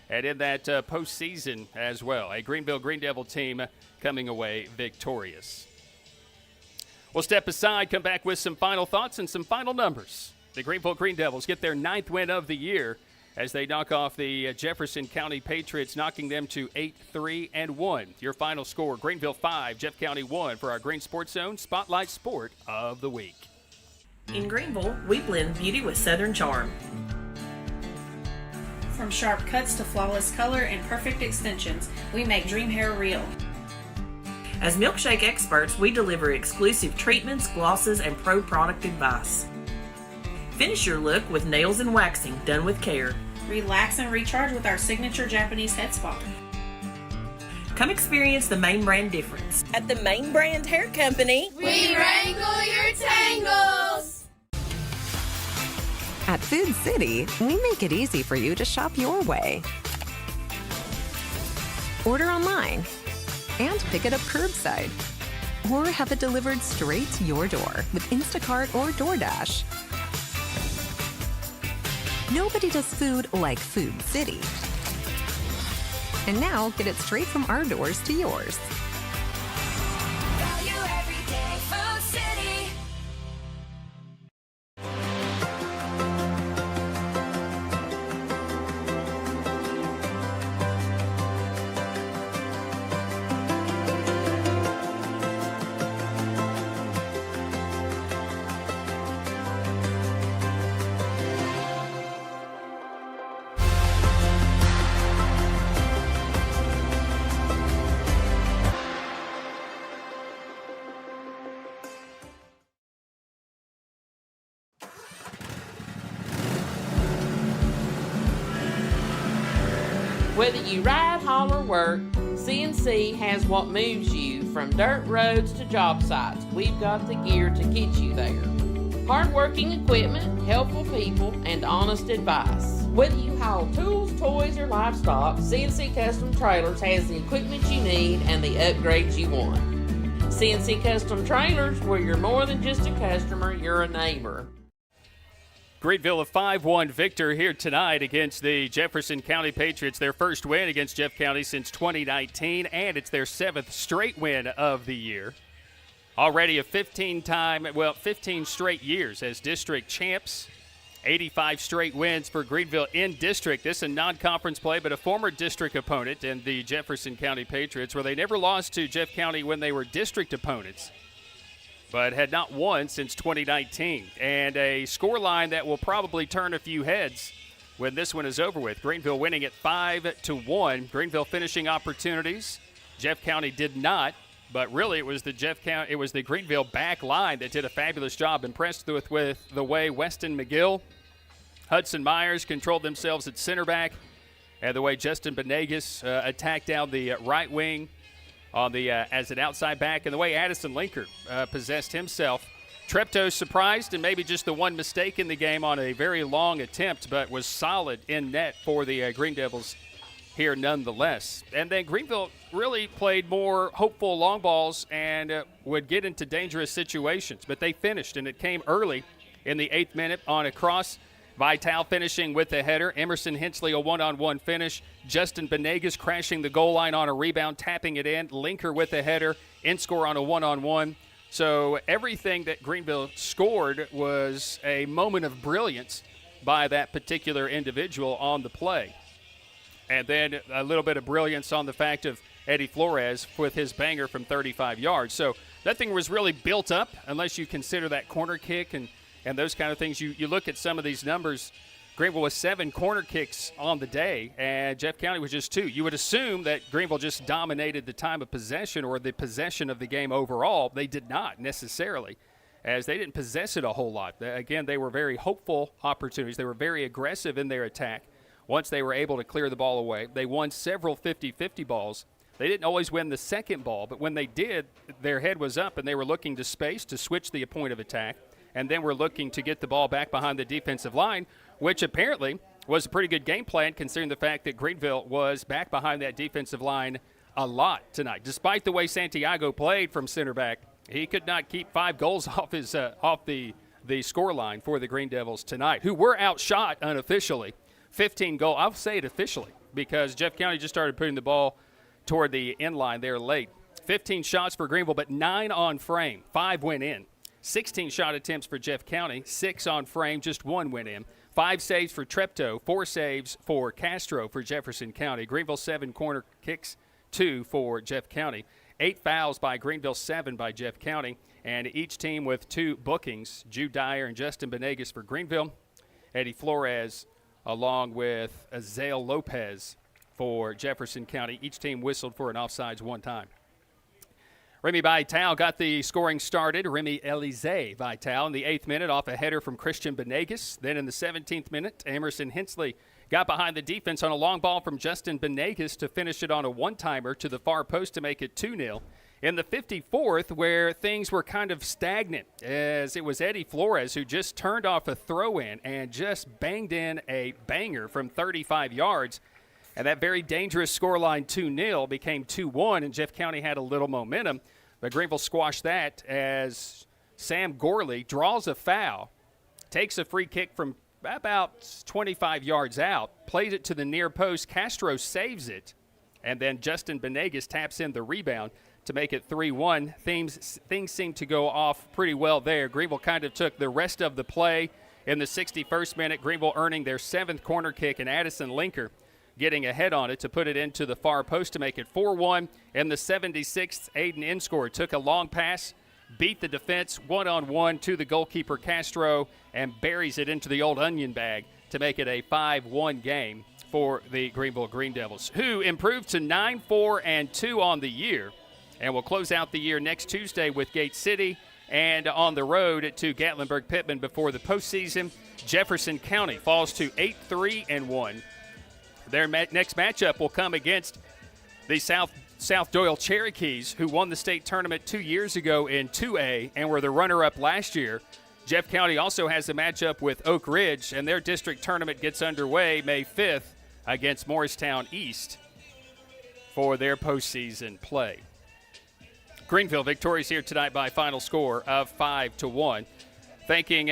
and in that postseason as well. A Greeneville Greene Devil team coming away victorious. We'll step aside, come back with some final thoughts and some final numbers. The Greeneville Greene Devils get their 9th win of the year as they knock off the Jefferson County Patriots, knocking them to 8-3-1. Your final score, Greeneville 5, Jeff County 1 for our Green Sports Zone Spotlight Sport of the Week. In Greeneville, we blend beauty with Southern charm. From sharp cuts to flawless color and perfect extensions, we make dream hair real. As milkshake experts, we deliver exclusive treatments, glosses, and pro product advice. Finish your look with nails and waxing done with care. Relax and recharge with our signature Japanese head spa. Come experience the Main Brand difference. At the Main Brand Hair Company, We wrangle your tangles. At Food City, we make it easy for you to shop your way. Order online and pick it up curbside, or have it delivered straight to your door with Instacart or DoorDash. Nobody does food like Food City. And now, get it straight from our doors to yours. Value every day, Food City. Whether you ride, haul, or work, CNC has what moves you from dirt roads to job sites. We've got the gear to get you there. Hardworking equipment, helpful people, and honest advice. Whether you haul tools, toys, or livestock, CNC Custom Trailers has the equipment you need and the upgrades you want. CNC Custom Trailers, where you're more than just a customer, you're a neighbor. Greeneville a 5-1 victor here tonight against the Jefferson County Patriots. Their first win against Jeff County since 2019, and it's their 7th straight win of the year. Already a 15 straight years as district champs. 85 straight wins for Greeneville in district. This is a non-conference play, but a former district opponent in the Jefferson County Patriots, where they never lost to Jeff County when they were district opponents, but had not won since 2019. And a scoreline that will probably turn a few heads when this one is over with. Greeneville winning at 5-1. Greeneville finishing opportunities. Jeff County did not, but really it was the Greeneville back line that did a fabulous job. Impressed with the way Weston McGill, Hudson Myers controlled themselves at center back, and the way Justin Benegas attacked down the right wing on the as an outside back, and the way Addison Linker possessed himself. Treptow surprised, and maybe just the one mistake in the game on a very long attempt, but was solid in net for the Greene Devils here nonetheless. And then Greeneville really played more hopeful long balls and would get into dangerous situations, but they finished, and it came early in the 8th minute on a cross. Vital finishing with the header. Emerson Hensley, a one-on-one finish. Justin Benegas crashing the goal line on a rebound, tapping it in. Linker with the header. In score on a one-on-one. So everything that Greeneville scored was a moment of brilliance by that particular individual on the play. And then a little bit of brilliance on the fact of Eddie Flores with his banger from 35 yards. So that thing was really built up, unless you consider that corner kick and those kind of things. You look at some of these numbers. Greeneville was 7 corner kicks on the day, and Jeff County was just 2. You would assume that Greeneville just dominated the time of possession or the possession of the game overall. They did not necessarily, as they didn't possess it a whole lot. Again, they were very hopeful opportunities. They were very aggressive in their attack. Once they were able to clear the ball away, they won several 50-50 balls. They didn't always win the second ball, but when they did, their head was up, and they were looking to space to switch the point of attack. And then we're looking to get the ball back behind the defensive line, which apparently was a pretty good game plan considering the fact that Greeneville was back behind that defensive line a lot tonight. Despite the way Santiago played from center back, he could not keep 5 goals off the score line for the Greene Devils tonight, who were outshot unofficially. 15 goal. I'll say it officially because Jeff County just started putting the ball toward the end line there late. 15 shots for Greeneville, but 9 on frame. 5 went in. 16 shot attempts for Jeff County, 6 on frame, just 1 went in. 5 saves for Treptow, 4 saves for Castro for Jefferson County. Greeneville 7 corner kicks, 2 for Jeff County. 8 fouls by Greeneville, 7 by Jeff County. And each team with 2 bookings, Jude Dyer and Justin Benegas for Greeneville. Eddie Flores along with Azael Lopez for Jefferson County. Each team whistled for an offsides 1 time. Remy Vital got the scoring started. Remy Elize Vital in the 8th minute off a header from Christian Benegas. Then in the 17th minute, Emerson Hensley got behind the defense on a long ball from Justin Benegas to finish it on a one-timer to the far post to make it 2-0. In the 54th, where things were kind of stagnant, as it was Eddie Flores who just turned off a throw-in and just banged in a banger from 35 yards. And that very dangerous scoreline 2-0 became 2-1, and Jeff County had a little momentum. But Greeneville squashed that as Sam Gorley draws a foul, takes a free kick from about 25 yards out, plays it to the near post. Castro saves it, and then Justin Benegas taps in the rebound to make it 3-1. Things seem to go off pretty well there. Greeneville kind of took the rest of the play in the 61st minute. Greeneville earning their 7th corner kick, and Addison Linker getting ahead on it to put it into the far post to make it 4-1. In the 76th, Aiden Inscore took a long pass, beat the defense one-on-one to the goalkeeper Castro, and buries it into the old onion bag to make it a 5-1 game for the Greeneville Greene Devils, who improved to 9-4-2 on the year and will close out the year next Tuesday with Gate City and on the road to Gatlinburg-Pittman before the postseason. Jefferson County falls to 8-3-1. Their next matchup will come against the South Doyle Cherokees, who won the state tournament 2 years ago in 2A and were the runner-up last year. Jeff County also has a matchup with Oak Ridge, and their district tournament gets underway May 5th against Morristown East for their postseason play. Greeneville victorious here tonight by final score of 5-1. Thanking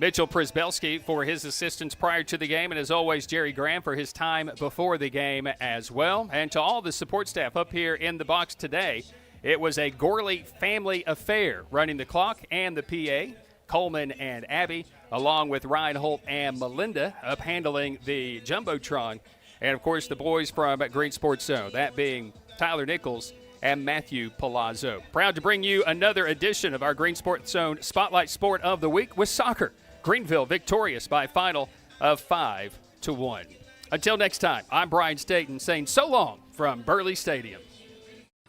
Mitchell Przybelski for his assistance prior to the game, and as always, Jerry Graham for his time before the game as well. And to all the support staff up here in the box today, it was a Gorley family affair running the clock and the PA. Coleman and Abby, along with Reinhold and Melinda, up handling the Jumbotron. And, of course, the boys from Green Sports Zone, that being Tyler Nichols and Matthew Palazzo. Proud to bring you another edition of our Green Sports Zone Spotlight Sport of the Week with soccer. Greeneville victorious by a final of 5-1. Until next time, I'm Brian Staten saying so long from Burley Stadium.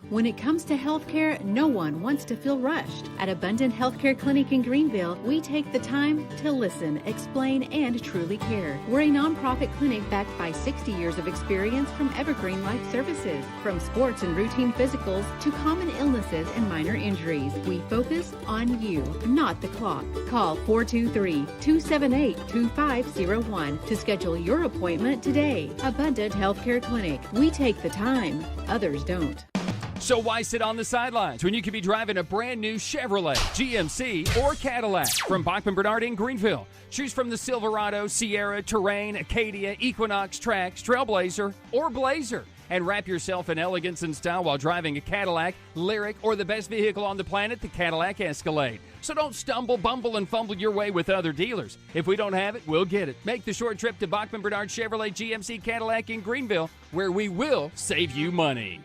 When it comes to healthcare, no one wants to feel rushed. At Abundant Healthcare Clinic in Greeneville, we take the time to listen, explain, and truly care. We're a nonprofit clinic backed by 60 years of experience from Evergreen Life Services. From sports and routine physicals to common illnesses and minor injuries, we focus on you, not the clock. Call 423-278-2501 to schedule your appointment today. Abundant Healthcare Clinic. We take the time. Others don't. So why sit on the sidelines when you could be driving a brand new Chevrolet, GMC, or Cadillac from Bachman Bernard in Greeneville? Choose from the Silverado, Sierra, Terrain, Acadia, Equinox, Trax, Trailblazer, or Blazer. And wrap yourself in elegance and style while driving a Cadillac, Lyric, or the best vehicle on the planet, the Cadillac Escalade. So don't stumble, bumble, and fumble your way with other dealers. If we don't have it, we'll get it. Make the short trip to Bachman Bernard Chevrolet GMC Cadillac in Greeneville, where we will save you money.